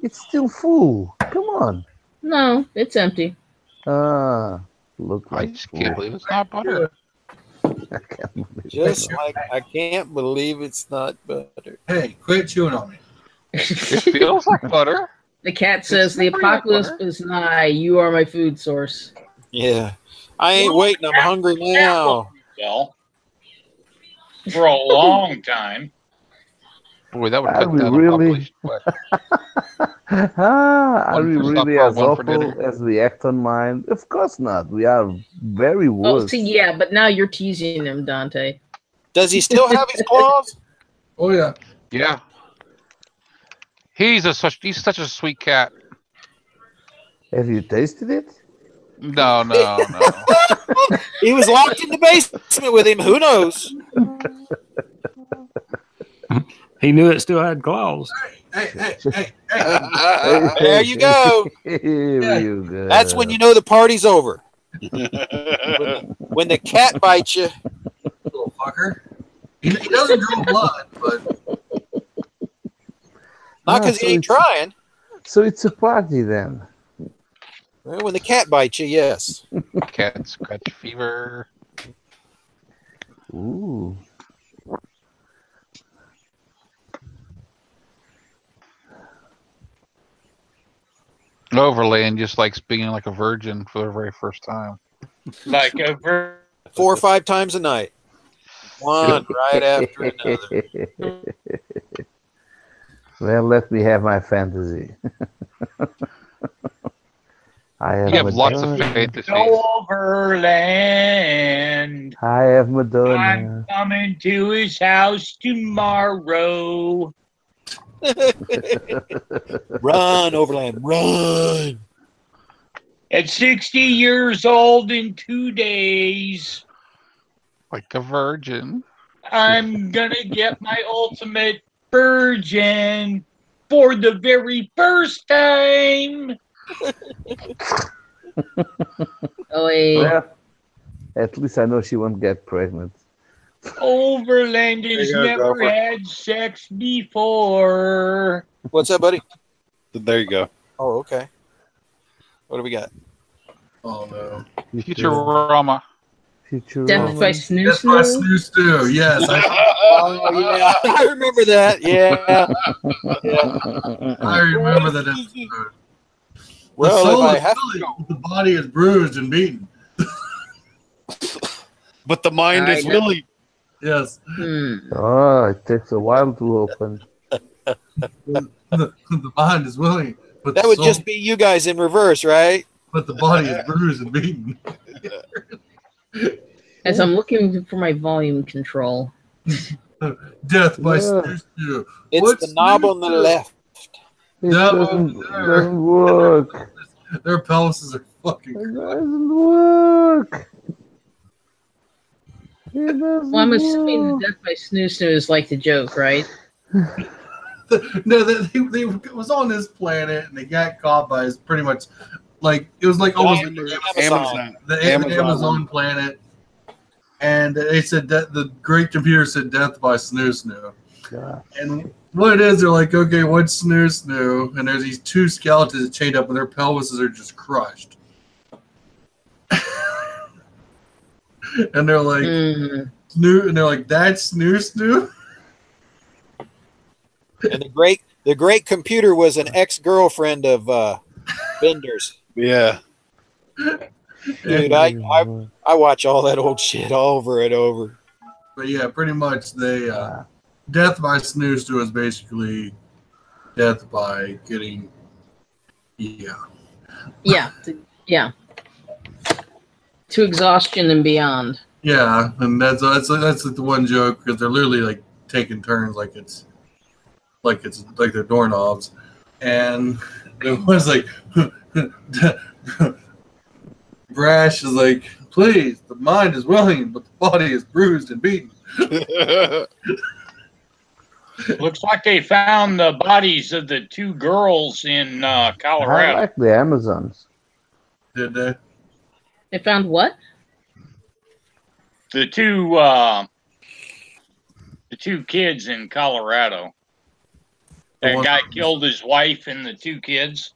it's still full. Come on. No, it's empty. Look like I just can't believe it's not butter. I can't believe it's not butter. Hey, quit chewing on me. It feels like butter. The cat says the apocalypse is nigh. You are my food source. Yeah. I ain't waiting. I'm hungry now. Well, for a long time. Boy, that would cut down the population quick. Are One we for really supper, as one for awful dinner. as we act on mine? Of course not. We are very Oh, worse. see, yeah, but now you're teasing him, Dante. Does he still have his claws? Oh yeah. Yeah. He's such a sweet cat. Have you tasted it? No. He was locked in the basement with him. Who knows? He knew it still had claws. Hey. There you go. Here you go. That's when you know the party's over. When the cat bites you. Little fucker. He doesn't draw blood, but Not because he ain't trying. So it's a party then. Well, when the cat bites you, yes. Cat scratch fever. Ooh. Overland just likes being like a virgin for the very first time. Like a 4 or 5 times a night. One right after another. Well, let me have my fantasy. I have You have lots of Madonna. fantasies. overland. I have I'm Madonna. coming to his house tomorrow. Run, Overland, run. At 60 years old in 2 days, Like a virgin. I'm gonna get my ultimate virgin for the very first time. Oh, Well, at least I know she won't get pregnant. Overland has There you go, never Gopher. had sex before. What's that, buddy? There you go. Oh, okay. What do we got? oh no. Futurama. Death by Snoo That's my Snoo. snoo stew. Yes, Oh, yeah. I remember that. Yeah. I remember that episode. Well, the soul if I is have willing, but the body is bruised and beaten. But the mind is willing. Yes. Oh, it takes a while to open. The mind is willing, but that the would soul, just be you guys in reverse, right? but the body is bruised and beaten. As I'm looking for my volume control. Death by Yeah. snoo stew. It's What's the knob snoo on the stew? left. It No, doesn't work. Their pelvises are fucking. It doesn't work. It doesn't Well, I'm assuming work. the Death by Snoo Snoo is like the joke, right? No, they was on this planet and they got caught by his pretty much like it was like almost Amazon. the Amazon. Amazon planet, and they said that the great computer said death by snoo snoo. God. And what it is, they're like, okay, what's snoo snoo? And there's these two skeletons chained up, and their pelvises are just crushed. And they're like, snoo, and they're like, that's snoo snoo. And the great computer was an ex-girlfriend of Bender's. Yeah. Dude, I watch all that old shit over and over. But yeah, pretty much they death by snoo stew is basically death by getting Yeah. To exhaustion and beyond. yeah, and that's the one joke because they're literally like taking turns like they're doorknobs, and it was like Brash is like, please, the mind is willing, but the body is bruised and beaten. Looks like they found the bodies of the 2 girls in I Colorado. like the Amazons. Did they? They found what? The two kids in Colorado. That guy killed his wife and the 2 kids.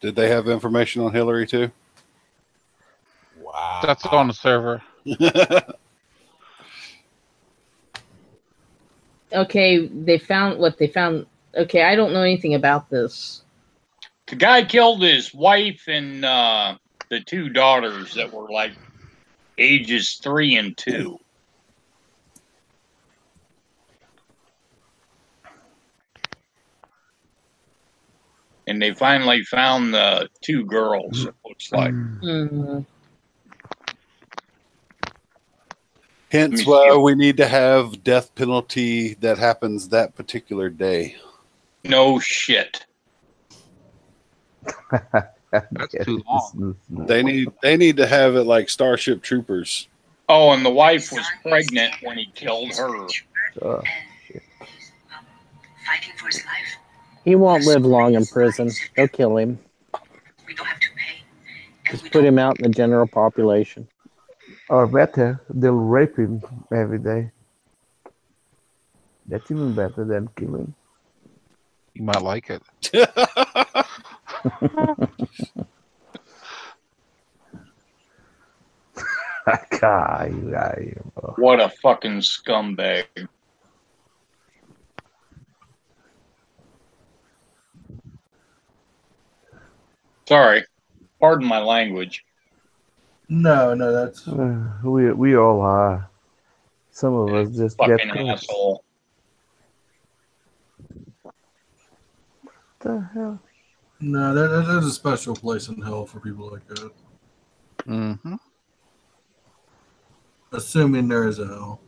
Did they have information on Hillary too? Wow. That's on the server. Okay, they found what they found. Okay, I don't know anything about this. The guy killed his wife and the 2 daughters that were like ages 3 and 2. And they finally found the 2 girls, it looks like. Mm-hmm. Hence why we need to have death penalty that happens that particular day. No shit. That's too long. They need to have it like Starship Troopers. Oh, and the wife was pregnant when he killed her. Oh, Fighting for his life. He won't live long in prison. They'll kill him. We don't have to pay. Just put him out in the general population. or better, they'll rape him every day. That's even better than killing. You might like it. What a fucking scumbag. Sorry. Pardon my language. No, that's we all are. Some of us just fucking get asshole. What the hell? no. There's a special place in hell for people like that. Mm-hmm. Assuming there is a hell.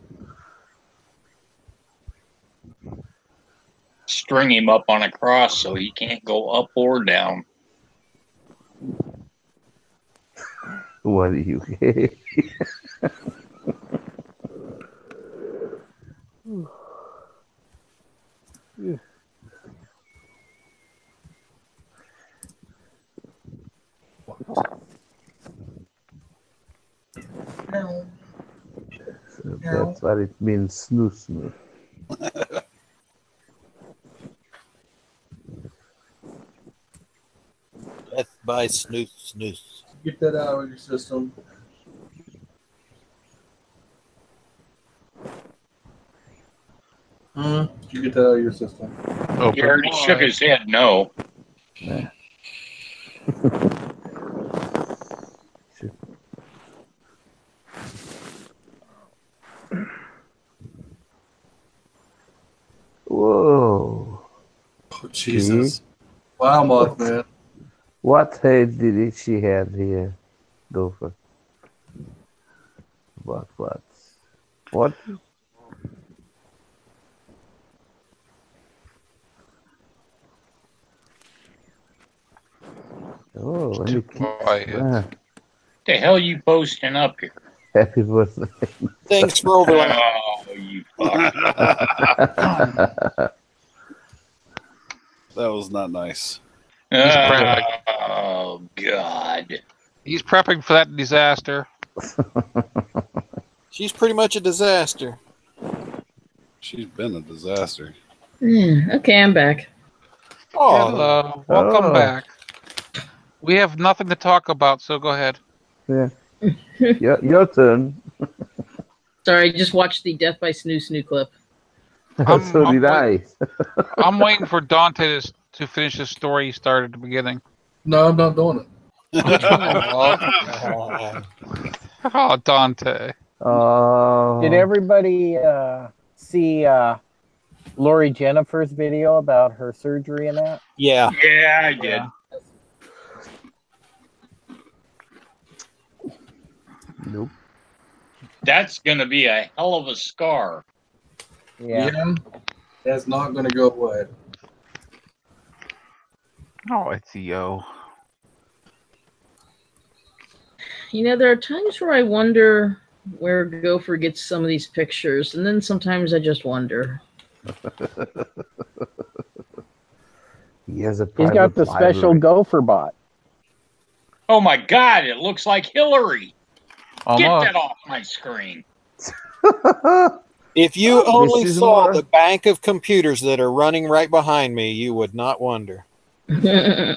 String him up on a cross so he can't go up or down. What are you? No. So that's what it means, snooze. Death by snooze. Get that out of your system. Did you get that out of your system? Oh, He already shook his head no. Yeah. Whoa. Oh, Jesus. Wow, Mothman. What hate did she have here, Gopher? What? What? Oh, let me keep... The hell you posting up here? Happy birthday. Thanks for overlap. Oh, you fuck. That was not nice. Oh, God. He's prepping for that disaster. She's pretty much a disaster. She's been a disaster. Okay, I'm back. Oh, hello. Welcome back. We have nothing to talk about, so go ahead. Yeah. Your turn. Sorry, just watched the Death by Snoo clip. So did I. I'm waiting for Dante to finish the story he started at the beginning. No, I'm not doing it. Oh, Dante. Did everybody see Lori Jennifer's video about her surgery and that? Yeah. Yeah, I did. Nope. That's going to be a hell of a scar. Yeah. That's not going to go away. Oh, it's yo. You know, there are times where I wonder where Gopher gets some of these pictures, and then sometimes I just wonder. He's got the special Gopher bot. Oh my God, it looks like Hillary. Almost. Get that off my screen. If you only is saw more- the bank of computers that are running right behind me, you would not wonder. I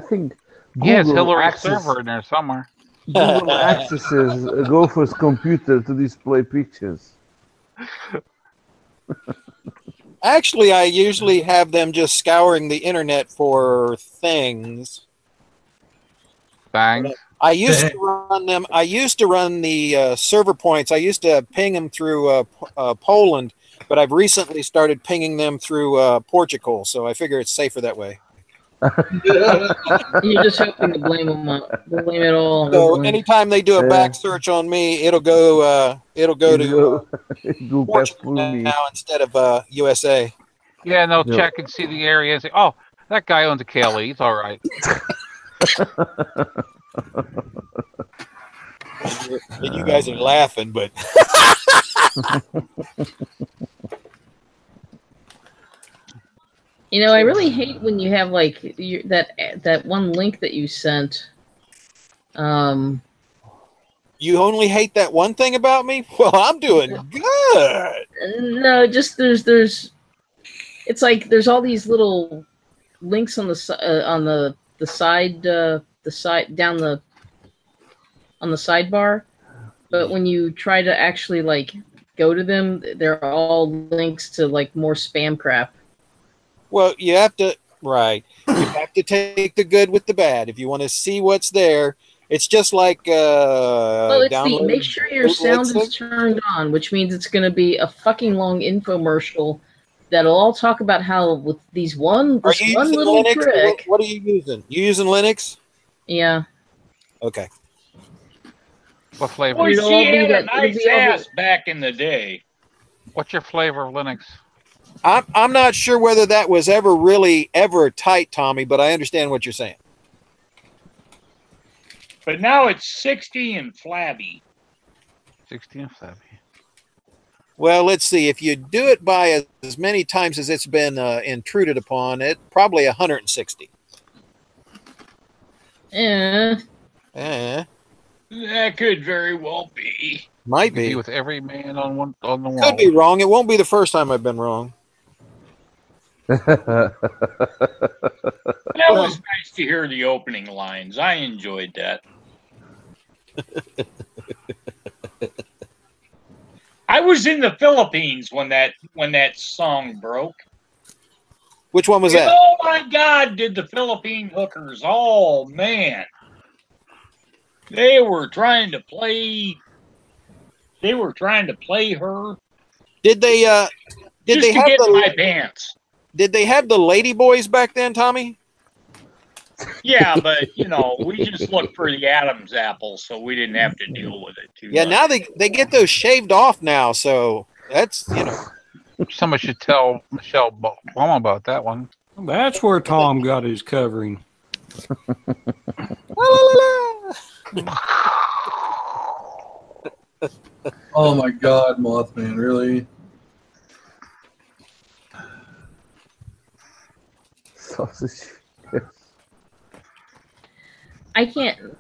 think Yes, Google Hillary's access- server in there somewhere. Google accesses Gopher's computer to display pictures. Actually, I usually have them just scouring the internet for things. Bang. I used to run them. I used to run the server points. I used to ping them through Poland, but I've recently started pinging them through Portugal. So I figure it's safer that way. You're just hoping to blame it all. So anytime they do a back search on me, it'll go to Portugal now instead of USA. Yeah, and they'll check and see the area and say, "Oh, that guy owns a KLE. He's all right." And you guys are laughing, but I really hate when you have like that one link that you sent. You only hate that one thing about me? Well, I'm doing good. No, just there's. It's like there's all these little links on the side on the sidebar, but when you try to actually like go to them, they're all links to like more spam crap. Well, you have to take the good with the bad. If you want to see what's there, it's just like make sure your sound is turned on, which means it's going to be a fucking long infomercial that'll all talk about how with this one little Linux? trick. What are you using? You using Linux? Yeah. Okay. What flavor? Boy, she had a nice ass back in the day. What's your flavor of Linux? I'm not sure whether that was ever tight, Tommy, but I understand what you're saying. But now it's 60 and flabby. 60 and flabby. Well, let's see. If you do it by as many times as it's been intruded upon, it probably 160. That could very well be. Might be with every man on the wall. Could be wrong. It won't be the first time I've been wrong. That was nice to hear the opening lines. I enjoyed that. I was in the Philippines when that song broke. Which one was that? Oh my God! Did the Philippine hookers? Oh man, they were trying to play. They were trying to play her. Did they? Did just they to have get the my pants? Did they have the lady boys back then, Tommy? Yeah, but we just looked for the Adam's apple, so we didn't have to deal with it too much. Now they get those shaved off now, so that's Somebody should tell Michelle Obama about that one. That's where Tom got his covering. Oh my God, Mothman, really? Sausage. I can't.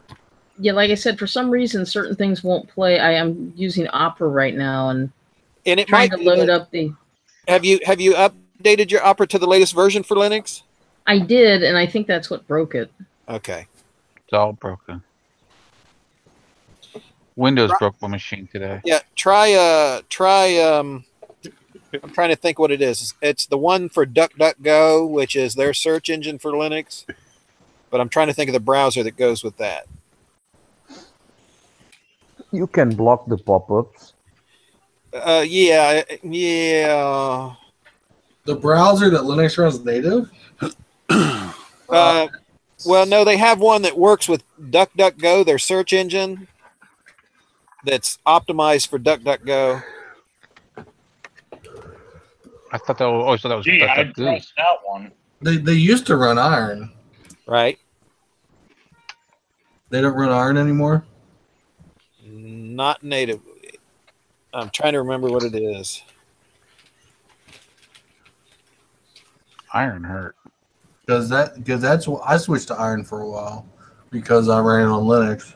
Yeah, like I said, for some reason, certain things won't play. I am using Opera right now and it trying to load up the. Have you updated your Opera to the latest version for Linux? I did, and I think that's what broke it. Okay. It's all broken. Windows broke my machine today. Yeah, try. I'm trying to think what it is. It's the one for DuckDuckGo, which is their search engine for Linux. But I'm trying to think of the browser that goes with that. You can block the pop-ups. Yeah. The browser that Linux runs native? Well, no, they have one that works with DuckDuckGo, their search engine, that's optimized for DuckDuckGo. I thought that was. Gee, I trust that one. They used to run Iron. Right. They don't run Iron anymore? Not native. I'm trying to remember what it is. Iron hurt. Because that's what I switched to Iron for a while because I ran it on Linux.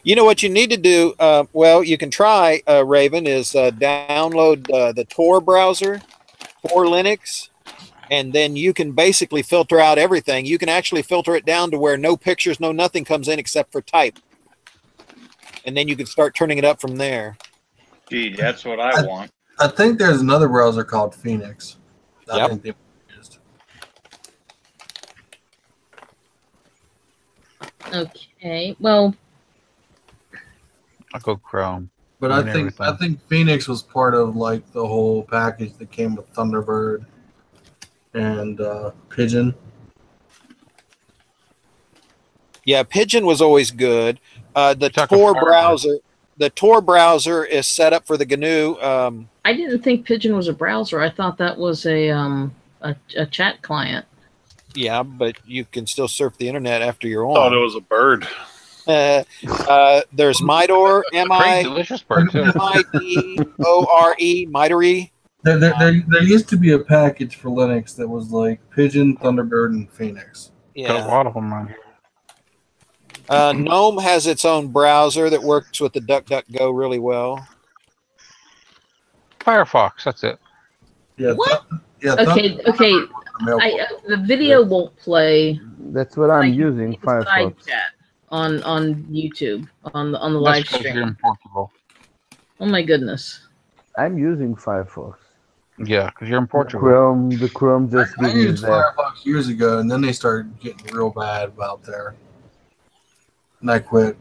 You know what you need to do? Well, you can try, Raven, is download the Tor browser for Linux, and then you can basically filter out everything. You can actually filter it down to where no pictures, no nothing comes in except for type. And then you can start turning it up from there. Gee, that's what I want. I think there's another browser called Phoenix. I think they used. Okay. Well, I'll go Chrome. But I I mean, think everything. Phoenix was part of like the whole package that came with Thunderbird and Pigeon. Yeah, Pigeon was always good. The Chuck a Tor Farmer. browser, the Tor browser is set up for the GNU. I didn't think Pigeon was a browser. I thought that was a chat client. Yeah, but you can still surf the internet after you're Thought it on. was a bird. There's Midor, Pretty delicious bird too. Midore, Midore. There used to be a package for Linux that was like Pigeon, Thunderbird, and Phoenix. Got a Yeah. lot of them around here. GNOME has its own browser that works with the DuckDuckGo really well. Firefox, that's it. Yeah. What? Okay. The video won't play. That's what I'm like, using, side Firefox. chat on YouTube on the That's live 'cause you're stream. in Portugal. Oh my goodness. I'm using Firefox. Yeah, because you're in Portugal. The Chrome just I gives me used that. Firefox years ago, and then they started getting real bad about there. And I quit.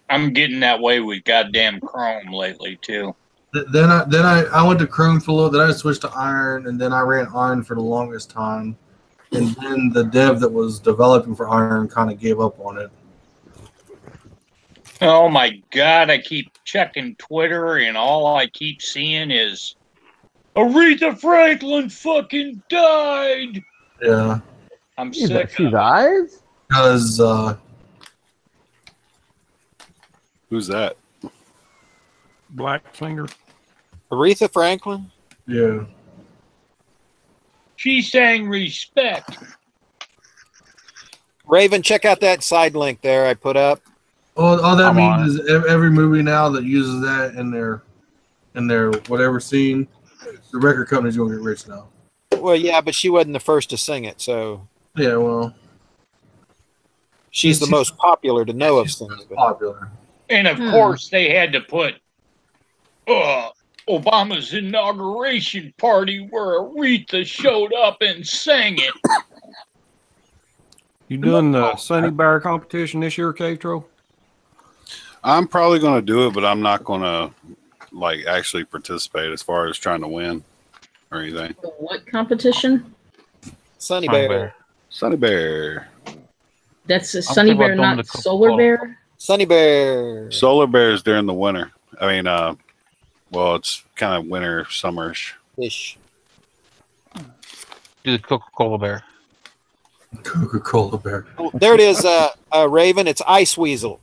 I'm getting that way with goddamn Chrome lately too. Then I went to Chrome for a little. Then I switched to Iron, and then I ran Iron for the longest time. And then the dev that was developing for Iron kind of gave up on it. Oh my God, I keep checking Twitter and all I keep seeing is Aretha Franklin fucking died. Yeah. I'm sick. She died? Because Who's that? Black singer. Aretha Franklin? Yeah. She sang Respect. Raven, check out that side link there I put up. All that I'm on means is every movie now that uses that in their whatever scene, the record company's gonna get rich now. Well, yeah, but she wasn't the first to sing it, so Yeah, well, she's the most popular to know of singing. popular. And of course they had to put Obama's inauguration party where Aretha showed up and sang it. You doing the Sunny Bear competition this year, K-Tro? I'm probably going to do it, but I'm not going to like actually participate as far as trying to win or anything. What competition? Sunny Bear. Sunny Bear. That's a Sunny Bear, not Solar Bear? Sunny Bear. Solar Bear is during the winter. I mean, well, it's kind of winter, summerish. Ish. Do the Coca-Cola Bear. Coca-Cola Bear. Oh, there it is, Raven. It's Ice Weasel.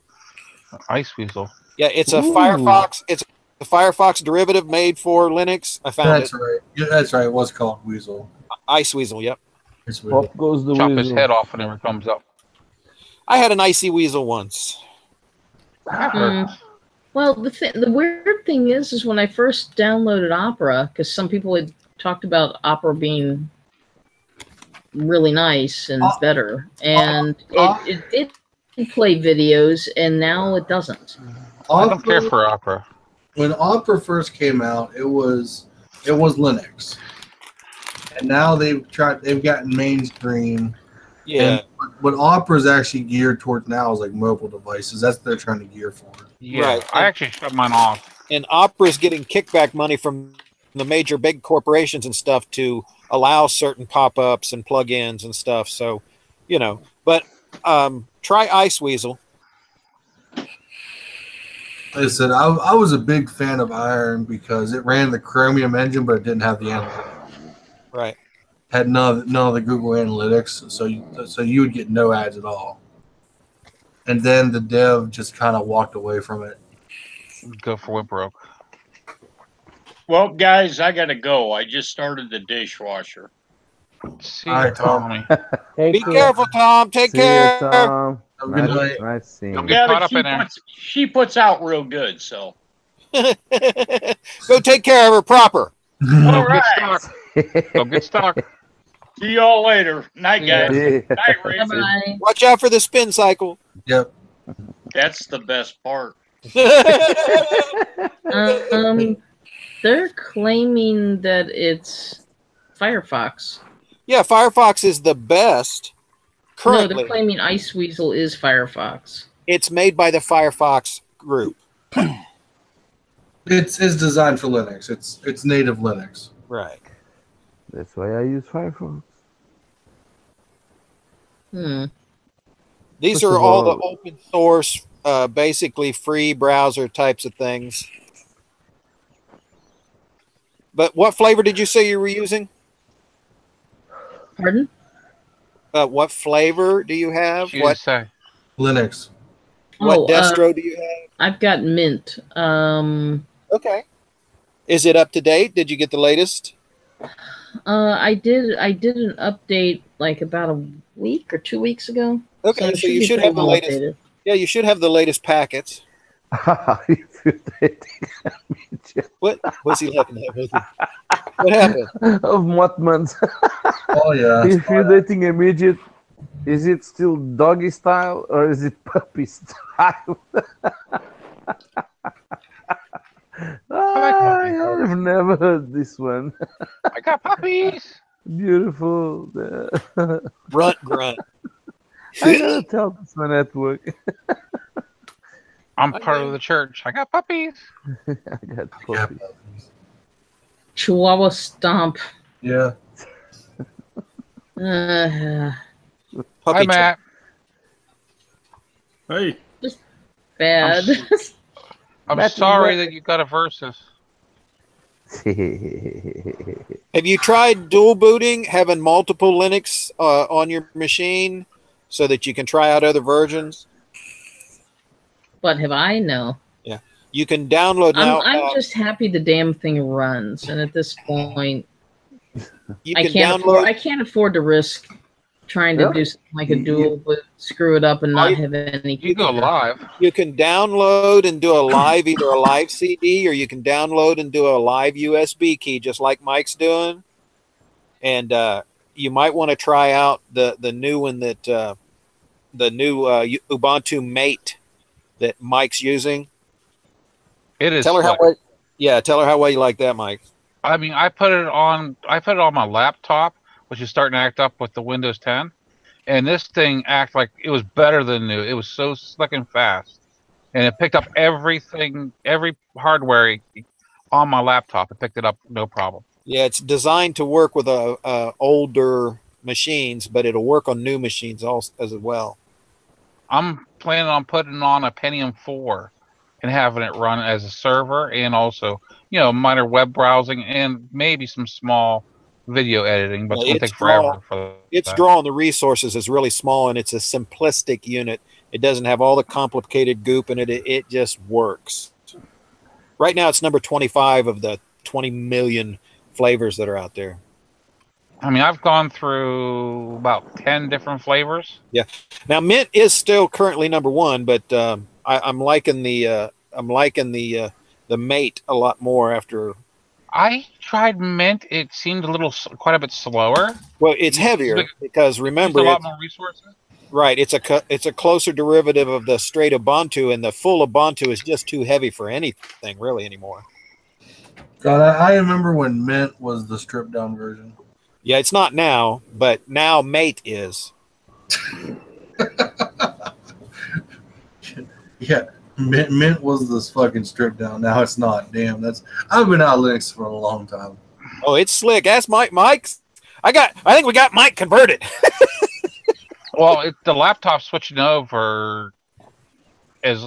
Ice Weasel. Yeah, it's a Firefox. It's a Firefox derivative made for Linux. I found That's it. right. Yeah, that's right. It was called Weasel. Ice Weasel. Yep. It's Weasel. Pop goes the Chop weasel. his head off whenever it comes up. I had an icy weasel once. Well, the weird thing is when I first downloaded Opera, because some people had talked about Opera being really nice and better, and it did play videos, and now it doesn't. I don't care for Opera. When Opera first came out, it was Linux, and now they've gotten mainstream. Yeah. What Opera is actually geared towards now is like mobile devices. That's what they're trying to gear for. Yeah, Right. I actually shut mine off. And Opera's getting kickback money from the major big corporations and stuff to allow certain pop-ups and plugins and stuff. So, but try Ice Weasel. Like I said, I was a big fan of Iron because it ran the Chromium engine, but it didn't have the analytics. Right. Had none of the Google Analytics, so you would get no ads at all. And then the dev just kind of walked away from it. Go for what broke. Well, guys, I gotta go. I just started the dishwasher. See All right, Tom. Tommy. Hey, Be cool. careful, Tom. Take See you, care. Tom. Have a good night. Nice seeing Don't you. get Yeah, caught but up in there. she puts out real good, so. Go take care of her proper. All right. Get stock. Go get stock. See y'all later. Night, guys. Yeah. Night, Raven. Bye-bye. Watch out for the spin cycle. Yep. That's the best part. They're claiming that it's Firefox. Yeah, Firefox is the best Currently, they're claiming Iceweasel is Firefox. it's made by the Firefox group. It's designed for Linux. It's native Linux. Right. That's why I use Firefox. These First are of all the all- open source, basically free browser types of things. But what flavor did you say you were using? Pardon? What flavor do you have? She What say. Linux. what distro do you have? I've got Mint. Okay. Is it up to date? Did you get the latest? I did an update like about a week or 2 weeks ago. Okay, it so you be should pretty have the well latest. updated. Yeah, you should have the latest packets. What was he laughing at? What happened? Of what month? Oh yeah. If you're dating a midget, is it still doggy style or is it puppy style? I've never heard this one. I got puppies. Beautiful. Grunt. I gotta tell this one at work. I'm part of the church. I got puppies. I got puppies. Chihuahua Stomp. Yeah. Hi, Puppy Matt. Hey. Bad. I'm Matt, sorry what- that you got a Versus. Have you tried dual booting, having multiple Linux on your machine so that you can try out other versions? What have I? No. Yeah. You can download now. I'm just happy the damn thing runs, and at this point, you I can can't download. I can't afford to risk trying to do something like a dual boot, screw it up, and not have any. You go live. You can download and do a live, either a live CD or you can download and do a live USB key, just like Mike's doing. And you might want to try out the new one that the new Ubuntu Mate that Mike's using. It is. Tell her how slick. well. Tell her how well you like that, Mike. I mean, I put it on my laptop, which is starting to act up with the Windows 10, and this thing acted like it was better than new. It was so slick and fast, and it picked up everything, every hardware on my laptop. It picked it up no problem. Yeah, it's designed to work with older machines, but it'll work on new machines also as well. I'm planning on putting on a Pentium 4 and having it run as a server and also, minor web browsing and maybe some small video editing, but it's going to take forever for its that. draw on the resources is really small, and it's a simplistic unit. It doesn't have all the complicated goop in it. It just works. Right now, it's number 25 of the 20 million flavors that are out there. I mean, I've gone through about 10 different flavors. Yeah. Now, Mint is still currently number one, but I'm liking the Mate a lot more after. I tried Mint. It seemed quite a bit slower. Well, it's heavier because remember, a lot more resources. Right. It's a closer derivative of the straight Ubuntu, and the full Ubuntu is just too heavy for anything really anymore. God, I remember when Mint was the stripped down version. Yeah, it's not now, but now Mate is. Yeah, Mint was this fucking stripped down. Now it's not. Damn, I've been out of Linux for a long time. Oh, it's slick. Ask Mike. Mike's. I think we got Mike converted. Well, the laptop's switching over as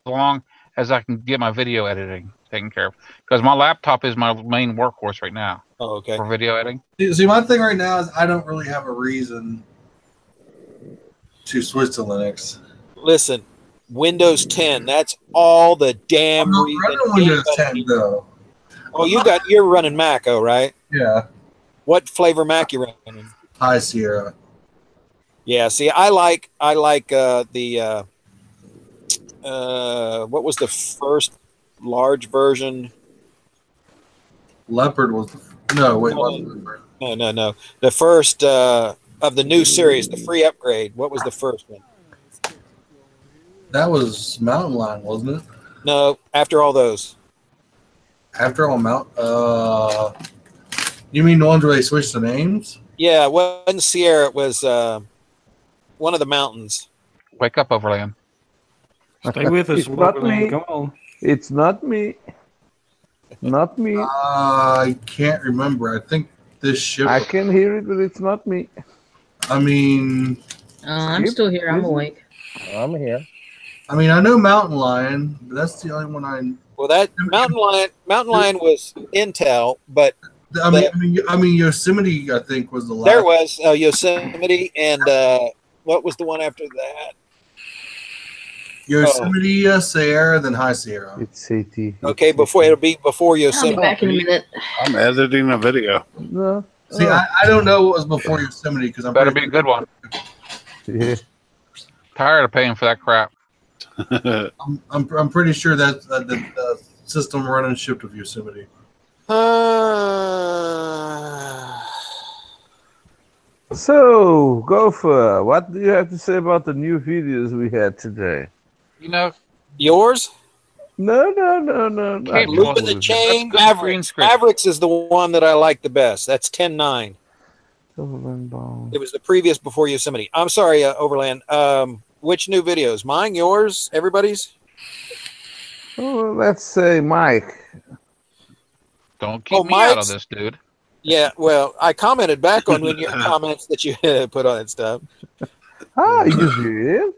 long as I can get my video editing taken care of, because my laptop is my main workhorse right now. Oh, okay. For video editing. See, my thing right now is I don't really have a reason to switch to Linux. Listen, Windows 10. That's all the damn I'm not reason. running Windows 10 though. Oh, you're running Mac, right? Yeah. What flavor Mac you running? High Sierra. Yeah. See, I like the what was the first large version? Leopard was no. The first of the new series, the free upgrade. What was the first one? That was Mountain Lion, wasn't it? No, after all those. After all you mean the ones where they switched the names? Yeah, it wasn't Sierra. It was One of the mountains. Wake up, Overland. Stay with us, It's not Overland. me. Come on. It's not me. Not me. I can't remember. I think this ship. I can hear it, but it's not me. I mean, I'm still here. I'm awake. I'm here. I mean, I know Mountain Lion, but that's the only one I. Well, that Mountain Lion was Intel, but I mean, Yosemite. I think was the last. there was Yosemite, and what was the one after that? Yosemite, Sierra, then High Sierra. It's CT. Okay, it'll be before I'll be Yosemite. back in a minute. I'm editing a video. No. See, I don't know what was before Yosemite because I'm Better be a good one. Yeah. Tired of paying for that crap. I'm pretty sure that the system running shipped with Yosemite. So, Gopher, what do you have to say about the new videos we had today? You know, Yours? No. Can't Loop in the chain. Mavericks is the one that I like the best. That's 10.9. It was the previous before Yosemite. I'm sorry, Overland. Which new videos? Mine, yours, everybody's? Oh, let's say Mike. Don't keep me out of this, dude. Yeah, well, I commented back on your comments that you put on and stuff. Ah, you did?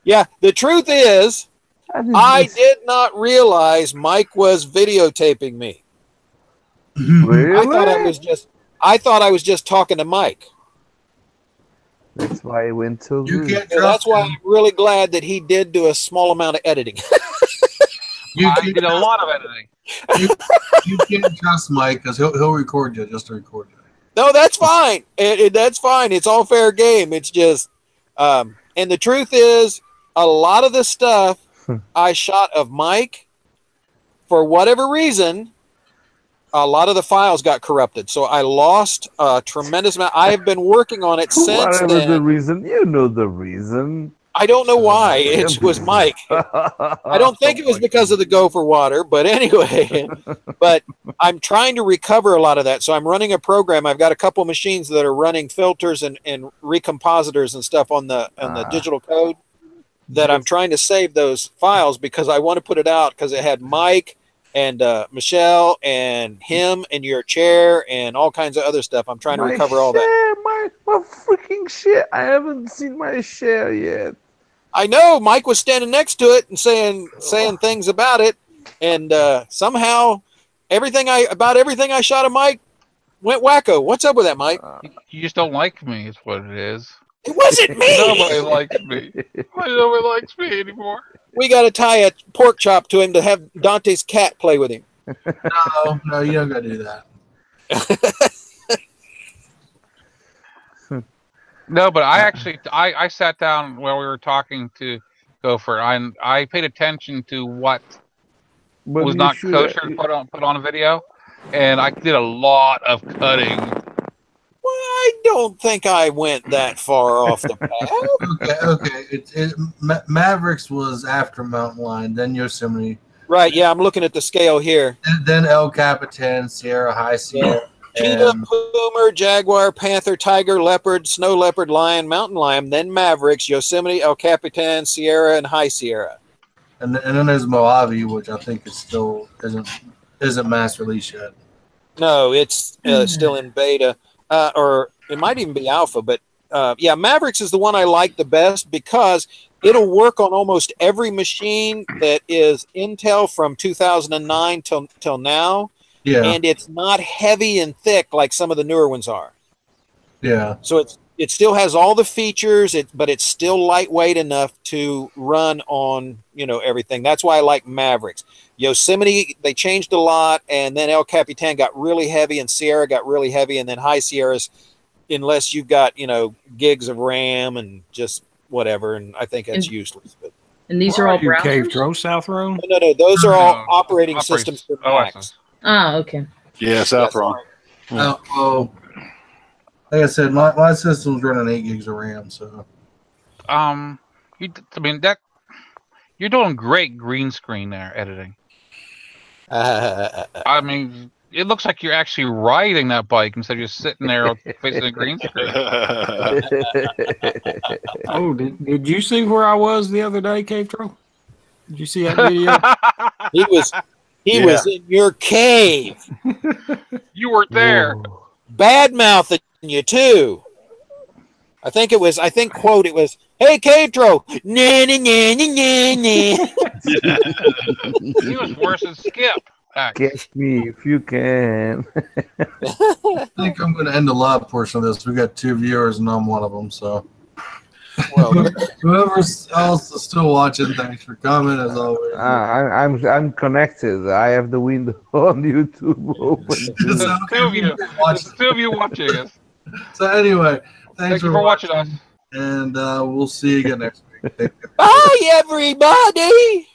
Yeah, the truth is, I did not realize Mike was videotaping me. Really? I thought I was just talking to Mike. That's why he went to that's why I'm really glad that he did do a small amount of editing. I did a lot of editing. You can't trust Mike because he'll record you just to record you. No, that's fine. That's fine. It's all fair game. It's just, and the truth is, a lot of the stuff I shot of Mike, for whatever reason, a lot of the files got corrupted. So I lost a tremendous amount. I have been working on it since Whatever then. the reason, you know the reason. I don't know why. It was Mike. I don't think it was because of the gopher water, but anyway. But I'm trying to recover a lot of that. So I'm running a program. I've got a couple machines that are running filters and recompositors and stuff on the digital code that I'm trying to save those files because I want to put it out because it had Mike and Michelle and him and your chair and all kinds of other stuff. I'm trying to recover all that. My freaking shit. I haven't seen my share yet. I know Mike was standing next to it and saying things about it, and somehow everything I shot of Mike went wacko. What's up with that, Mike? You just don't like me, is what it is. It wasn't me. Nobody likes me. Nobody likes me anymore. We got to tie a pork chop to him to have Dante's cat play with him. No, you don't got to do that. No, but I actually I sat down while we were talking to Gopher and I paid attention to what was not kosher to put on a video, and I did a lot of cutting. Well, I don't think I went that far off the path. Okay. Mavericks was after Mountain Lion, then Yosemite. Right. Yeah, I'm looking at the scale here. Then El Capitan, Sierra, High Sierra. Cheetah, puma, jaguar, panther, tiger, leopard, snow leopard, lion, mountain lion, then Mavericks, Yosemite, El Capitan, Sierra, and High Sierra. And then there's Mojave, which I think is still isn't mass release yet. No, it's still in beta, or it might even be alpha. But yeah, Mavericks is the one I like the best because it'll work on almost every machine that is Intel from 2009 till now. Yeah. And it's not heavy and thick like some of the newer ones are. Yeah. So it still has all the features, but it's still lightweight enough to run on, everything. That's why I like Mavericks. Yosemite, they changed a lot, and then El Capitan got really heavy, and Sierra got really heavy, and then High Sierras, unless you've got, gigs of RAM and just whatever, and I think that's useless. But and these are all browsers? Cave Tro South Room? No, those are all operating systems for Macs. Ah, okay. Yeah, South Room. Well, like I said, my system's running 8 gigs of RAM, so. You're doing great green screen there editing. I mean, it looks like you're actually riding that bike instead of just sitting there facing the green screen. Oh, did you see where I was the other day, Cave Troll? Did you see that video? He was in your cave. You were there. Bad mouthing you too. I think it was, quote, it was, "Hey, Catro." Nah, nah, nah, nah, nah. He was worse than Skip. Get me if you can. I think I'm going to end the live portion of this. We got 2 viewers, and I'm one of them. So, Well, whoever else is still watching, thanks for coming as always. I'm connected. I have the window on YouTube open. There's two of you watching us. So anyway, thanks you for watching us. and we'll see you again next week. bye, everybody.